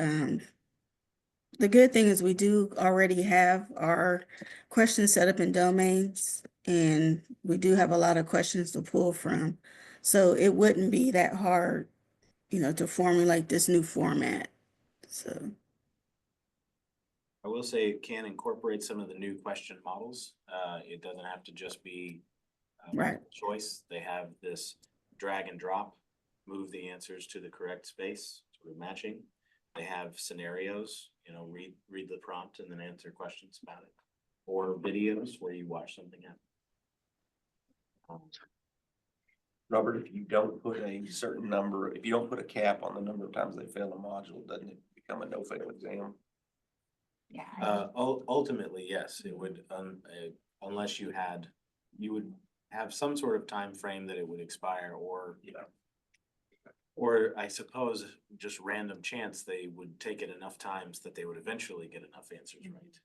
the good thing is we do already have our questions set up in domains, and we do have a lot of questions to pull from. So it wouldn't be that hard, to formulate this new format. So, I will say it can incorporate some of the new question models. It doesn't have to just be right. choice. They have this drag and drop, move the answers to the correct space, sort of matching. They have scenarios, read the prompt and then answer questions about it. Or videos where you watch something happen. Robert, if you don't put a certain number, if you don't put a cap on the number of times they fail a module, doesn't it become a no-fail exam? Yeah. Ultimately, yes, it would, unless you would have some sort of time frame that it would expire, or I suppose just random chance they would take it enough times that they would eventually get enough answers right.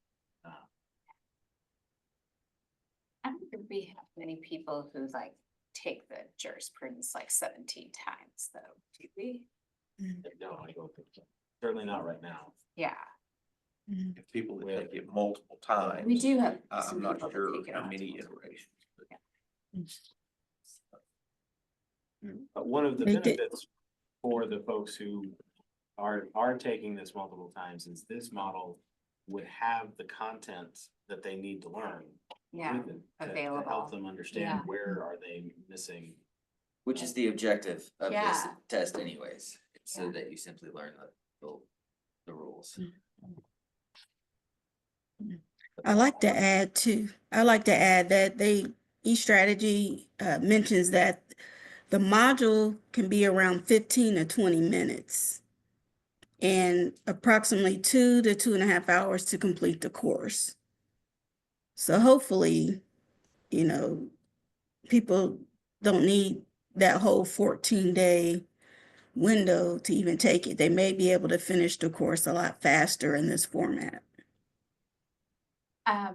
I don't think we have many people who take the jurisprudence 17 times though, do we? No, I don't think so. Certainly not right now. Yeah. If people that take it multiple times. We do have I'm some not people that sure take it how on many multiple. iterations. But one of the They did- benefits for the folks who are taking this multiple times is this model would have the content that they need to learn. Yeah, with it to available. help them understand Yeah. where are they missing. Which is the objective of this Yeah. test anyways. It's so Yeah. that you simply learn the the rules. I like to add that each strategy mentions that the module can be around 15 to 20 minutes and approximately 2 to 2.5 hours to complete the course. So hopefully, people don't need that whole 14-day window to even take it. They may be able to finish the course a lot faster in this format. I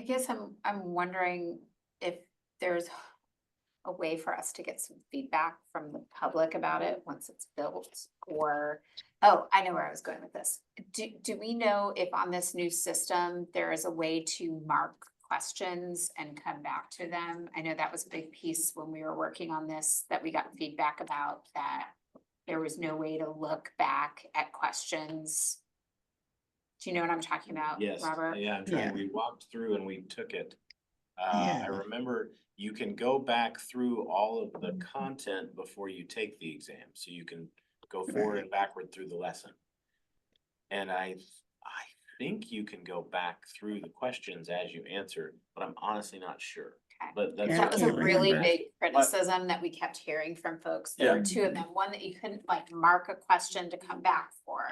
guess I'm wondering if there's a way for us to get some feedback from the public about it once it's built, or, oh, I know where I was going with this. Do we know if on this new system, there is a way to mark questions and come back to them? I know that was a big piece when we were working on this, that we got feedback about, that there was no way to look back at questions. Do you know what I'm talking about, Yes, Robert? yeah, I'm trying, Yeah. we walked through and we took it. Yeah. I remember you can go back through all of the content before you take the exam, so you can go forward and backward through the lesson. And I think you can go back through the questions as you answer, but I'm honestly not sure. Okay. But that's. Yeah, That was a can't really remember. big criticism that we kept hearing from folks. There were two of them. One, that you couldn't like mark a question to come back for.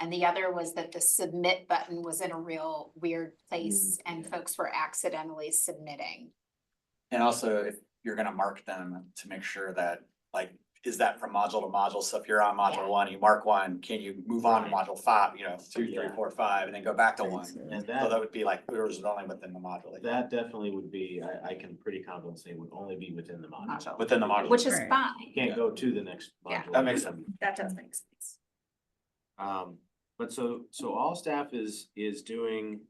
And the other was that the submit button was in a real weird place and folks were accidentally submitting. And also, if you're gonna mark them, to make sure that, like, is that from module to module? So if you're on Yeah. module 1, you mark 1, can you move on to Right. module 5, 2, 3, Yeah. 4, 5, and then go back to 1? And So that that, would be like, yours is only within the module. that definitely would be, I can pretty confidently say would only be within the module. Module. Within the module. Which is Right. fine. You can't go to the next Yeah. module. That makes sense. That does make sense. But so all staff is doing,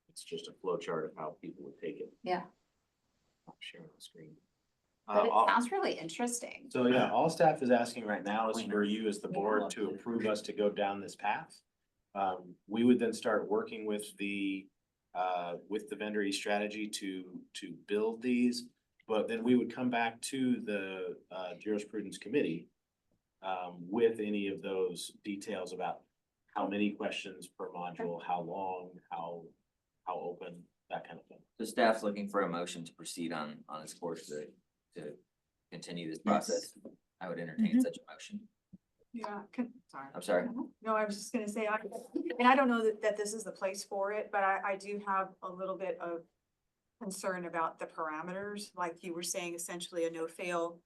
it's just a flow chart of how people would take it. Yeah. I'm sharing the screen. But it all- sounds really interesting. So yeah, all staff is asking right now is for you as the board to approve us to go down this path. We would then start working with the vendor strategy to build these. But then we would come back to the jurisprudence committee with any of those details about how many questions per module, how long, how open, that kind of thing. The staff's looking for a motion to proceed on this course to continue this process. I would entertain such a motion. Yeah, sorry. I'm sorry. No, I was just gonna say, I don't know that this is the place for it, but I do have a little bit of concern about the parameters, like you were saying, essentially a no-fail,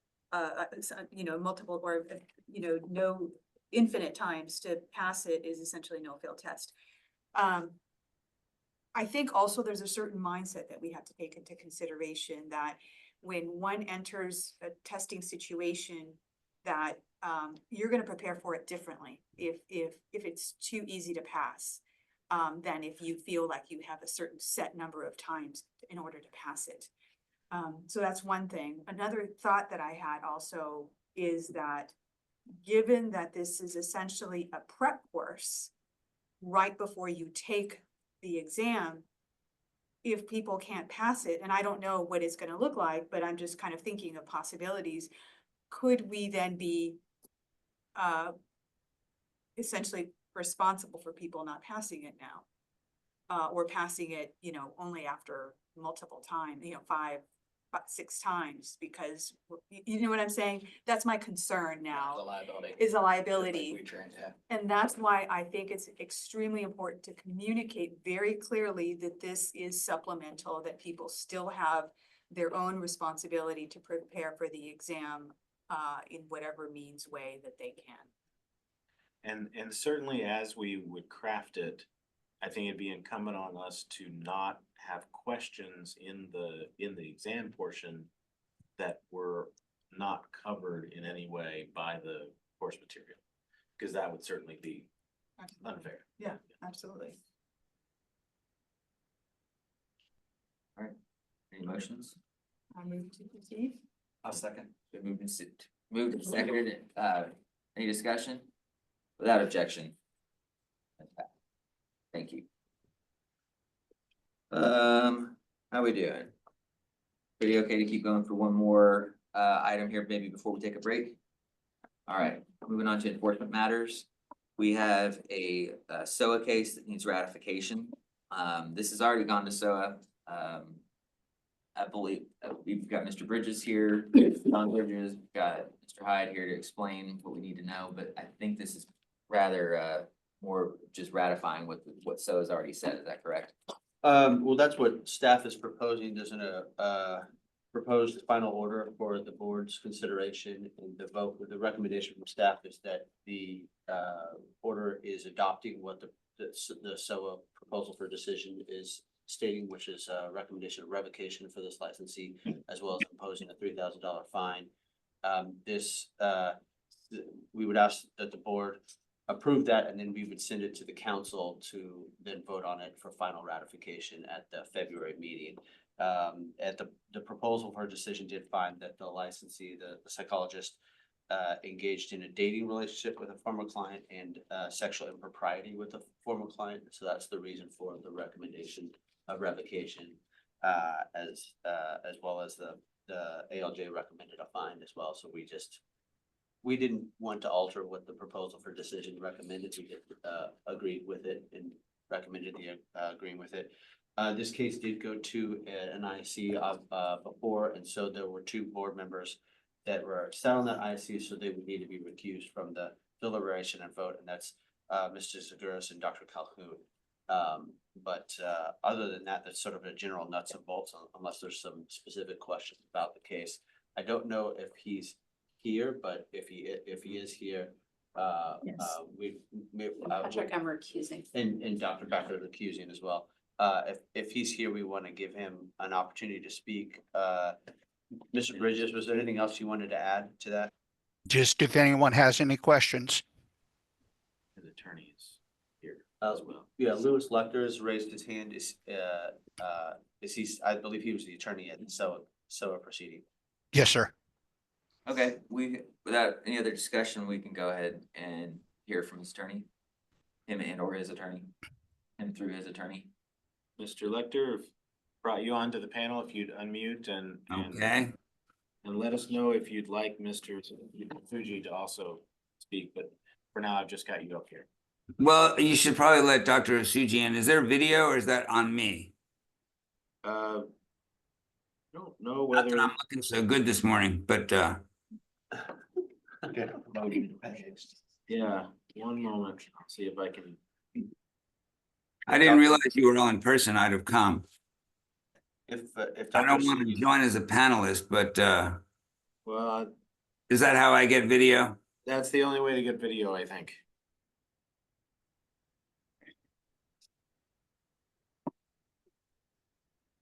multiple or, no infinite times to pass it is essentially no-fail test. I think also there's a certain mindset that we have to take into consideration that when one enters a testing situation, that you're going to prepare for it differently if it's too easy to pass than if you feel like you have a certain set number of times in order to pass it. So that's one thing. Another thought that I had also is that given that this is essentially a prep course right before you take the exam, if people can't pass it, and I don't know what it's going to look like, but I'm just kind of thinking of possibilities, could we then be essentially responsible for people not passing it now? Or passing it, only after multiple times, 5, 6 times, because you know what I'm saying? That's my concern now. The liability. Is a liability. Like we trained, yeah. And that's why I think it's extremely important to communicate very clearly that this is supplemental, that people still have their own responsibility to prepare for the exam in whatever means way that they can. And certainly as we would craft it, I think it'd be incumbent on us to not have questions in the exam portion that were not covered in any way by the course material, because that would certainly be unfair. Yeah, absolutely. All right, any motions? I move to proceed. I'll second. Been moved and seconded. Any discussion? Without objection. Thank you. How we doing? Pretty okay to keep going for one more item here, maybe before we take a break? All right, moving on to enforcement matters. We have a SOA case that needs ratification. This has already gone to SOA. I believe we've got Mr. Bridges here, John Bridges, we've got Mr. Hyde here to explain what we need to know, but I think this is rather more just ratifying what SOA has already said. Is that correct? Well, that's what staff is proposing. There's a proposed final order for the board's consideration, and the vote, the recommendation from staff is that the order is adopting what the SOA proposal for decision is stating, which is a recommendation of revocation for this licensee, as well as imposing a $3,000 fine. We would ask that the board approve that, and then we would send it to the council to then vote on it for final ratification at the February meeting. At the proposal for a decision did find that the licensee, the psychologist, engaged in a dating relationship with a former client and sexual impropriety with a former client. So that's the reason for the recommendation of revocation, as well as the ALJ recommended a fine as well. So we didn't want to alter what the proposal for decision recommended. We just agreed with it and recommended agreeing with it. This case did go to an IC before, and so there were 2 board members that were sat on that IC, so they would need to be recused from the deliberation and vote, and that's Mr. Zaguris and Dr. Calhoun. But other than that, that's sort of a general nuts and bolts, unless there's some specific questions about the case. I don't know if he's here, but if he is here, Patrick, I'm recusing. And Dr. Becker recusing as well. If he's here, we want to give him an opportunity to speak. Mr. Bridges, was there anything else you wanted to add to that? Just if anyone has any questions. The attorney is here as well. Yeah, Louis Lecter has raised his hand. Is he? I believe he was the attorney at the SOA proceeding. Yes, sir. Okay, without any other discussion, we can go ahead and hear from his attorney, him and or his attorney, him through his attorney. Mr. Lecter, brought you onto the panel. If you'd unmute and let us know if you'd like Mr. Fuji to also speak, but for now, I've just got you up here. Well, you should probably let Dr. Asuji in. Is there video or is that on me? Don't know Not whether that I'm looking so good this morning, but yeah, one moment. I'll see if I can. I didn't realize you were all in person. I'd have come. If I don't want to join as a panelist, but Well, is that how I get video? that's the only way to get video, I think.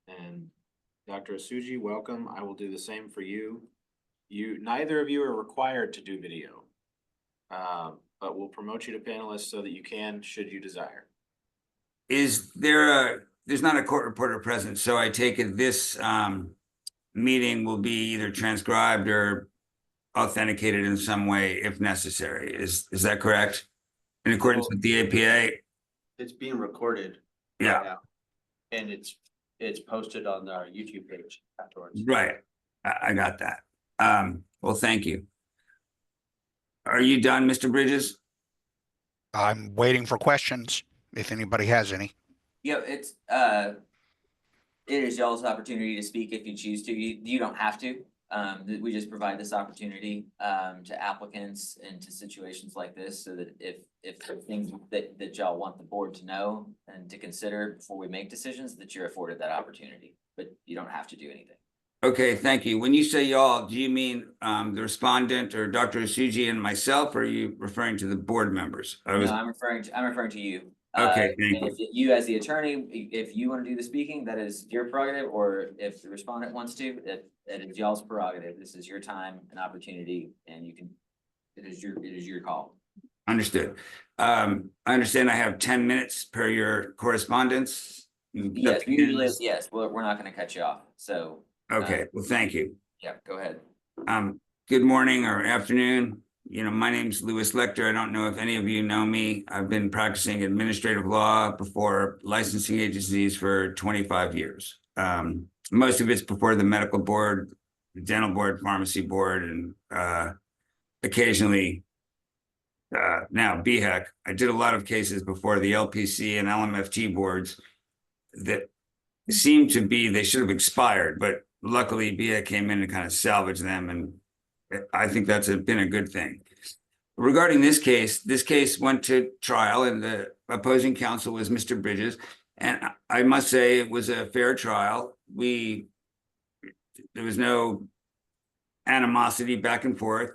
And Dr. Asuji, welcome. I will do the same for you. Neither of you are required to do video, but we'll promote you to panelist so that you can, should you desire. Is there there's not a court reporter present, so I take it this meeting will be either transcribed or authenticated in some way if necessary. Is that correct? In accordance with the APA? it's being recorded. Yeah. Right now, and it's posted on our YouTube page afterwards. Right. I got that. Well, thank you. Are you done, Mr. Bridges? I'm waiting for questions, if anybody has any. Yeah, it is y'all's opportunity to speak if you choose to. You don't have to. We just provide this opportunity to applicants and to situations like this, so that if there are things that y'all want the board to know and to consider before we make decisions, that you're afforded that opportunity, but you don't have to do anything. Okay, thank you. When you say y'all, do you mean the respondent or Dr. Asuji and myself, or are you referring to the board members? No, I'm referring to you. Okay, thank you. If you as the attorney, if you want to do the speaking, that is your prerogative, or if the respondent wants to, that is y'all's prerogative. This is your time and opportunity, and you can, it is your call. Understood. I understand I have 10 minutes per your correspondence. Yes, usually, yes, well, we're not going to cut you off, so. Okay, well, thank you. Yeah, go ahead. Good morning or afternoon. My name's Louis Lecter. I don't know if any of you know me. I've been practicing administrative law before licensing agencies for 25 years. Most of it's before the medical board, the dental board, pharmacy board, and occasionally, now BHEC, I did a lot of cases before the LPC and LMFT boards that seemed to be, they should have expired, but luckily BHEC came in and kind of salvaged them. And I think that's been a good thing. Regarding this case went to trial and the opposing counsel was Mr. Bridges. And I must say it was a fair trial. There was no animosity back and forth,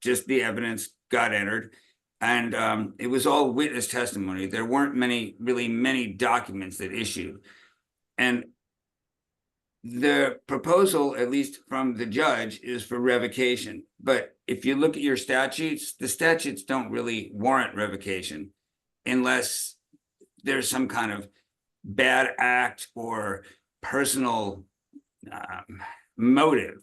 just the evidence got entered. And it was all witness testimony. There weren't really many documents that issued. And the proposal, at least from the judge, is for revocation. But if you look at your statutes, the statutes don't really warrant revocation unless there's some kind of bad act or personal motive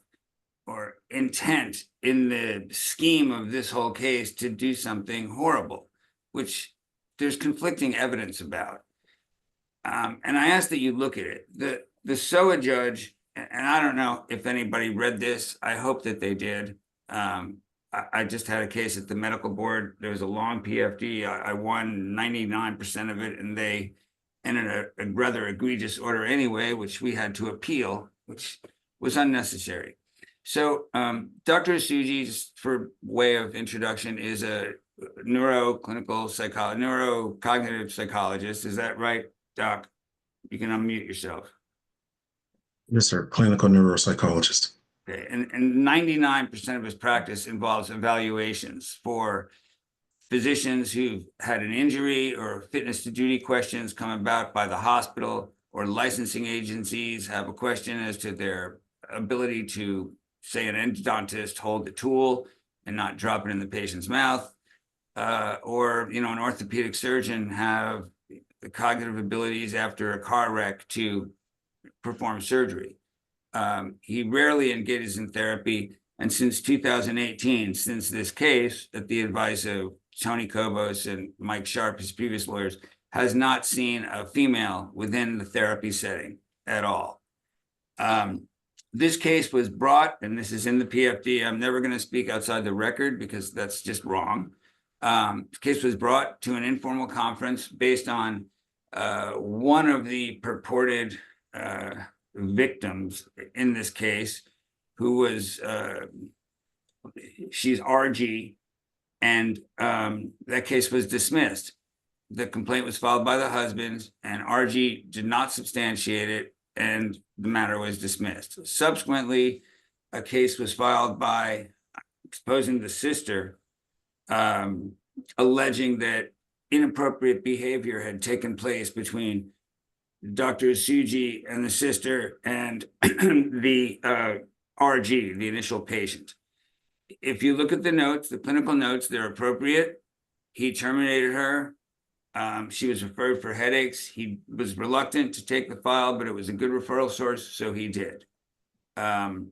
or intent in the scheme of this whole case to do something horrible, which there's conflicting evidence about. And I ask that you look at it. The SOA judge, and I don't know if anybody read this, I hope that they did. I just had a case at the medical board. There was a long PFD. I won 99% of it, and they entered a rather egregious order anyway, which we had to appeal, which was unnecessary. So Dr. Isuji, just for way of introduction, is a neurocognitive psychologist. Is that right, Doc? You can unmute yourself. Yes, sir. Clinical neuropsychologist. Okay. And 99% of his practice involves evaluations for physicians who've had an injury or fitness to duty questions come about by the hospital, or licensing agencies have a question as to their ability to, say, an endodontist hold the tool and not drop it in the patient's mouth, or an orthopedic surgeon have the cognitive abilities after a car wreck to perform surgery. He rarely engages in therapy, and since 2018, since this case, at the advice of Tony Kobos and Mike Sharp, his previous lawyers, has not seen a female within the therapy setting at all. This case was brought, and this is in the PFD. I'm never going to speak outside the record because that's just wrong. The case was brought to an informal conference based on one of the purported victims in this case, who was, she's RG, and that case was dismissed. The complaint was filed by the husband, and RG did not substantiate it, and the matter was dismissed. Subsequently, a case was filed by exposing the sister, alleging that inappropriate behavior had taken place between Dr. Isuji and the sister and the RG, the initial patient. If you look at the notes, the clinical notes, they're appropriate. He terminated her. She was referred for headaches. He was reluctant to take the file, but it was a good referral source, so he did. The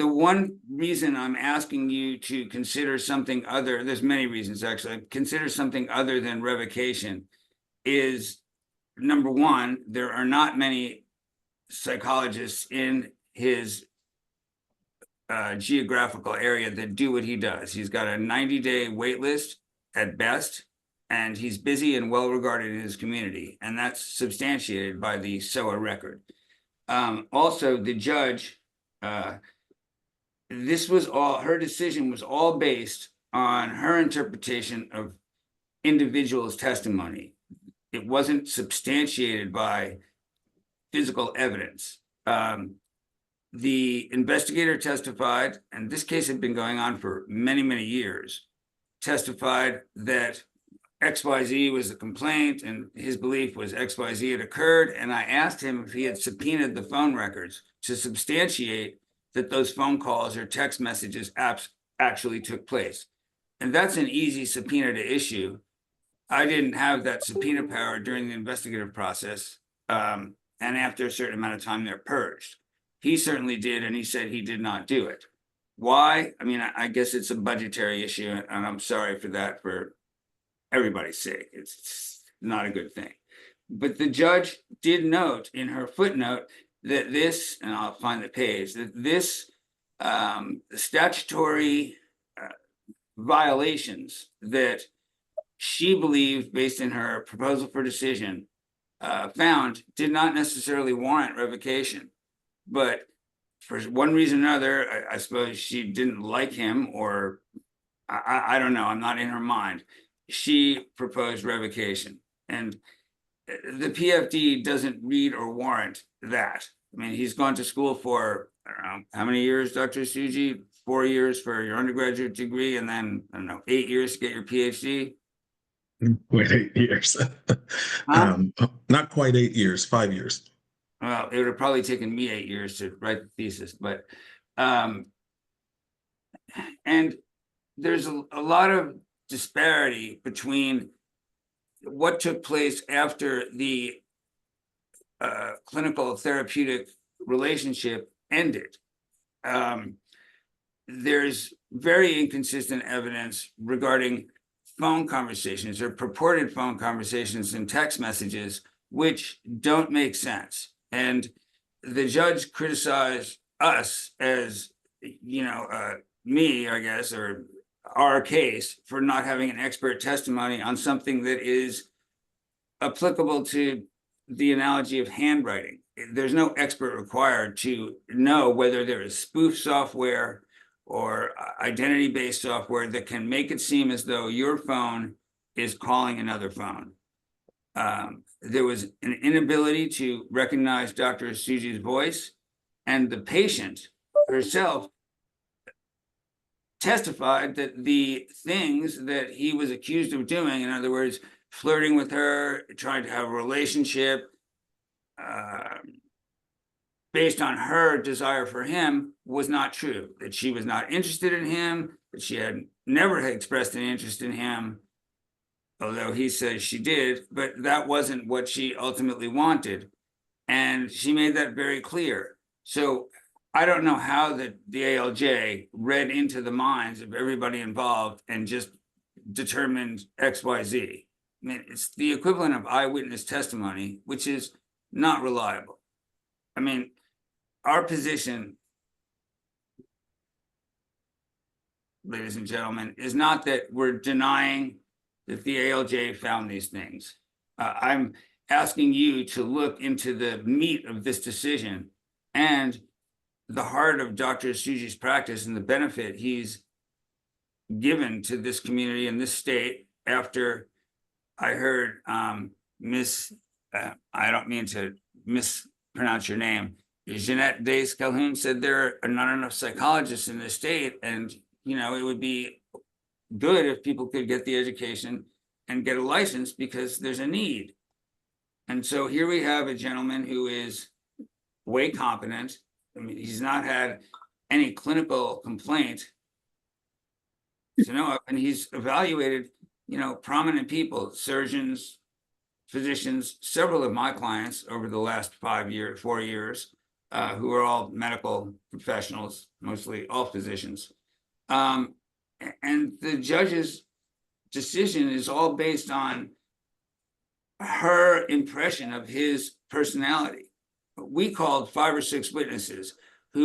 one reason I'm asking you to consider something other, there's many reasons actually, consider something other than revocation is, number one, there are not many psychologists in his geographical area that do what he does. He's got a 90-day wait list at best, and he's busy and well regarded in his community, and that's substantiated by the SOA record. Also, the judge, this was all, her decision was all based on her interpretation of individuals' testimony. It wasn't substantiated by physical evidence. The investigator testified, and this case had been going on for many, many years, testified that XYZ was the complaint, and his belief was XYZ had occurred. And I asked him if he had subpoenaed the phone records to substantiate that those phone calls or text messages actually took place. And that's an easy subpoena to issue. I didn't have that subpoena power during the investigative process. And after a certain amount of time, they're purged. He certainly did, and he said he did not do it. Why? I mean, I guess it's a budgetary issue, and I'm sorry for that for everybody's sake. It's not a good thing. But the judge did note in her footnote that this, and I'll find the page, that this statutory violations that she believed, based in her proposal for decision, found did not necessarily warrant revocation. But for one reason or another, I suppose she didn't like him, or I don't know, I'm not in her mind. She proposed revocation, and the PFD doesn't read or warrant that. I mean, he's gone to school for, I don't know, how many years, Dr. Suji? 4 years for your undergraduate degree, and then, I don't know, 8 years to get your PhD? Wait, 8 years. Not quite 8 years, 5 years. Well, it would have probably taken me 8 years to write the thesis, but, and there's a lot of disparity between what took place after the clinical therapeutic relationship ended. There's very inconsistent evidence regarding phone conversations or purported phone conversations and text messages, which don't make sense. And the judge criticized us as, me, I guess, or our case, for not having an expert testimony on something that is applicable to the analogy of handwriting. There's no expert required to know whether there is spoof software or identity-based software that can make it seem as though your phone is calling another phone. There was an inability to recognize Dr. Suji's voice, and the patient herself testified that the things that he was accused of doing, in other words, flirting with her, trying to have a relationship, based on her desire for him, was not true, that she was not interested in him, that she had never expressed an interest in him, although he says she did, but that wasn't what she ultimately wanted. And she made that very clear. So I don't know how the ALJ read into the minds of everybody involved and just determined XYZ. I mean, it's the equivalent of eyewitness testimony, which is not reliable. I mean, our position, ladies and gentlemen, is not that we're denying that the ALJ found these things. I'm asking you to look into the meat of this decision and the heart of Dr. Suji's practice and the benefit he's given to this community and this state. After I heard I don't mean to mispronounce your name, Jeanette Days Calhoun said there are not enough psychologists in this state, and it would be good if people could get the education and get a license because there's a need. And so here we have a gentleman who is way competent. I mean, he's not had any clinical complaint to know of, and he's evaluated, prominent people, surgeons, physicians, several of my clients over the last 4 years, who are all medical professionals, mostly all physicians. And the judge's decision is all based on her impression of his personality. We called 5 or 6 witnesses they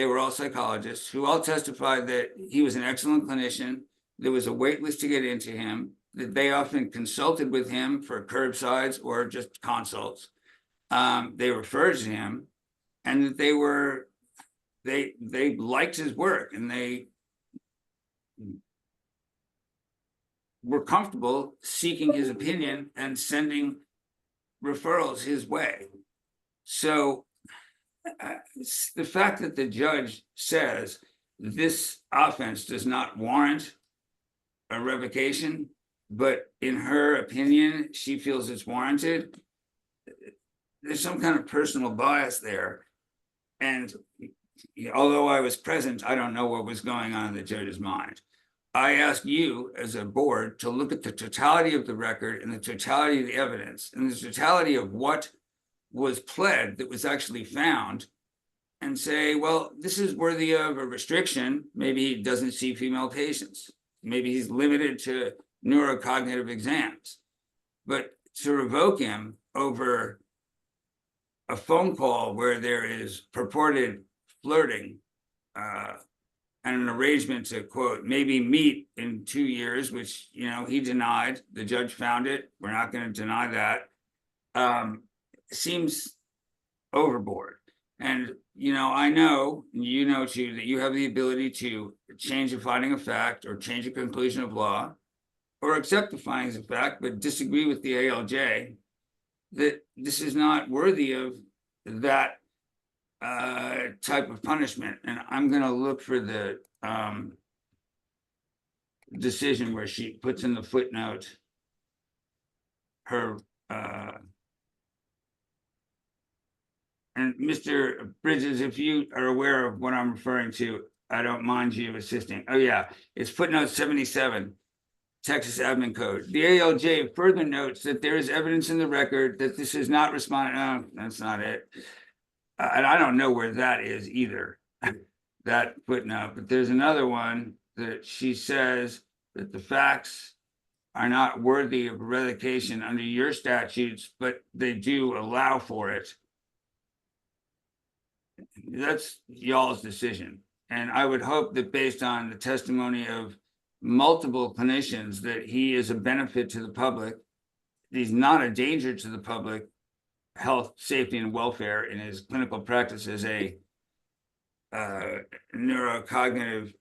were all psychologists, who all testified that he was an excellent clinician. There was a wait list to get into him, that they often consulted with him for curbsides or just consults. They referred to him, and that they liked his work, and they were comfortable seeking his opinion and sending referrals his way. So the fact that the judge says this offense does not warrant a revocation, but in her opinion, she feels it's warranted, there's some kind of personal bias there. And although I was present, I don't know what was going on in the judge's mind. I ask you as a board to look at the totality of the record and the totality of the evidence and the totality of what was pled that was actually found, and say, well, this is worthy of a restriction. Maybe he doesn't see female patients. Maybe he's limited to neurocognitive exams. But to revoke him over a phone call where there is purported flirting and an arrangement to quote, maybe meet in 2 years, which, you know, he denied. The judge found it. We're not going to deny that. Seems overboard. And, you know, I know, you know too, that you have the ability to change a finding of fact or change a conclusion of law or accept the findings of fact, but disagree with the ALJ that this is not worthy of that type of punishment. And I'm going to look for the decision where she puts in the footnote her and Mr. Bridges, if you are aware of what I'm referring to, I don't mind you assisting. Oh yeah, it's footnote 77, Texas Admin Code. The ALJ further notes that there is evidence in the record that this is not responding. Oh, that's not it. And I don't know where that is either, that footnote, but there's another one that she says that the facts are not worthy of revocation under your statutes, but they do allow for it. That's y'all's decision. And I would hope that based on the testimony of multiple clinicians that he is a benefit to the public. He's not a danger to the public health, safety, and welfare in his clinical practice as a neurocognitive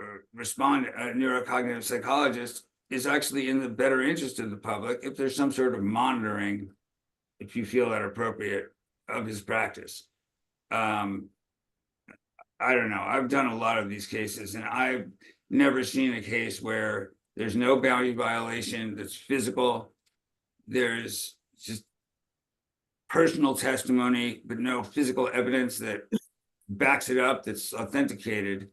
neurocognitive psychologist is actually in the better interest of the public if there's some sort of monitoring, if you feel that appropriate, of his practice. I don't know. I've done a lot of these cases and I've never seen a case where there's no boundary violation that's physical. There's just personal testimony, but no physical evidence that backs it up, that's authenticated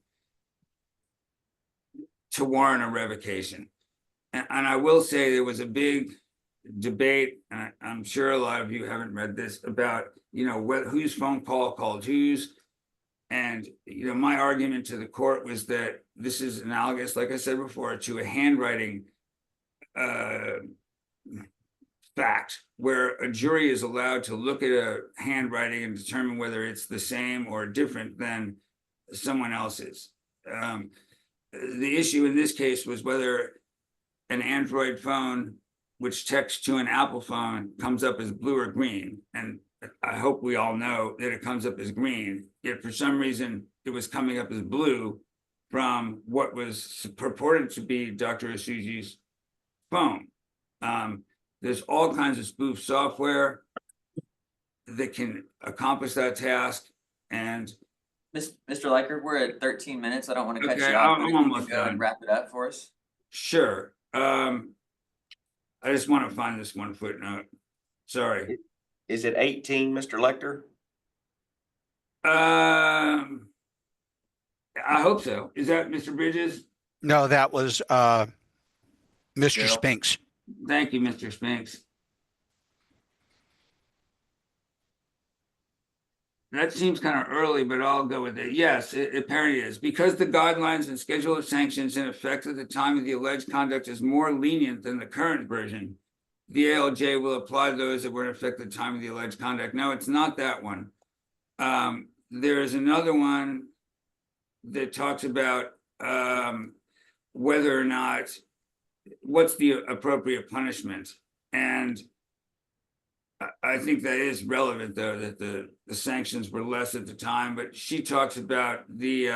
to warrant a revocation. And I will say there was a big debate, and I'm sure a lot of you haven't read this, about, you know, whose phone call called whose. And, you know, my argument to the court was that this is analogous, like I said before, to a handwriting fact, where a jury is allowed to look at a handwriting and determine whether it's the same or different than someone else's. The issue in this case was whether an Android phone, which texts to an Apple phone, comes up as blue or green. And I hope we all know that it comes up as green, yet for some reason it was coming up as blue from what was purported to be Dr. Isuji's phone. There's all kinds of spoof software that can accomplish that task. And Mr. Leichert, we're at 13 minutes. I don't want to cut okay, you off. I'm but if you almost could go done. and wrap it up for us. Sure. I just want to find this one footnote. Sorry. Is it 18, Mr. Lecter? I hope so. Is that Mr. Bridges? No, that was Mr. Gerald? Spinks. Thank you, Mr. Spinks. That seems kind of early, but I'll go with it. Yes, it apparently is. Because the guidelines and schedule of sanctions in effect at the time of the alleged conduct is more lenient than the current version, the ALJ will apply those that were in effect at the time of the alleged conduct. No, it's not that one. There is another one that talks about whether or not, what's the appropriate punishment. And I think that is relevant, though, that the sanctions were less at the time, but she talks about the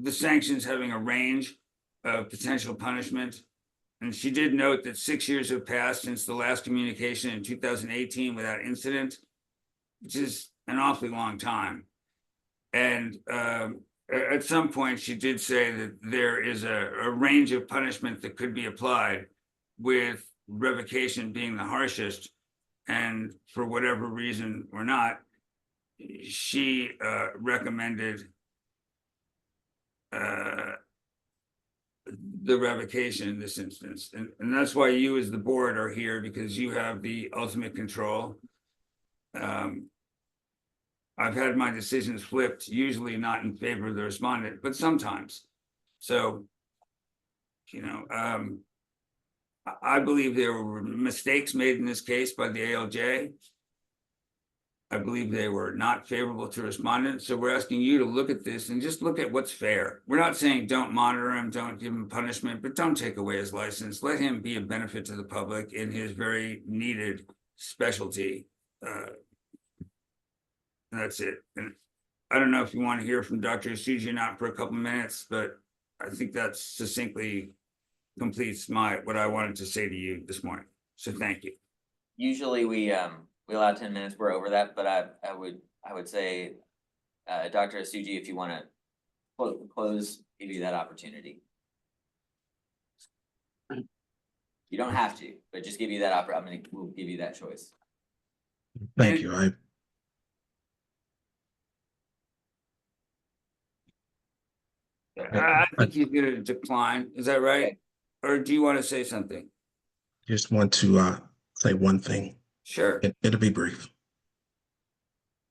sanctions having a range of potential punishment. And she did note that 6 years have passed since the last communication in 2018 without incident, which is an awfully long time. And at some point, she did say that there is a range of punishment that could be applied, with revocation being the harshest. And for whatever reason or not, she recommended the revocation in this instance. And that's why you as the board are here, because you have the ultimate control. I've had my decisions flipped, usually not in favor of the respondent, but sometimes. So, you know, I believe there were mistakes made in this case by the ALJ. I believe they were not favorable to respondents. So we're asking you to look at this and just look at what's fair. We're not saying don't monitor him, don't give him punishment, but don't take away his license. Let him be a benefit to the public in his very needed specialty. That's it. And I don't know if you want to hear from Dr. Asuji or not for a couple minutes, but I think that succinctly completes what I wanted to say to you this morning. So thank you. Usually we allow 10 minutes, we're over that, but I would say, Dr. Asuji, if you want to close, give you that opportunity. You don't have to, but just give you that we'll give you that choice. Thank you. I think he's going to decline. Is that right? Okay. Or do you want to say something? Just want to say one thing. Sure. It'll be brief.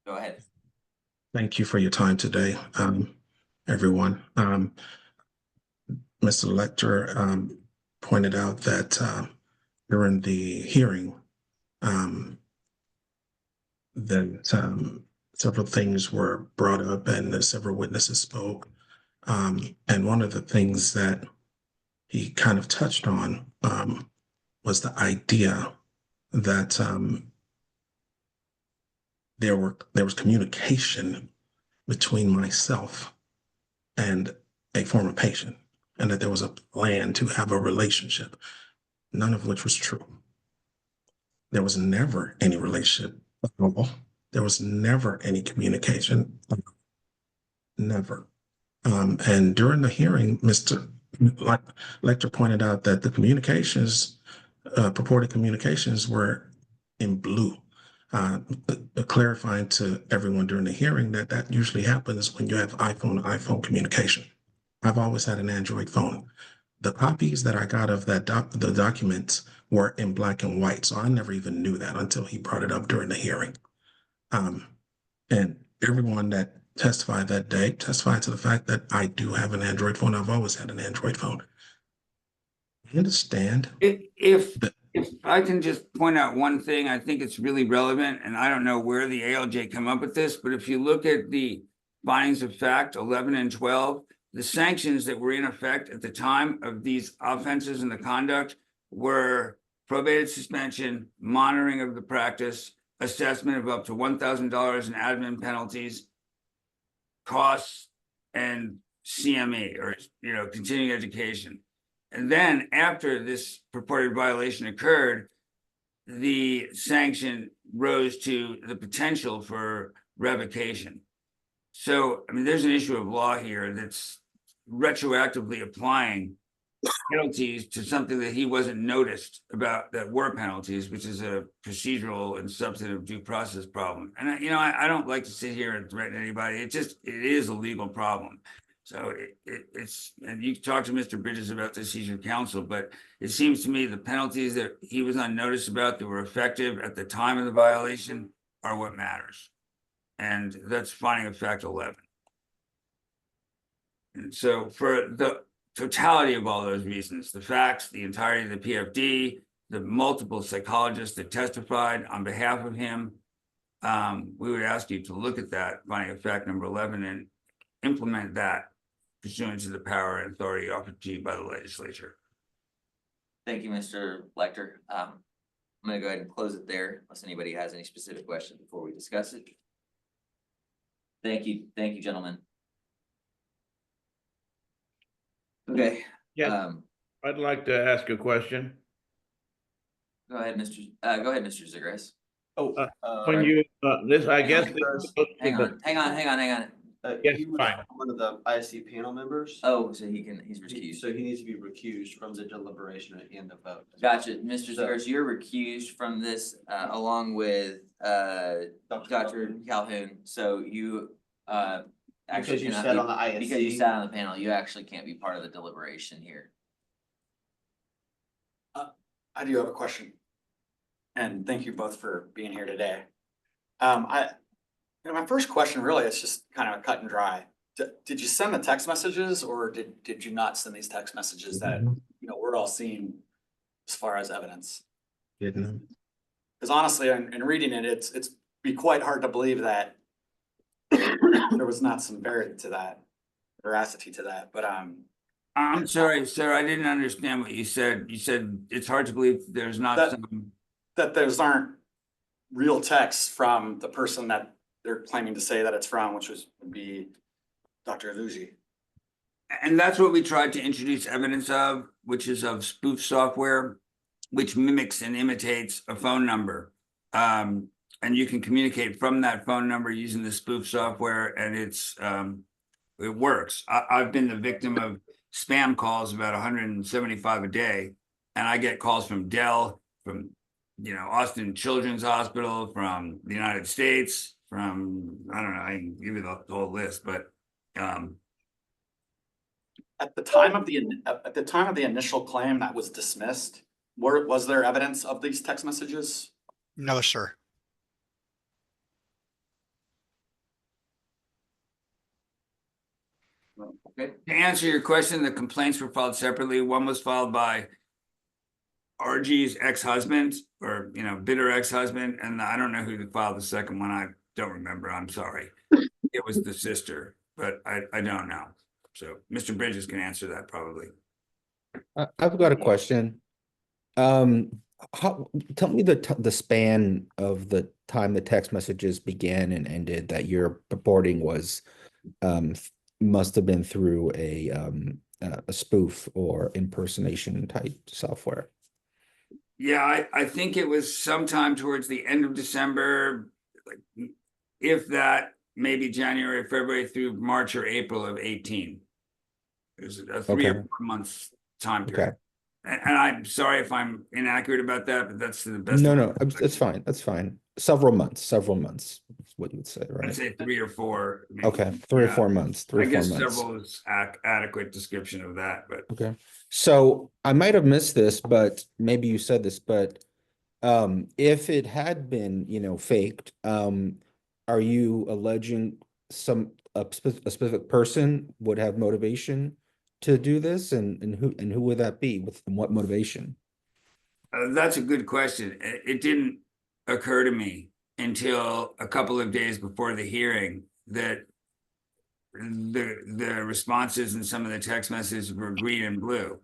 Go ahead. Thank you for your time today, everyone. Mr. Lecter pointed out that during the hearing, that several things were brought up and several witnesses spoke. And one of the things that he kind of touched on was the idea that there was communication between myself and a former patient, and that there was a plan to have a relationship, none of which was true. There was never any relationship at all. There was never any communication, never. And during the hearing, Mr. Lecter pointed out that the communications, purported communications, were in blue, clarifying to everyone during the hearing that usually happens when you have iPhone communication. I've always had an Android phone. The copies that I got of the documents were in black and white, so I never even knew that until he brought it up during the hearing. And everyone that testified that day testified to the fact that I do have an Android phone. I've always had an Android phone. You understand? If I can just point out one thing, I think it's really relevant, and I don't know where the ALJ come up with this, but if you look at the findings of fact 11 and 12, the sanctions that were in effect at the time of these offenses and the conduct were probated suspension, monitoring of the practice, assessment of up to $1,000 in admin penalties, costs, and CME, or continuing education. And then after this purported violation occurred, the sanction rose to the potential for revocation. So, I mean, there's an issue of law here that's retroactively applying penalties to something that he wasn't noticed about, that were penalties, which is a procedural and substantive due process problem. And I don't like to sit here and threaten anybody. It is a legal problem. So it's, and you can talk to Mr. Bridges about this, he's your counsel, but it seems to me the penalties that he was unnoticed about that were effective at the time of the violation are what matters. And that's finding of fact 11. And so for the totality of all those reasons, the facts, the entirety of the PFD, the multiple psychologists that testified on behalf of him, we would ask you to look at that finding of fact number 11 and implement that pursuant to the power and authority offered to you by the legislature. Thank you, Mr. Lecter. I'm going to go ahead and close it there unless anybody has any specific questions before we discuss it. Thank you, gentlemen. Okay. Yeah, I'd like to ask a question. Go ahead, Mr. Zagres. When you I guess hang on. Yes, he was fine. one of the ISC panel members. Oh, so he's recused. So he needs to be recused from the deliberation and the vote. Gotcha. Mr. Zagres, you're recused from this along with Dr. Calhoun. So you actually because you sat on the ISC. Because you sat on the panel, you actually can't be part of the deliberation here. I do have a question. And thank you both for being here today. My first question really is just kind of cut and dry. Did you send the text messages, or did you not send these text messages that we're all seeing as far as evidence? Didn't. Because honestly, in reading it, it's be quite hard to believe that there was not some veracity to that, but, I'm sorry, sir, I didn't understand what you said. You said it's hard to believe there's not That- some, that those aren't real texts from the person that they're claiming to say that it's from, which would be Dr. Aluji. and that's what we tried to introduce evidence of, which is of spoof software, which mimics and imitates a phone number. And you can communicate from that phone number using the spoof software, and it works. I've been the victim of spam calls about 175 a day, and I get calls from Dell, from Austin Children's Hospital, from the United States, from I don't know, I can give you the whole list, but At the time of the initial claim that was dismissed, was there evidence of these text messages? No, sir. Okay. to answer your question, the complaints were filed separately. One was filed by RG's ex-husband, or bitter ex-husband, and I don't know who filed the second one. I don't remember. I'm sorry. It was the sister, but I don't know. So Mr. Bridges can answer that probably. I've got a question. Tell me the span of the time the text messages began and ended that you're purporting was must have been through a spoof or impersonation type software. Yeah, I think it was sometime towards the end of December, like, if that, maybe January, February through March or April of 18. It was a 3 or 4 months time period. And I'm sorry if I'm inaccurate about that, but that's the best. No, it's fine. That's fine. Several months is what you would say, I'd right? say 3 or 4. maybe. Okay, 3 or 4 months. I guess several is adequate description of that, but Okay. So I might have missed this, but maybe you said this, but if it had been, faked, are you alleging a specific person would have motivation to do this, and who would that be, with what motivation? that's a good question. It didn't occur to me until a couple of days before the hearing that the responses and some of the text messages were green and blue.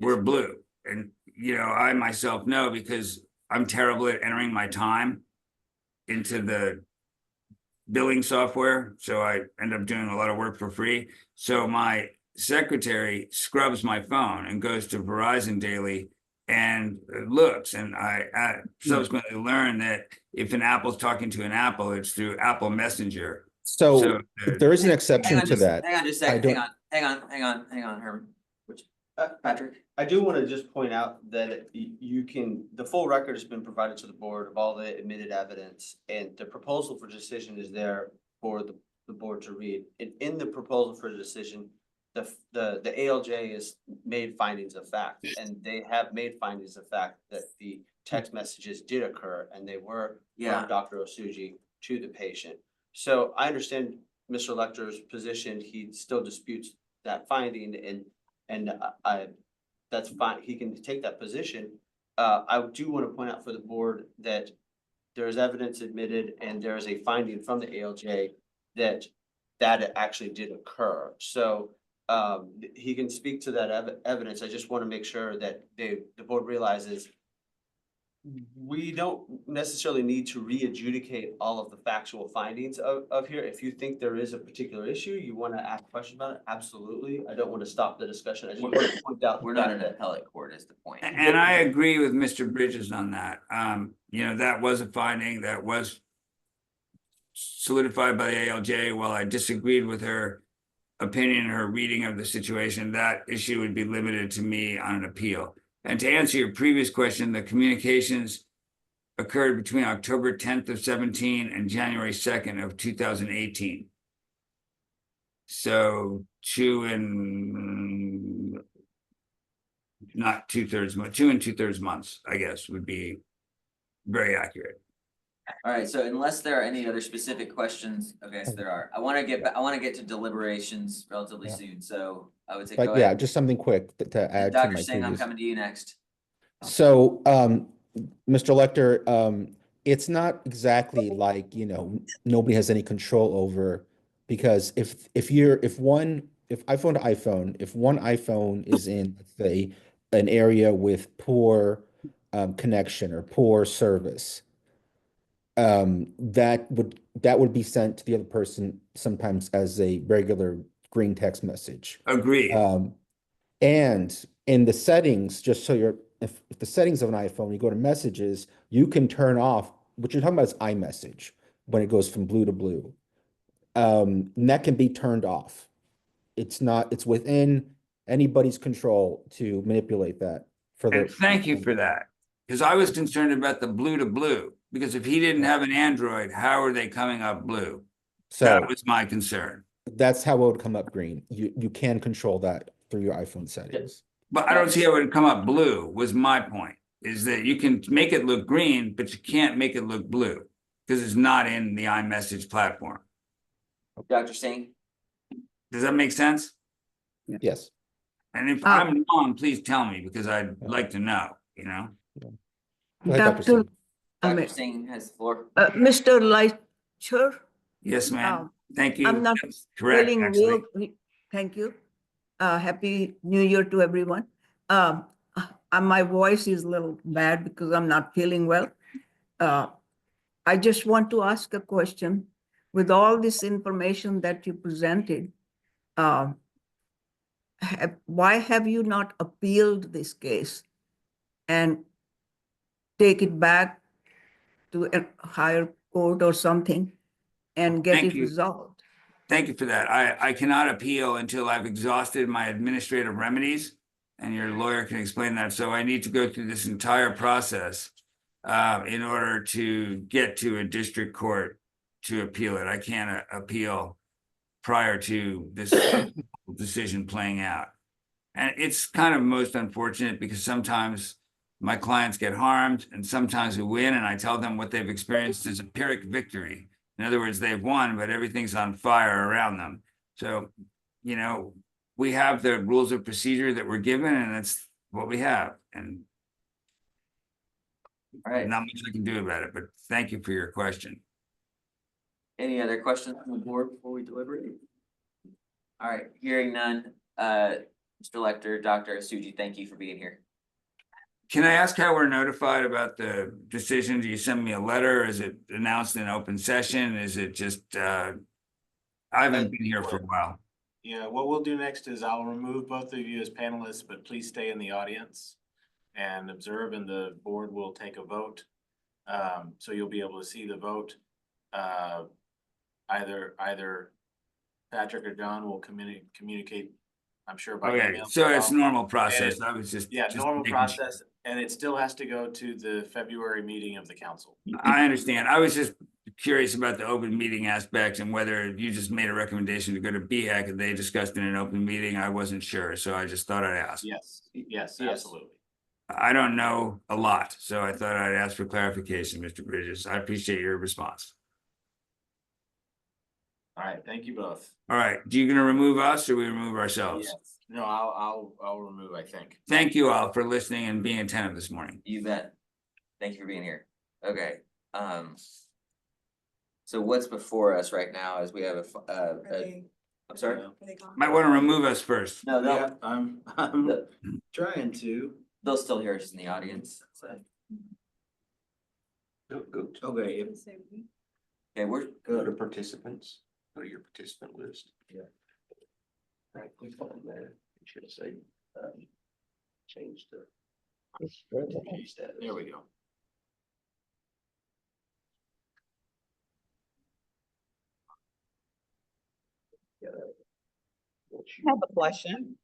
Were blue. And I myself know, because I'm terrible at entering my time into the billing software. So I end up doing a lot of work for free. So my secretary scrubs my phone and goes to Verizon daily and looks, and I subsequently learned that if an Apple's talking to an Apple, it's through Apple Messenger. So if there is an exception to that. Hang on just a second. Hang on, Herman. Patrick? I do want to just point out that the full record has been provided to the board of all the admitted evidence, and the proposal for decision is there for the board to read. And in the proposal for the decision, the ALJ has made findings of fact, and they have made findings of fact that the text messages did occur, and they were from Dr. Osuji to the patient. So I understand Mr. Lecter's position. He still disputes that finding, and that's fine. He can take that position. I do want to point out for the board that there is evidence admitted, and there is a finding from the ALJ that actually did occur. So he can speak to that evidence. I just want to make sure that the board realizes we don't necessarily need to re-adjudicate all of the factual findings of here. If you think there is a particular issue, you want to ask questions about it, absolutely. I don't want to stop the discussion. I just want to point out. We're not in an appellate court is the point. And I agree with Mr. Bridges on that. That was a finding that was solidified by the ALJ. While I disagreed with her opinion, her reading of the situation, that issue would be limited to me on an appeal. And to answer your previous question, the communications occurred between October 10th of 17 and January 2nd of 2018. So 2 and 2.75 months, I guess, would be very accurate. All right, so unless there are any other specific questions, okay, so there are. I want to get to deliberations relatively soon, so I would say go ahead. Just something quick to add to Dr. my Singh, I'm previous. coming to you next. So, Mr. Lecter, it's not exactly like, nobody has any control over, because if one iPhone to iPhone, if one iPhone is in, let's say, an area with poor connection or poor service, that would be sent to the other person sometimes as a regular green text message. Agreed. And in the settings, just so if the settings of an iPhone, you go to messages, you can turn off, what you're talking about is iMessage, when it goes from blue to blue. And that can be turned off. It's within anybody's control to manipulate that And thank you for that, because I was concerned about the blue to blue, because if he didn't have an Android, how are they coming up blue? That was my concern. That's how it would come up green. You can control that through your iPhone settings. But I don't see how it would come up blue, was my point, is that you can make it look green, but you can't make it look blue because it's not in the iMessage platform. Dr. Singh? Does that make sense? Yes. And if I'm wrong, please tell me, because I'd like to know, Go ahead, Dr. Singh. Dr. Singh has the floor. Mr. Leitcher. Yes, ma'am. Thank you. I'm not That's correct, feeling actually. real. Thank you. Happy New Year to everyone. My voice is a little bad because I'm not feeling well. I just want to ask a question. With all this information that you presented, why have you not appealed this case and take it back to a higher court or something and get it resolved? Thank you for that. I cannot appeal until I've exhausted my administrative remedies, and your lawyer can explain that. So I need to go through this entire process in order to get to a district court to appeal it. I can't appeal prior to this decision playing out. And it's kind of most unfortunate because sometimes my clients get harmed and sometimes we win, and I tell them what they've experienced is a Pyrrhic victory. In other words, they've won, but everything's on fire around them. So, we have the rules of procedure that we're given, and that's what we have. And all right, not much I can do about it, but thank you for your question. Any other questions from the board before we deliberate? All right, hearing none. Mr. Lecter, Dr. Asuji, thank you for being here. Can I ask how we're notified about the decision? Do you send me a letter? Is it announced in open session? Is it just, I haven't been here for a while. Yeah, what we'll do next is I'll remove both of you as panelists, but please stay in the audience and observe, and the board will take a vote. So you'll be able to see the vote. Either Patrick or John will communicate, I'm sure, by email. So it's normal process. I was just normal process, and it still has to go to the February meeting of the council. I understand. I was just curious about the open meeting aspect and whether you just made a recommendation to go to BHAC and they discussed in an open meeting. I wasn't sure, so I just thought I'd ask. Yes, absolutely. I don't know a lot, so I thought I'd ask for clarification, Mr. Bridges. I appreciate your response. All right, thank you both. All right, you gonna remove us or we remove ourselves? Yes. No, I'll remove, I think. Thank you all for listening and being attentive this morning. You bet. Thank you for being here. Okay. So what's before us right now is we have I'm sorry? Might want to remove us first. No, Yeah, I'm trying to. They'll still hear us in the audience. Okay. Okay, we're Go to participants, go to your participant list. Yeah. Right, click on there. You should say, change the. There we go. I have a question.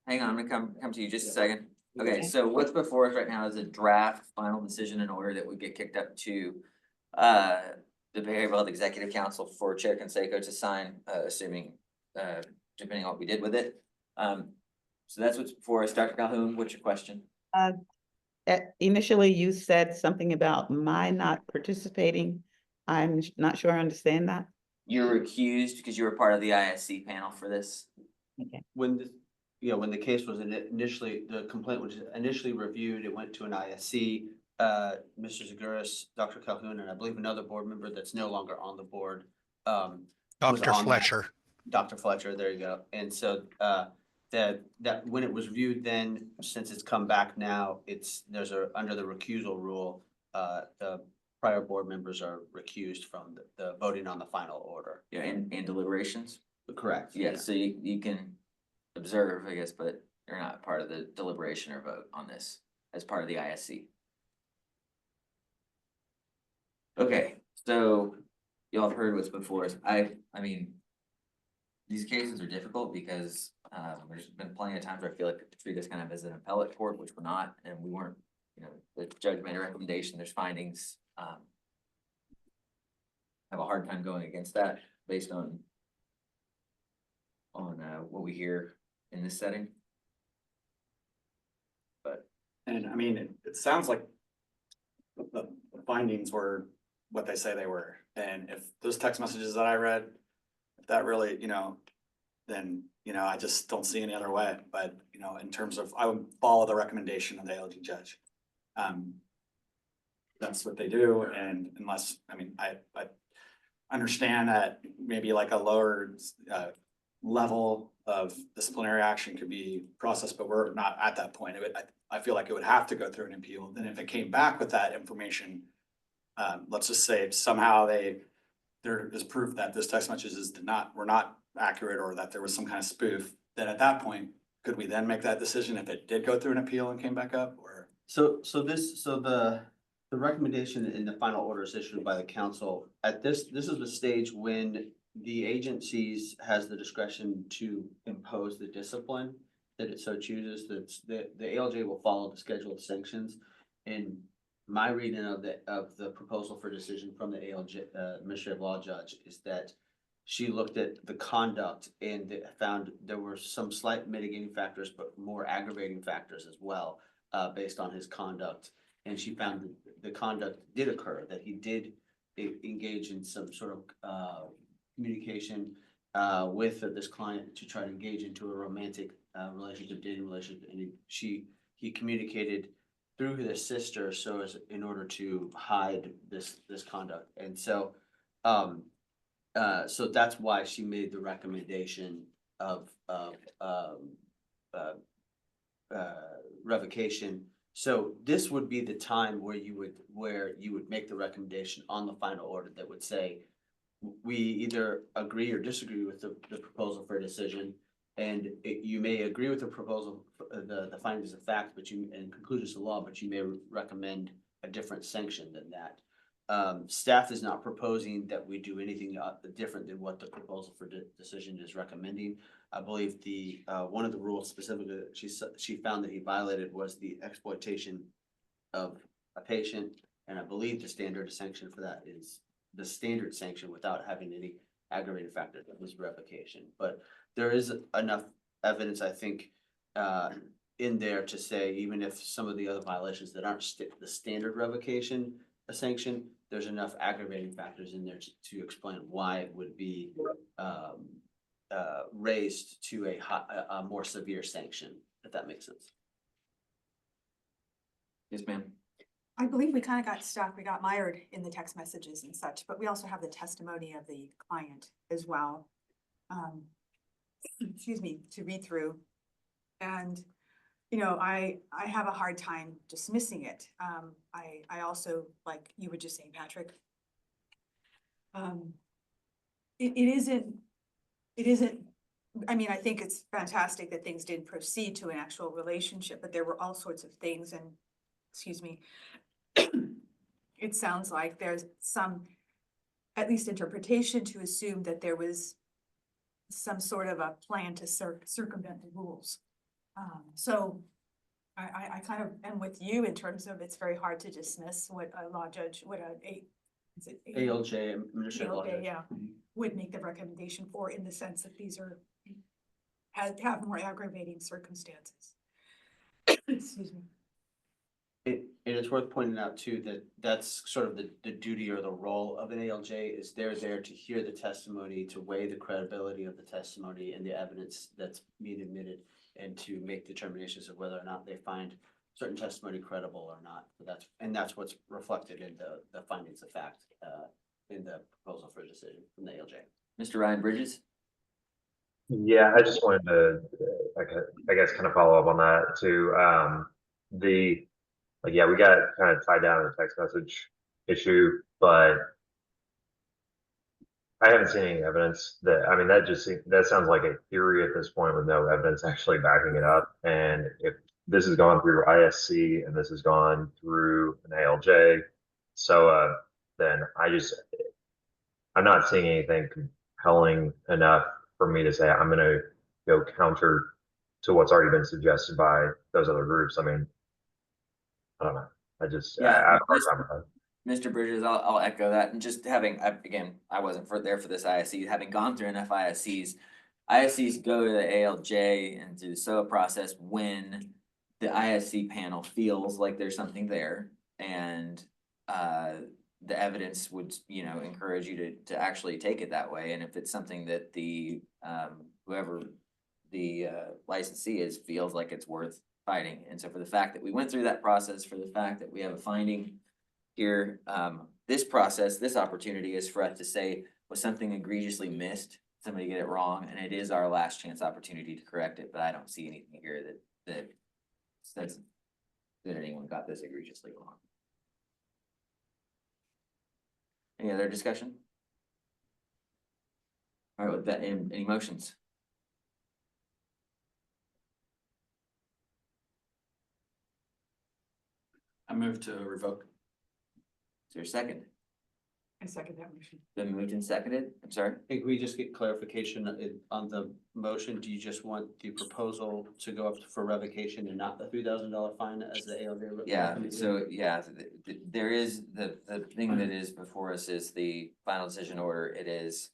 hang on, I'm gonna come to you just a second. Okay, so what's before us right now is a draft final decision in order that would get kicked up to the Behavioral Health Executive Council for Chair Canseco to sign, assuming depending on what we did with it. So that's what's before us. Dr. Calhoun, what's your question? Initially, you said something about my not participating. I'm not sure I understand that. You're recused because you were part of the ISC panel for this. Okay. When the case was initially, the complaint was initially reviewed, it went to an ISC. Mr. Zaguris, Dr. Calhoun, and I believe another board member that's no longer on the board, was Dr. on that. Fletcher. Dr. Fletcher, there you go. And so, that when it was reviewed then, since it's come back now, there's under the recusal rule, the prior board members are recused from the voting on the final order. Yeah, and deliberations. Correct. Yeah, so you can observe, I guess, but you're not part of the deliberation or vote on this as part of the ISC. Okay, so y'all have heard what's before us. I mean, these cases are difficult because there's been plenty of times where I feel like they treat us kind of as an appellate court, which we're not, and we weren't, the judge made a recommendation, there's findings. Have a hard time going against that based on what we hear in this setting. But And I mean, it sounds like the findings were what they say they were. And if those text messages that I read, if that really, then, I just don't see any other way. But, in terms of, I would follow the recommendation of the ALJ judge. That's what they do. And unless, I understand that maybe like a lower level of disciplinary action could be processed, but we're not at that point. I feel like it would have to go through an appeal. Then if it came back with that information, let's just say somehow there is proof that this text messages were not accurate, or that there was some kind of spoof, then at that point, could we then make that decision if it did go through an appeal and came back up, or? So the recommendation in the final order is issued by the council. This is the stage when the agencies has the discretion to impose the discipline that it so chooses. The ALJ will follow the scheduled sanctions. And my reading of the proposal for decision from the ALJ, administrative law judge, is that she looked at the conduct and found there were some slight mitigating factors, but more aggravating factors as well, based on his conduct. And she found that the conduct did occur, that he did engage in some sort of communication with this client to try to engage into a romantic relationship, dating relationship, and he communicated through his sister so as in order to hide this conduct. And so so that's why she made the recommendation of revocation. So this would be the time where you would make the recommendation on the final order that would say, we either agree or disagree with the proposal for a decision. And you may agree with the proposal, the findings of fact, and conclusions of law, but you may recommend a different sanction than that. Staff is not proposing that we do anything different than what the proposal for decision is recommending. I believe one of the rules specifically that she found that he violated was the exploitation of a patient. And I believe the standard sanction for that is the standard sanction without having any aggravating factor, that was revocation. But there is enough evidence, I think, in there to say, even if some of the other violations that aren't the standard revocation sanction, there's enough aggravating factors in there to explain why it would be raised to a more severe sanction, if that makes sense. Yes, ma'am. I believe we kind of got stuck. We got mired in the text messages and such, but we also have the testimony of the client as well. Excuse me, to read through. And, I have a hard time dismissing it. I also, like you were just saying, Patrick, it isn't, I think it's fantastic that things did proceed to an actual relationship, but there were all sorts of things, and excuse me, it sounds like there's some, at least interpretation, to assume that there was some sort of a plan to circumvent the rules. So I kind of am with you in terms of it's very hard to dismiss what a law judge, ALJ, administrative law judge. yeah, would make the recommendation for, in the sense that these have more aggravating circumstances. Excuse me. It is worth pointing out too, that that's sort of the duty or the role of an ALJ, is they're there to hear the testimony, to weigh the credibility of the testimony and the evidence that's being admitted, and to make determinations of whether or not they find certain testimony credible or not. And that's what's reflected in the findings of fact, in the proposal for decision from the ALJ. Mr. Ryan Bridges? Yeah, I just wanted to, I guess, kind of follow up on that too. Yeah, we got kind of tied down in the text message issue, but I haven't seen any evidence that, I mean, that sounds like a theory at this point with no evidence actually backing it up. And if this has gone through ISC and this has gone through an ALJ, so then I'm not seeing anything compelling enough for me to say I'm going to go counter to what's already been suggested by those other groups. I mean, I don't know. I have a hard time with that. Mr. Bridges, I'll echo that, and just having, again, I wasn't there for this ISC, having gone through enough ISCs go to the ALJ and do the SOA process when the ISC panel feels like there's something there, and the evidence would, encourage you to actually take it that way, and if it's something that the whoever the licensee is feels like it's worth fighting, and so for the fact that we went through that process, for the fact that we have a finding here, this opportunity is for us to say, was something egregiously missed, somebody get it wrong, and it is our last chance opportunity to correct it, but I don't see anything here that says that anyone got this egregiously wrong. Any other discussion? All right, with that, any motions? I move to revoke. Is there a second? I second that motion. Been moved and seconded, I'm sorry? Hey, can we just get clarification on the motion? Do you just want the proposal to go up for revocation and not the $3,000 fine as the ALJ? Yeah, so, yeah, there is, the thing that is before us is the final decision order, it is,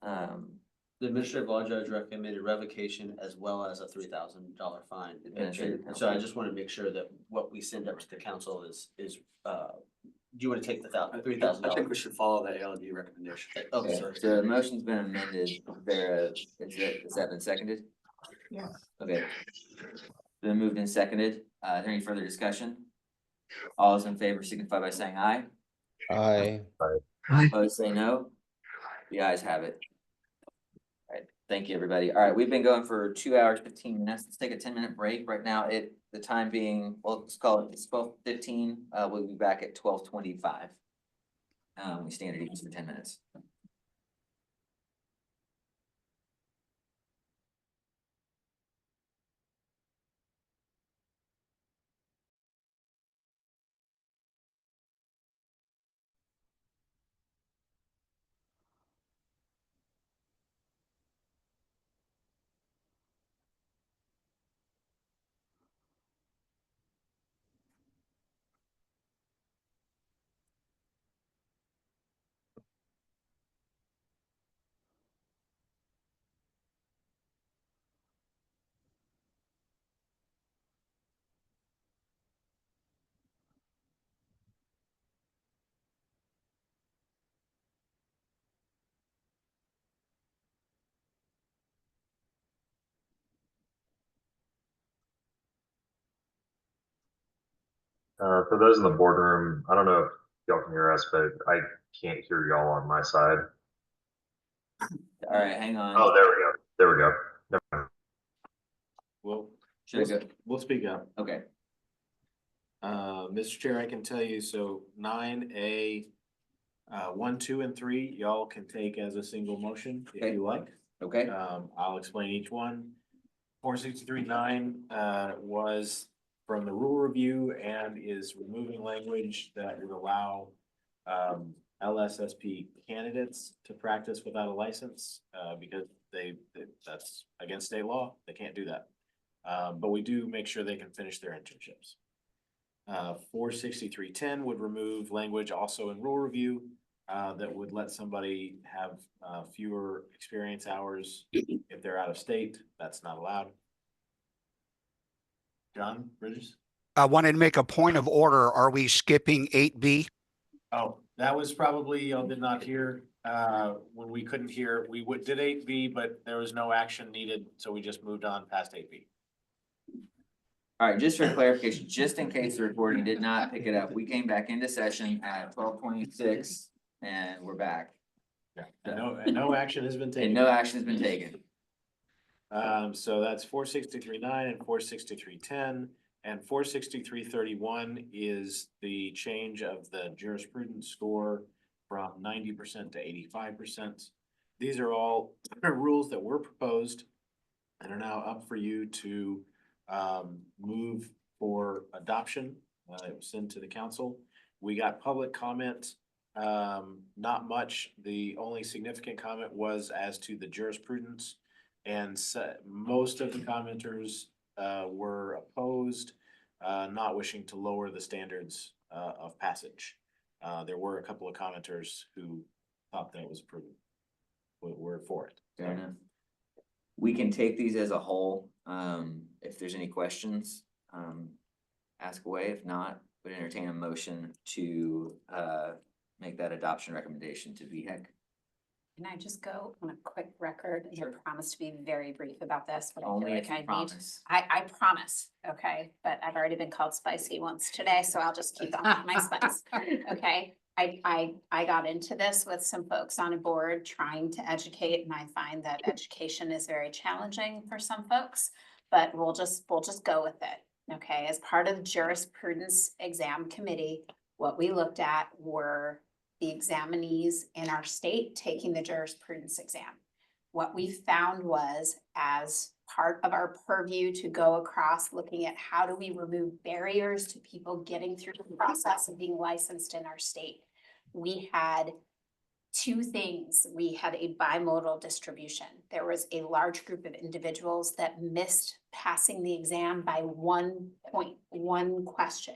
The administrative law judge recommended revocation as well as a $3,000 fine. Administrative And so I penalty. just want to make sure that what we send up to the council is, do you want to take the $3,000? I think we should follow the ALD recommendation. Okay, okay, sorry. so the motion's been amended, is that been seconded? Yes. Okay. Been moved and seconded, is there any further discussion? All those in favor signify by saying aye. Aye. Opposed, say no. The ayes have it. All right, thank you, everybody. All right, we've been going for 2 hours, 15 minutes. Let's take a 10-minute break right now. The time being, well, let's call it, it's 12:15. We'll be back at 12:25. We stand at ease for 10 minutes. For those in the boardroom, I don't know if y'all can hear us, but I can't hear y'all on my side. All right, hang on. Oh, there we go. There we go. Never mind. We'll speak up. Okay. Mr. Chair, I can tell you, so 9A, 1, 2, and 3, y'all can take as a single motion if you like. Okay. I'll explain each one. 463-9 was from the rule review and is removing language that would allow LSSP candidates to practice without a license because that's against state law. They can't do that. But we do make sure they can finish their internships. 463-10 would remove language also in rule review that would let somebody have fewer experience hours if they're out of state. That's not allowed. John Bridges? I wanted to make a point of order. Are we skipping 8B? Oh, that was probably, y'all did not hear, when we couldn't hear, we did 8B, but there was no action needed, so we just moved on past 8B. All right, just for clarification, just in case the recording did not pick it up, we came back into session at 12:26 and we're back. And no action has been And taken. no action has been taken. So that's 463.9 and 463.10, and 463.31 is the change of the jurisprudence score from 90% to 85%. These are all rules that were proposed and are now up for you to move for adoption. It was sent to the council. We got public comment, not much. The only significant comment was as to the jurisprudence. And most of the commenters were opposed, not wishing to lower the standards of passage. There were a couple of commenters who thought that it was approved. Were for it. Fair enough. We can take these as a whole. If there's any questions, ask away. If not, would entertain a motion to make that adoption recommendation to VHEC. Can I just go on a quick record? And I promise to be very brief about this, but I Only feel if like you I promise. I promise, okay? But I've already been called spicy once today, so I'll just keep on my spice, okay? I got into this with some folks on a board trying to educate, and I find that education is very challenging for some folks, but we'll just go with it, okay? As part of the jurisprudence exam committee, what we looked at were the examinees in our state taking the jurisprudence exam. What we found was, as part of our purview to go across looking at how do we remove barriers to people getting through the process of being licensed in our state, we had two things. We had a bimodal distribution. There was a large group of individuals that missed passing the exam by 1 point, 1 question.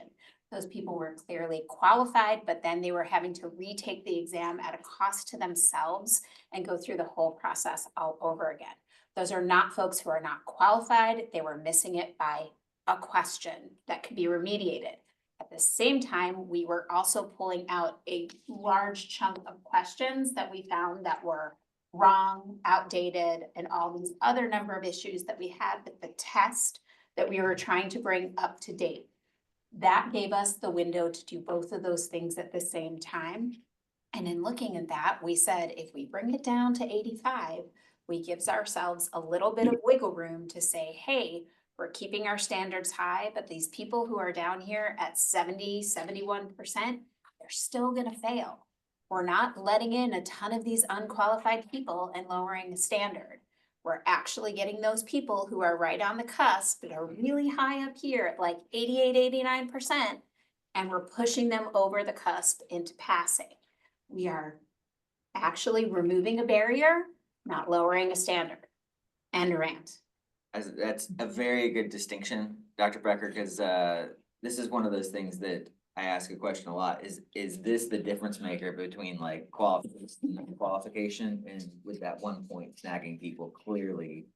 Those people were clearly qualified, but then they were having to retake the exam at a cost to themselves and go through the whole process all over again. Those are not folks who are not qualified. They were missing it by a question that could be remediated. At the same time, we were also pulling out a large chunk of questions that we found that were wrong, outdated, and all these other number of issues that we had with the test that we were trying to bring up to date. That gave us the window to do both of those things at the same time. And in looking at that, we said, if we bring it down to 85, we gives ourselves a little bit of wiggle room to say, hey, we're keeping our standards high, but these people who are down here at 70, 71%, they're still gonna fail. We're not letting in a ton of these unqualified people and lowering the standard. We're actually getting those people who are right on the cusp that are really high up here at like 88, 89%, and we're pushing them over the cusp into passing. We are actually removing a barrier, not lowering a standard. End rant. That's a very good distinction, Dr. Becker, because this is one of those things that I ask a question a lot. Is this the difference maker between like qualification and qualification? And with that 1 point snagging people, clearly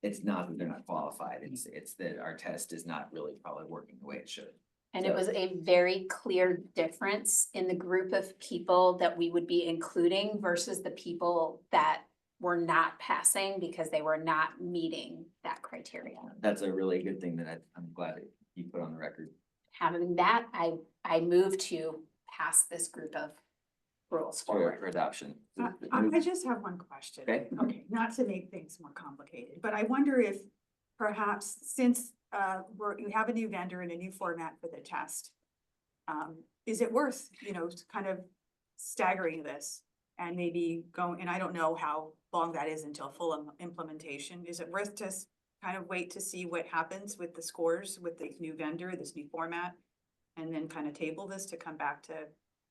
it's not that they're not qualified. It's that our test is not really probably working the way it should. And it was a very clear difference in the group of people that we would be including versus the people that were not passing because they were not meeting that criteria. That's a really good thing that I'm glad that you put on the record. Having that, I moved to pass this group of rules forward. For adoption. I just have one question. Okay. Okay, not to make things more complicated, but I wonder if perhaps since you have a new vendor and a new format for the test, is it worth, kind of staggering this and maybe going, and I don't know how long that is until full implementation. Is it worth to kind of wait to see what happens with the scores with this new vendor, this new format, and then kind of table this to come back to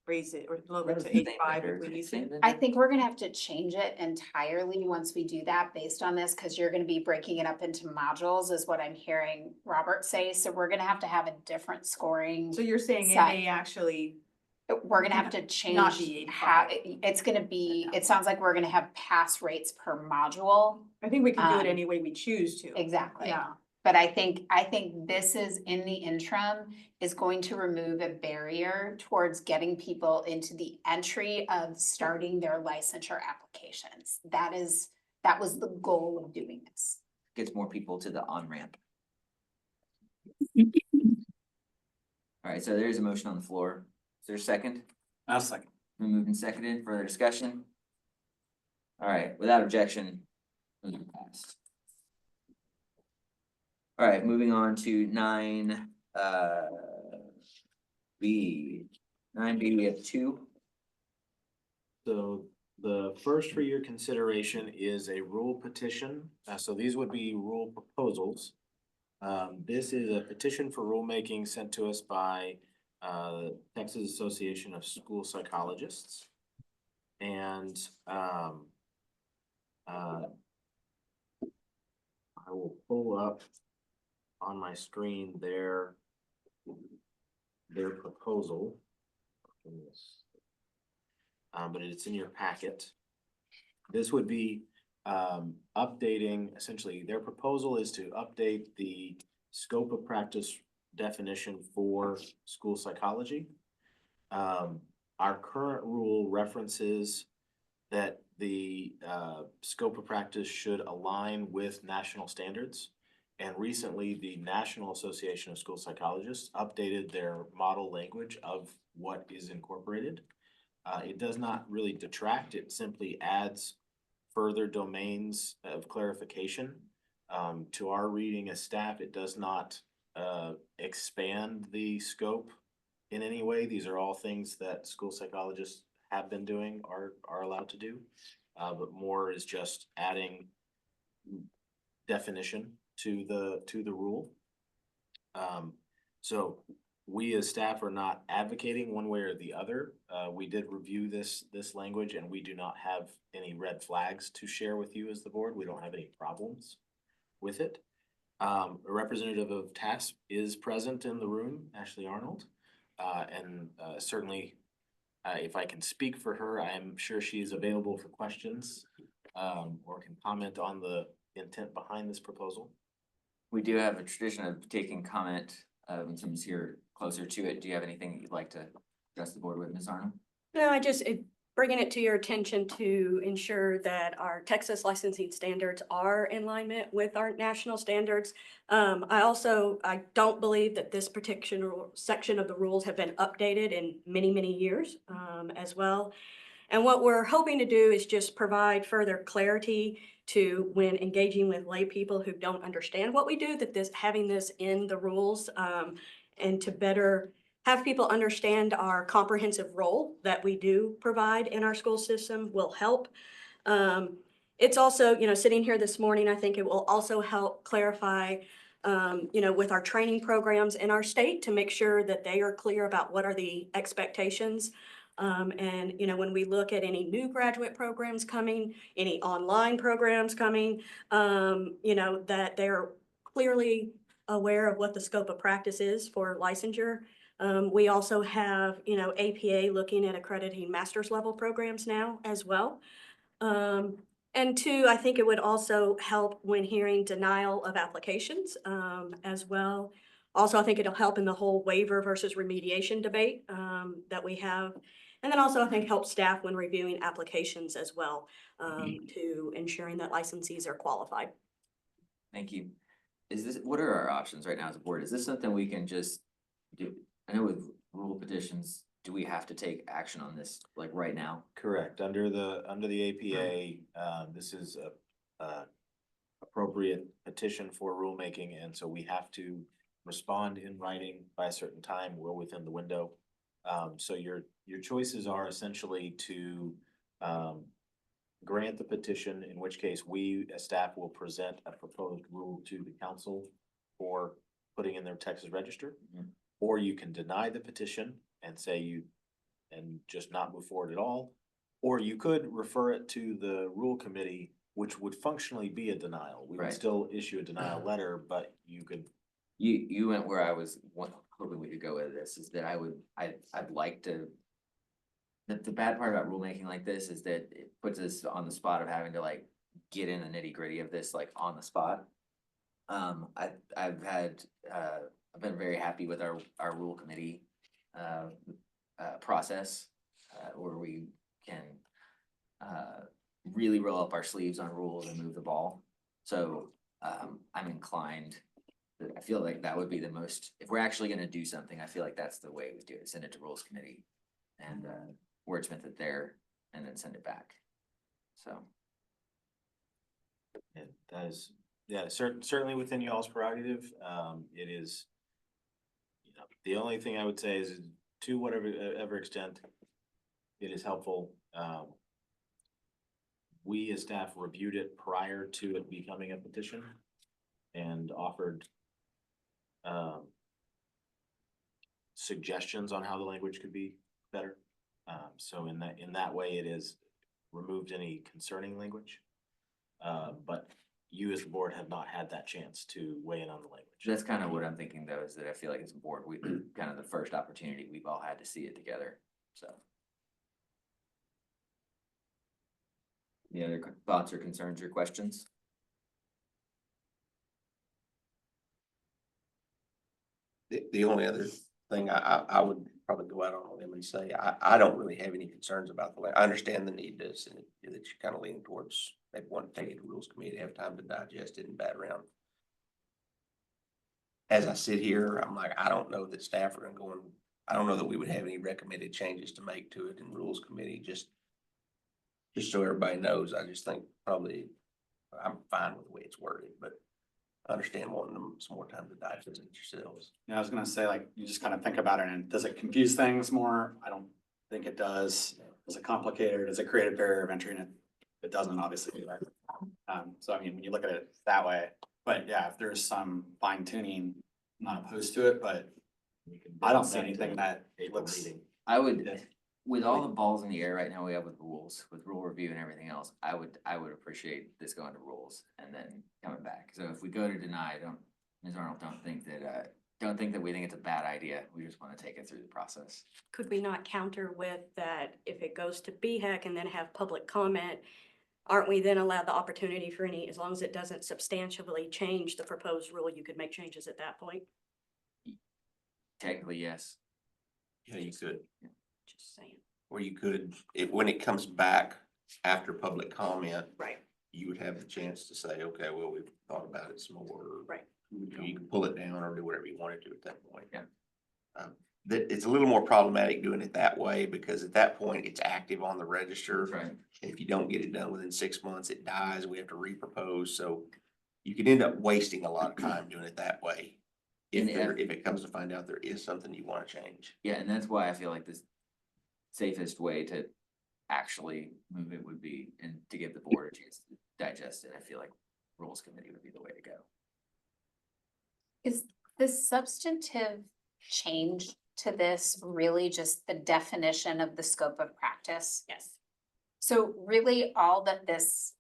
raise it or lower it to 85 if we need to? I think we're gonna have to change it entirely once we do that based on this, because you're gonna be breaking it up into modules is what I'm hearing Robert say. So we're gonna have to have a different scoring. So you're saying it set. may actually. We're gonna have to Not change be 85. how, it's gonna be, it sounds like we're gonna have pass rates per module. I think we can do it any way we choose to. Exactly. Yeah. But I think this is in the interim is going to remove a barrier towards getting people into the entry of starting their licensure applications. That was the goal of doing this. Gets more people to the on-ramp. All right, so there is a motion on the floor. Is there a second? I'll second. Been moved and seconded. Further discussion? All right, without objection, motion passed. All right, moving on to nine, B. 9B, we have two. So the first for your consideration is a rule petition. So these would be rule proposals. This is a petition for rulemaking sent to us by Texas Association of School Psychologists. And I will pull up on my screen their proposal. But it's in your packet. This would be updating, essentially, their proposal is to update the scope of practice definition for school psychology. Our current rule references that the scope of practice should align with national standards. And recently, the National Association of School Psychologists updated their model language of what is incorporated. It does not really detract, it simply adds further domains of clarification. To our reading as staff, it does not expand the scope in any way. These are all things that school psychologists have been doing, are allowed to do. But more is just adding definition to the rule. So we as staff are not advocating one way or the other. We did review this language and we do not have any red flags to share with you as the board. We don't have any problems with it. A representative of TASP is present in the room, Ashley Arnold. And certainly, if I can speak for her, I am sure she is available for questions or can comment on the intent behind this proposal. We do have a tradition of taking comment when someone's here closer to it. Do you have anything that you'd like to address the board with, Ms. Arnold? No, bringing it to your attention to ensure that our Texas licensing standards are in alignment with our national standards. I don't believe that this particular section of the rules have been updated in many, many years as well. And what we're hoping to do is just provide further clarity to when engaging with lay people who don't understand what we do, that having this in the rules and to better have people understand our comprehensive role that we do provide in our school system will help. It's also, sitting here this morning, I think it will also help clarify, with our training programs in our state to make sure that they are clear about what are the expectations. And when we look at any new graduate programs coming, any online programs coming, that they're clearly aware of what the scope of practice is for licensure. We also have, APA looking at accrediting master's level programs now as well. And two, I think it would also help when hearing denial of applications as well. Also, I think it'll help in the whole waiver versus remediation debate that we have. And then also I think help staff when reviewing applications as well to ensuring that licensees are qualified. Thank you. What are our options right now as a board? Is this something we can just do? I know with rule petitions, do we have to take action on this like right now? Correct. Under the APA, this is a appropriate petition for rulemaking, and so we have to respond in writing by a certain time. We're within the window. So your choices are essentially to grant the petition, in which case we as staff will present a proposed rule to the council for putting in their Texas Register. Or you can deny the petition and say and just not move forward at all. Or you could refer it to the rule committee, which would functionally be a denial. We would still issue a denial letter, but you could. You went where I was hoping we could go with this, is that I'd like to. The bad part about rulemaking like this is that it puts us on the spot of having to like get in the nitty gritty of this like on the spot. I've been very happy with our rule committee process where we can really roll up our sleeves on rules and move the ball. So I'm inclined I feel like that would be the most, if we're actually gonna do something, I feel like that's the way we do it, send it to rules committee. And wordsmith it there and then send it back, so. Yeah, that is, yeah, certainly within y'all's prerogative. It is, you know, the only thing I would say is to whatever ever extent it is helpful. We as staff reviewed it prior to it becoming a petition and offered suggestions on how the language could be better. So in that way, it is removed any concerning language. But you as the board have not had that chance to weigh in on the language. That's kind of what I'm thinking though, is that I feel like as a board, we kind of the first opportunity we've all had to see it together, so. Any other thoughts or concerns or questions? The only other thing I would probably go out on a limb and say, I don't really have any concerns about the way, I understand the need to, and that you're kind of leaning towards, maybe want to take it to rules committee, have time to digest it and bat around. As I sit here, I'm like, I don't know that staff are gonna go and, I don't know that we would have any recommended changes to make to it in rules committee, just so everybody knows. I just think probably, I'm fine with the way it's worded, but I understand wanting them some more time to digest it yourselves. Yeah, I was gonna say, like, you just kind of think about it, and does it confuse things more? I don't think it does. Is it complicated? Does it create a barrier of entry? And it doesn't, obviously, right? So I mean, when you look at it that way, but yeah, if there's some fine tuning, I'm not opposed to it, but I don't see anything that looks. I would, with all the balls in the air right now we have with rules, with rule review and everything else, I would appreciate this going to rules and then coming back. So if we go to deny, Ms. Arnold, don't think that we think it's a bad idea. We just want to take it through the process. Could we not counter with that if it goes to BHEC and then have public comment? Aren't we then allowed the opportunity for any, as long as it doesn't substantially change the proposed rule, you could make changes at that point? Technically, yes. Yeah, you could. Just saying. Or you could, when it comes back after public comment, Right. you would have the chance to say, okay, well, we've thought about it some more. Right. You can pull it down or do whatever you want to do at that point. Yeah. That it's a little more problematic doing it that way because at that point it's active on the register. Right. If you don't get it done within 6 months, it dies. We have to repropose. So you could end up wasting a lot of time doing it that way. If it comes to find out there is something you want to change. Yeah, and that's why I feel like this safest way to actually move it would be, and to give the board a chance to digest it, I feel like rules committee would be the way to go. Is the substantive change to this really just the definition of the scope of practice? Yes. So really all that this,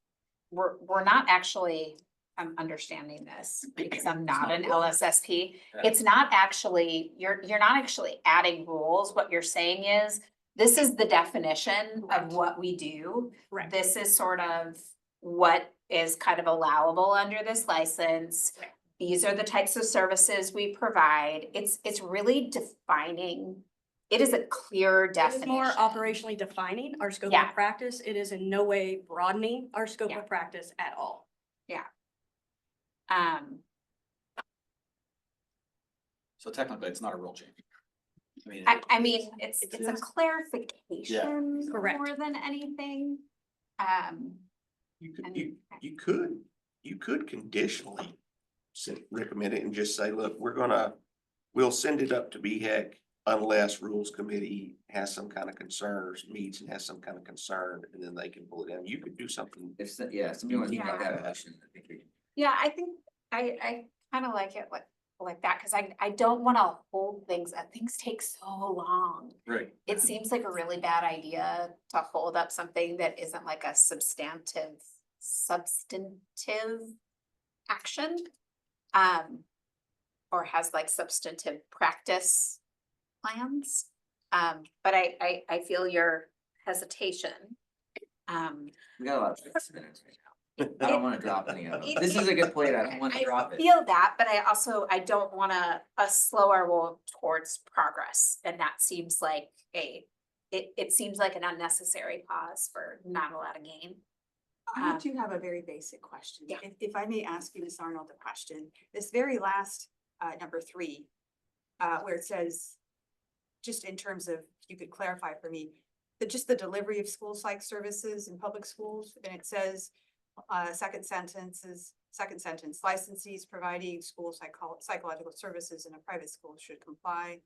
we're not actually, I'm understanding this because I'm not an LSSP. It's not actually, you're not actually adding rules. What you're saying is, this is the definition of what we do. Right. This is sort of what is kind of allowable under this license. Right. These are the types of services we provide. It's really defining, it is a clear It is definition. more operationally defining our scope Yeah. of practice. It is in no way broadening our scope Yeah. of practice at all. Yeah. So technically, it's not a rule change. I mean, it's a clarification Correct. more than anything. You could conditionally recommend it and just say, look, we'll send it up to BHEC unless rules committee has some kind of concern or meets and has some kind of concern, and then they can pull it down. You could do something. If somebody wants to make that motion, I think we can. Yeah, I think I kind of like it like that, because I don't want to hold things up. Things take so long. Right. It seems like a really bad idea to hold up something that isn't like a substantive action. Or has like substantive practice plans. But I feel your hesitation. We got a lot of 6 minutes right now. I don't want to drop any of them. This is a good plate. I don't want to drop I it. feel that, but I don't want to slow our roll towards progress. And that seems like it seems like an unnecessary pause for not a lot of gain. I do have a very basic question. Yeah. If I may ask you, Ms. Arnold, a question, this very last, number 3, where it says, just in terms of, you could clarify for me, just the delivery of school psych services in public schools, and it says, second sentence, licensees providing school psychological services in a private school should comply,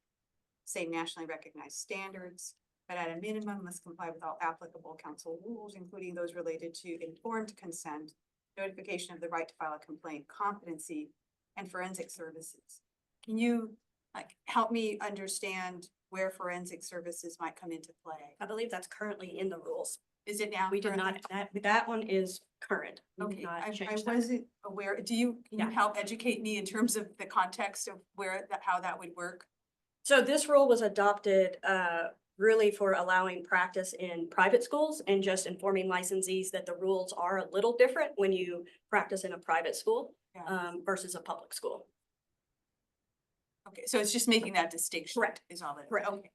same nationally recognized standards, but at a minimum must comply with all applicable council rules, including those related to informed consent, notification of the right to file a complaint, competency, and forensic services. Can you help me understand where forensic services might come into play? I believe that's currently in the rules. Is it now? We did not, that one is current. We did Okay, not I change that. wasn't aware. Can you Yeah. help educate me in terms of the context of how that would work? So this rule was adopted really for allowing practice in private schools and just informing licensees that the rules are a little different when you practice in a private school versus a public school. Okay, so it's just making that distinction. Correct. Is all that. Correct. Okay.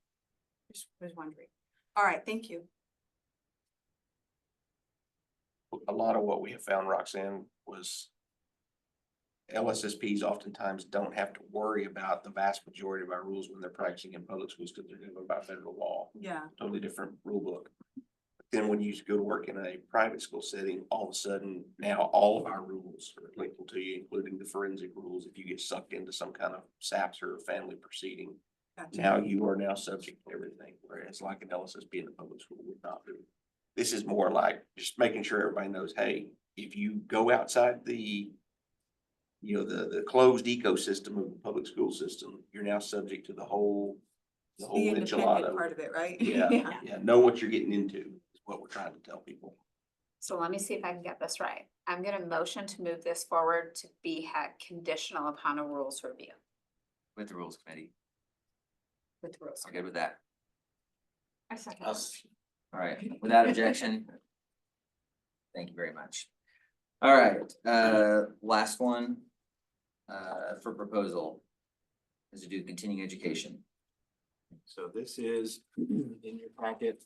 Just was wondering. All right, thank you. A lot of what we have found, Roxanne, was LSSPs oftentimes don't have to worry about the vast majority of our rules when they're practicing in public schools because they're doing by federal law. Yeah. Totally different rule book. Then when you go to work in a private school setting, all of a sudden now all of our rules are applicable to you, including the forensic rules. If you get sucked into some kind of SAPS or family proceeding, Gotcha. now you are now subject to everything, whereas like an LSSP in the public school would not do. This is more like just making sure everybody knows, hey, if you go outside the the closed ecosystem of the public school system, you're now subject to the whole Independent enchilada. part of it, right? Yeah, yeah, know what you're getting into is what we're trying to tell people. So let me see if I can get this right. I'm gonna motion to move this forward to be conditional upon a rules review With the rules committee. with the rules. I'm good with that. I second. All right, without objection. Thank you very much. All right, last one, for proposal is to do continuing education. So this is in your packet.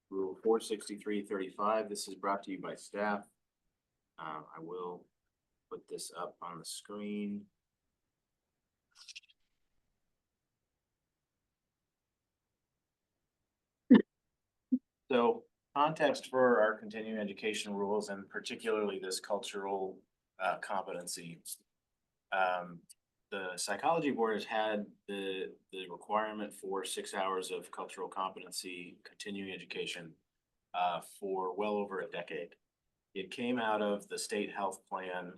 Rule 46335. This is brought to you by staff. I will put this up on the screen. So context for our continuing education rules, and particularly this cultural competency. The psychology board has had the requirement for 6 hours of cultural competency continuing education for well over a decade. It came out of the state health plan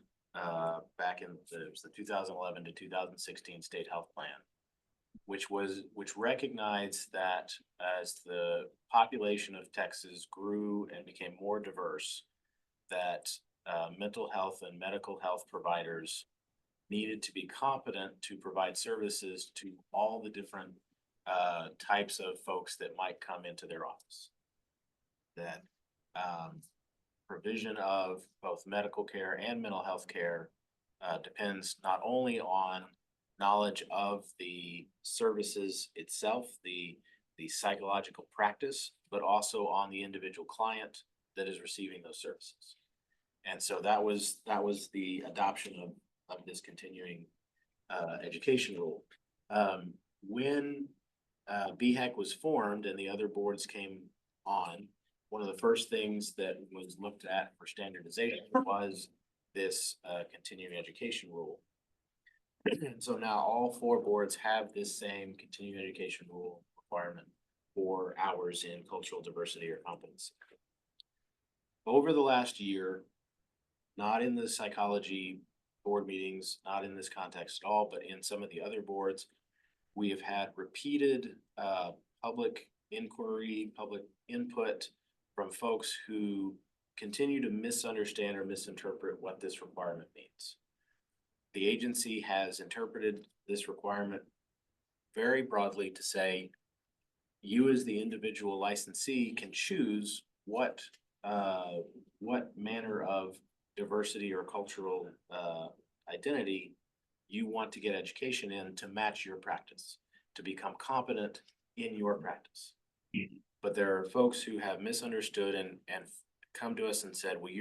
back in the 2011 to 2016 state health plan, which recognized that as the population of Texas grew and became more diverse, that mental health and medical health providers needed to be competent to provide services to all the different types of folks that might come into their office. That provision of both medical care and mental health care depends not only on knowledge of the services itself, the psychological practice, but also on the individual client that is receiving those services. And so that was the adoption of this continuing education rule. When BHEC was formed and the other boards came on, one of the first things that was looked at for standardization was this continuing education rule. So now all 4 boards have this same continuing education rule requirement for hours in cultural diversity or competency. Over the last year, not in the psychology board meetings, not in this context at all, but in some of the other boards, we have had repeated public inquiry, public input from folks who continue to misunderstand or misinterpret what this requirement means. The agency has interpreted this requirement very broadly to say, you as the individual licensee can choose what manner of diversity or cultural identity you want to get education in to match your practice, to become competent in your practice. But there are folks who have misunderstood and come to us and said, well,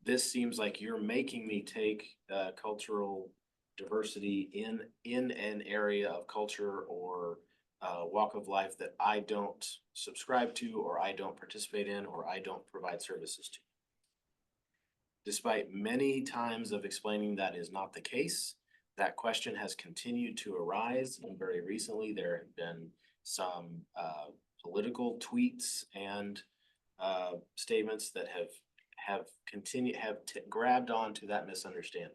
this seems like you're making me take cultural diversity in an area of culture or walk of life that I don't subscribe to, or I don't participate in, or I don't provide services to. Despite many times of explaining that is not the case, that question has continued to arise. And very recently, there have been some political tweets and statements that have grabbed onto that misunderstanding.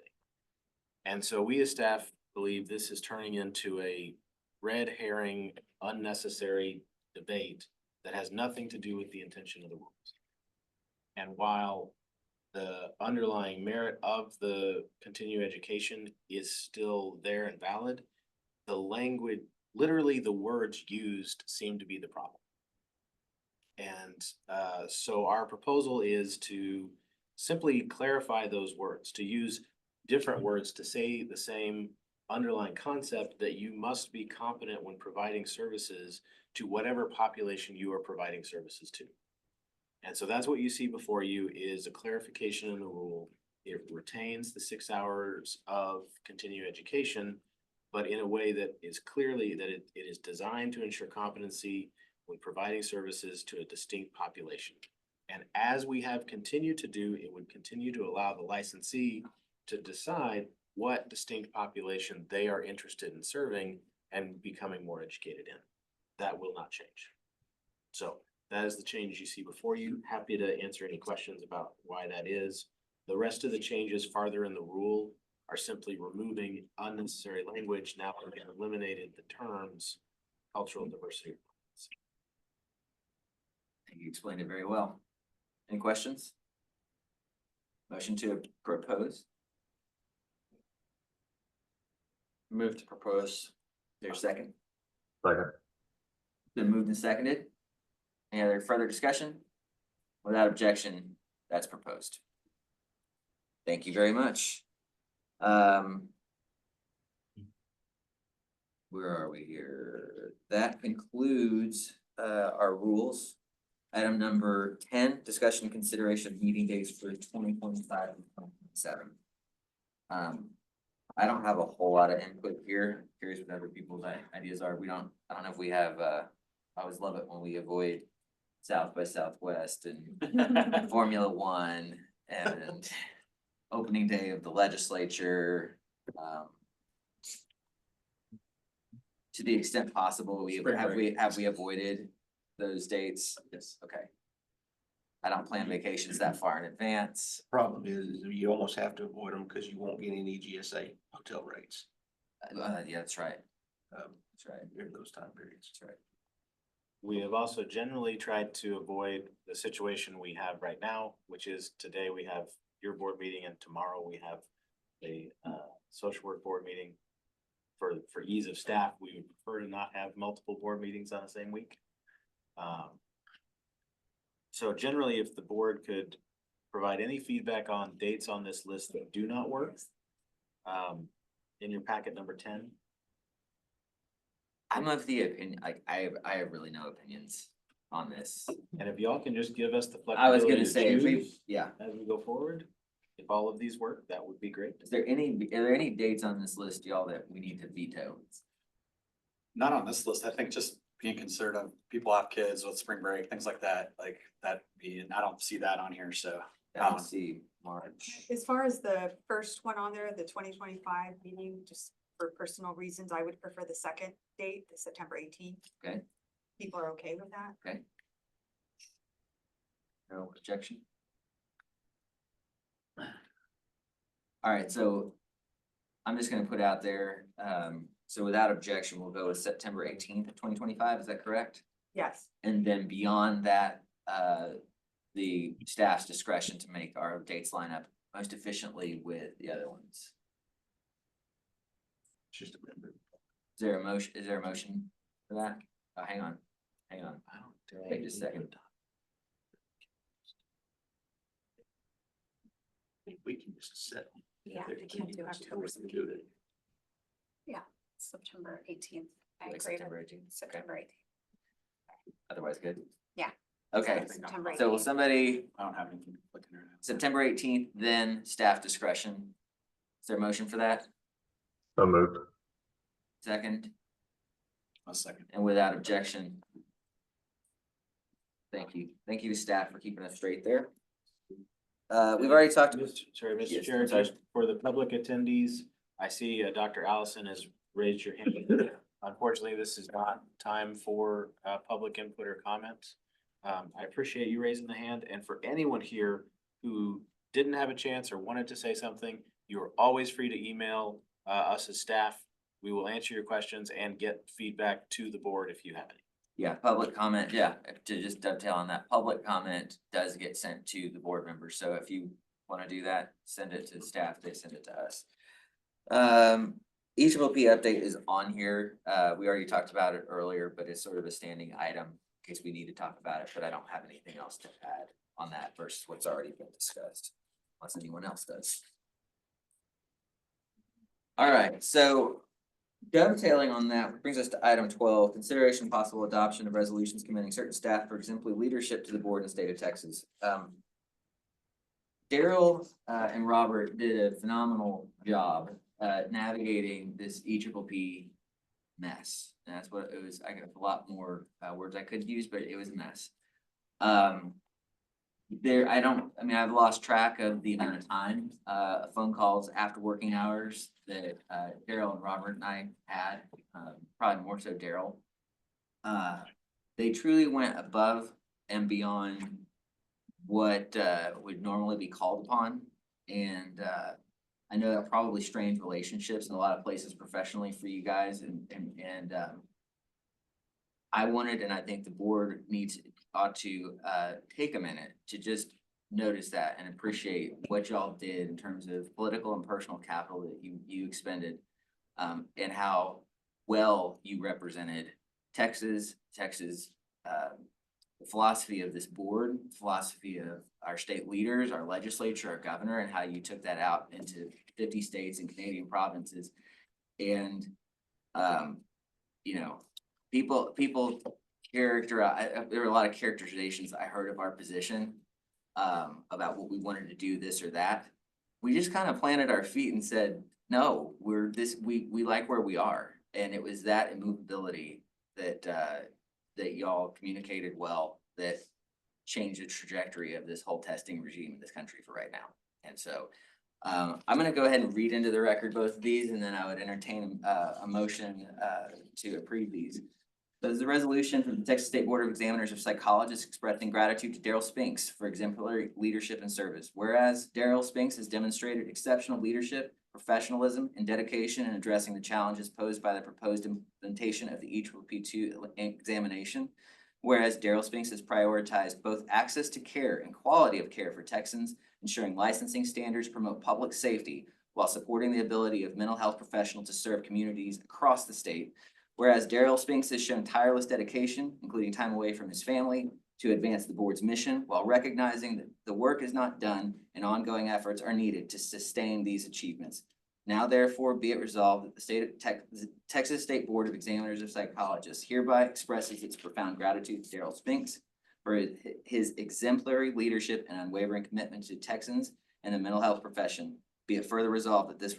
And so we as staff believe this is turning into a red herring, unnecessary debate that has nothing to do with the intention of the rules. And while the underlying merit of the continuing education is still there and valid, the language, literally the words used, seem to be the problem. And so our proposal is to simply clarify those words, to use different words to say the same underlying concept, that you must be competent when providing services to whatever population you are providing services to. And so that's what you see before you, is a clarification in the rule. It retains the 6 hours of continuing education, but in a way that is clearly that it is designed to ensure competency when providing services to a distinct population. And as we have continued to do, it would continue to allow the licensee to decide what distinct population they are interested in serving and becoming more educated in. That will not change. So that is the change you see before you. Happy to answer any questions about why that is. The rest of the changes farther in the rule are simply removing unnecessary language. Now we've eliminated the terms cultural diversity. I think you explained it very well. Any questions? Motion to propose? Move to propose. Is there a second? Second. Been moved and seconded. Any other further discussion? Without objection, that's proposed. Thank you very much. Where are we here? That concludes our rules. Item number 10, discussion and consideration of meeting dates for 2025 and 2027. I don't have a whole lot of input here. Curious what other people's ideas are. I don't know if we have, I always love it when we avoid South by Southwest and Formula One and opening day of the legislature. To the extent possible, have we avoided those dates? Yes. Okay. I don't plan vacations that far in advance. Problem is you almost have to avoid them because you won't get any GSA hotel rates. Yeah, that's right. That's right. During those time periods. That's right. We have also generally tried to avoid the situation we have right now, which is today we have your board meeting and tomorrow we have a social work board meeting. For ease of staff, we would prefer to not have multiple board meetings on the same week. So generally, if the board could provide any feedback on dates on this list that do not work, in your packet number 10. I'm of the opinion, I have really no opinions on this. And if y'all can just give us the I was flexibility gonna to say, if we, choose yeah. as we go forward, if all of these work, that would be great. Are there any dates on this list, y'all, that we need to veto? Not on this list. I think just being considerate of people have kids with spring break, things like that, and I don't see that on here, so. I don't see March. As far as the first one on there, the 2025 meeting, just for personal reasons, I would prefer the second date, the September 18th. Okay. People are okay with that? Okay. No objection? All right, so I'm just gonna put out there, so without objection, we'll go with September 18th, 2025, is that correct? Yes. And then beyond that, the staff's discretion to make our dates line up most efficiently with the other ones. Just a minute. Is there a motion for that? Oh, hang on. Take just a second. We can just set. Yeah, I can't do October. Yeah, September 18th. I Like agree September with 18th, okay. September 18th. Otherwise good? Yeah. Okay, September so will 18th. somebody, I don't have anything looking right now. September 18th, then staff discretion. Is there a motion for that? So moved. Second, A second. and without objection. Thank you. Thank you to staff for keeping us straight there. We've already talked. Sorry, Mr. Yes, Chair, I'm sorry. just for the public attendees, I see Dr. Allison has raised your hand. Unfortunately, this is not time for public input or comments. I appreciate you raising the hand, and for anyone here who didn't have a chance or wanted to say something, you are always free to email us as staff. We will answer your questions and get feedback to the board if you have any. Yeah, public comment, yeah, to just dovetail on that, public comment does get sent to the board members, so if you wanna do that, send it to staff, they send it to us. Each OP update is on here, we already talked about it earlier, but it's sort of a standing item in case we need to talk about it, but I don't have anything else to add on that versus what's already been discussed, unless anyone else does. All right, so dovetailing on that brings us to item 12, consideration possible adoption of resolutions commending certain staff for exemplary leadership to the board in the state of Texas. Daryl and Robert did a phenomenal job navigating this EPPP mess. And that's what it was. I got a lot more words I could use, but it was a mess. I've lost track of the amount of time, phone calls after working hours that Daryl and Robert and I had, probably more so Daryl. They truly went above and beyond what would normally be called upon. And I know that probably strained relationships in a lot of places professionally for you guys. And I wanted, and I think the board ought to take a minute to just notice that and appreciate what y'all did in terms of political and personal capital that you expended, and how well you represented Texas, the philosophy of this board, philosophy of our state leaders, our legislature, our governor, and how you took that out into 50 states and Canadian provinces. And people characterize, there were a lot of characterizations I heard of our position about what we wanted to do, this or that. We just kind of planted our feet and said, no, we like where we are. And it was that immovability that y'all communicated well that changed the trajectory of this whole testing regime in this country for right now. And so I'm going to go ahead and read into the record both of these, and then I would entertain a motion to approve these. So this is a resolution from the Texas State Board of Examiners of Psychologists expressing gratitude to Daryl Spinks for exemplary leadership and service. Whereas Daryl Spinks has demonstrated exceptional leadership, professionalism, and dedication in addressing the challenges posed by the proposed implementation of the EPPP2 examination. Whereas Daryl Spinks has prioritized both access to care and quality of care for Texans, ensuring licensing standards promote public safety while supporting the ability of mental health professionals to serve communities across the state. Whereas Daryl Spinks has shown tireless dedication, including time away from his family, to advance the board's mission, while recognizing that the work is not done and ongoing efforts are needed to sustain these achievements. Now therefore be it resolved that the Texas State Board of Examiners of Psychologists hereby expresses its profound gratitude to Daryl Spinks for his exemplary leadership and unwavering commitment to Texans and the mental health profession. Be it further resolved that this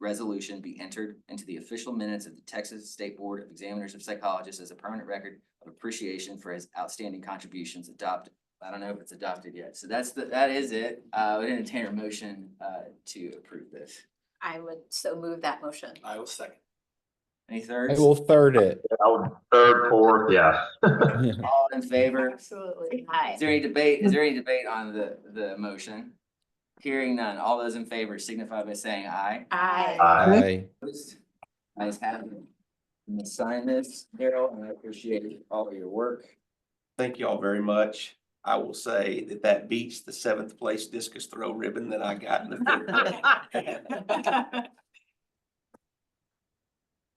resolution be entered into the official minutes of the Texas State Board of Examiners of Psychologists as a permanent record of appreciation for his outstanding contributions. Adopted. I don't know if it's adopted yet. So that is it. I would entertain a motion to approve this. I would so move that motion. I will second. Any I thirds? will third it. I would third, fourth, yeah. All in favor? Absolutely. Aye. Is there any debate? Is there any debate on the motion? Hearing none. All those in favor signify by saying aye. Aye. Aye. Opposed? Ayes have it. I'm gonna sign this, Daryl, and I appreciate all of your work. Thank you all very much. I will say that beats the 7th place discus throw ribbon that I got in the 5th grade.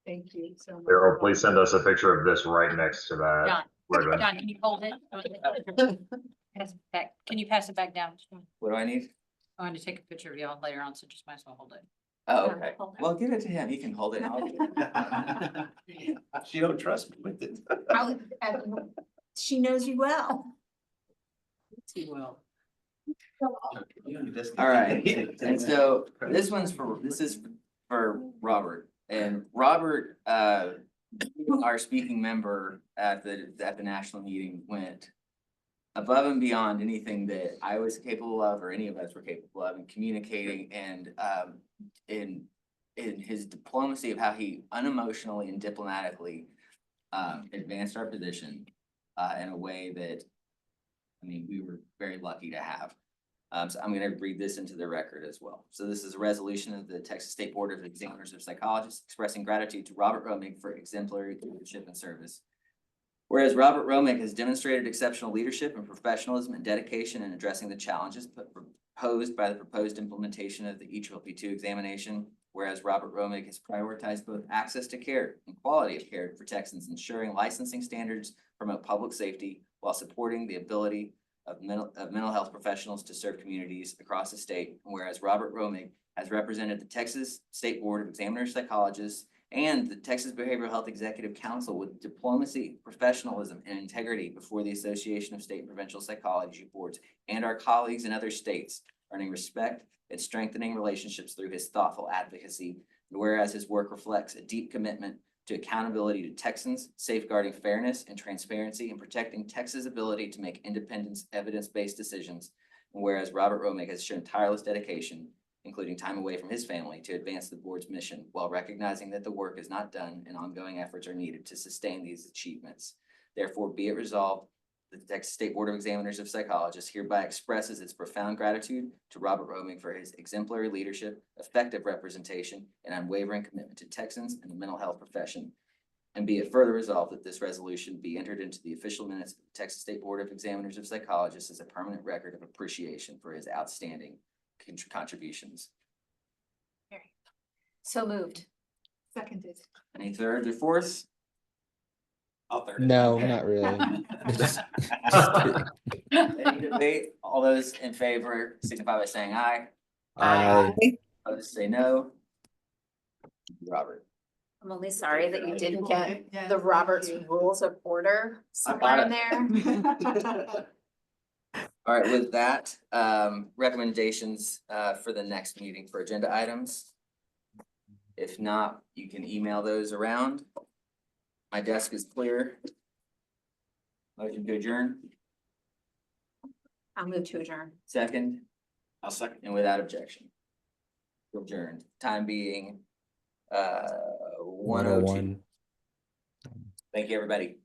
Thank you so much. Daryl, please send us a picture of this right next to that ribbon. John, can you hold it? Pass it back. Can you pass it back down? What do I need? I'm going to take a picture of y'all later on, so just might as well hold it. Oh, okay. Well, give it to him. He can hold it. She don't trust me with it. She knows you well. All right, and so this is for Robert, and Robert, our speaking member at the national meeting went above and beyond anything that I was capable of or any of us were capable of in communicating and in his diplomacy of how he unemotionally and diplomatically advanced our position in a way that, I mean, we were very lucky to have. So I'm going to read this into the record as well. So this is a resolution of the Texas State Board of Examiners of Psychologists expressing gratitude to Robert Romig for exemplary leadership and service. Whereas Robert Romig has demonstrated exceptional leadership and professionalism and dedication in addressing the challenges posed by the proposed implementation of the ECCP2 examination. Whereas Robert Romig has prioritized both access to care and quality of care for Texans, ensuring licensing standards promote public safety while supporting the ability of mental health professionals to serve communities across the state. And whereas Robert Romig has represented the Texas State Board of Examiners Psychologists and the Texas Behavioral Health Executive Council with diplomacy, professionalism, and integrity before the Association of State and Provincial Psychology Boards and our colleagues in other states, earning respect and strengthening relationships through his thoughtful advocacy. And whereas his work reflects a deep commitment to accountability to Texans, safeguarding fairness and transparency, and protecting Texas' ability to make independent, evidence-based decisions. And whereas Robert Romig has shown tireless dedication, including time away from his family, to advance the board's mission, while recognizing that the work is not done and ongoing efforts are needed to sustain these achievements. Therefore, be it resolved, the Texas State Board of Examiners of Psychologists hereby expresses its profound gratitude to Robert Romig for his exemplary leadership, effective representation, and unwavering commitment to Texans and the mental health profession. And be it further resolved that this resolution be entered into the official minutes of the Texas State Board of Examiners of Psychologists as a permanent record of appreciation for his outstanding contributions. So moved. Seconded. Any thirds or fourths? I'll third. No, Okay. not really. Just kidding. Any debate? All those in favor signify by saying aye. I Opposed, say no. Robert. I'm only sorry that you didn't get the Robert's Rules of Order somewhere got in there. All right, with that, recommendations for the next meeting for agenda items. If not, you can email those around. My desk is clear. Motion to adjourn, I'll move to adjourn. second, I'll second. and without objection. Adjourned, time being 1:02. 101. Thank you, everybody.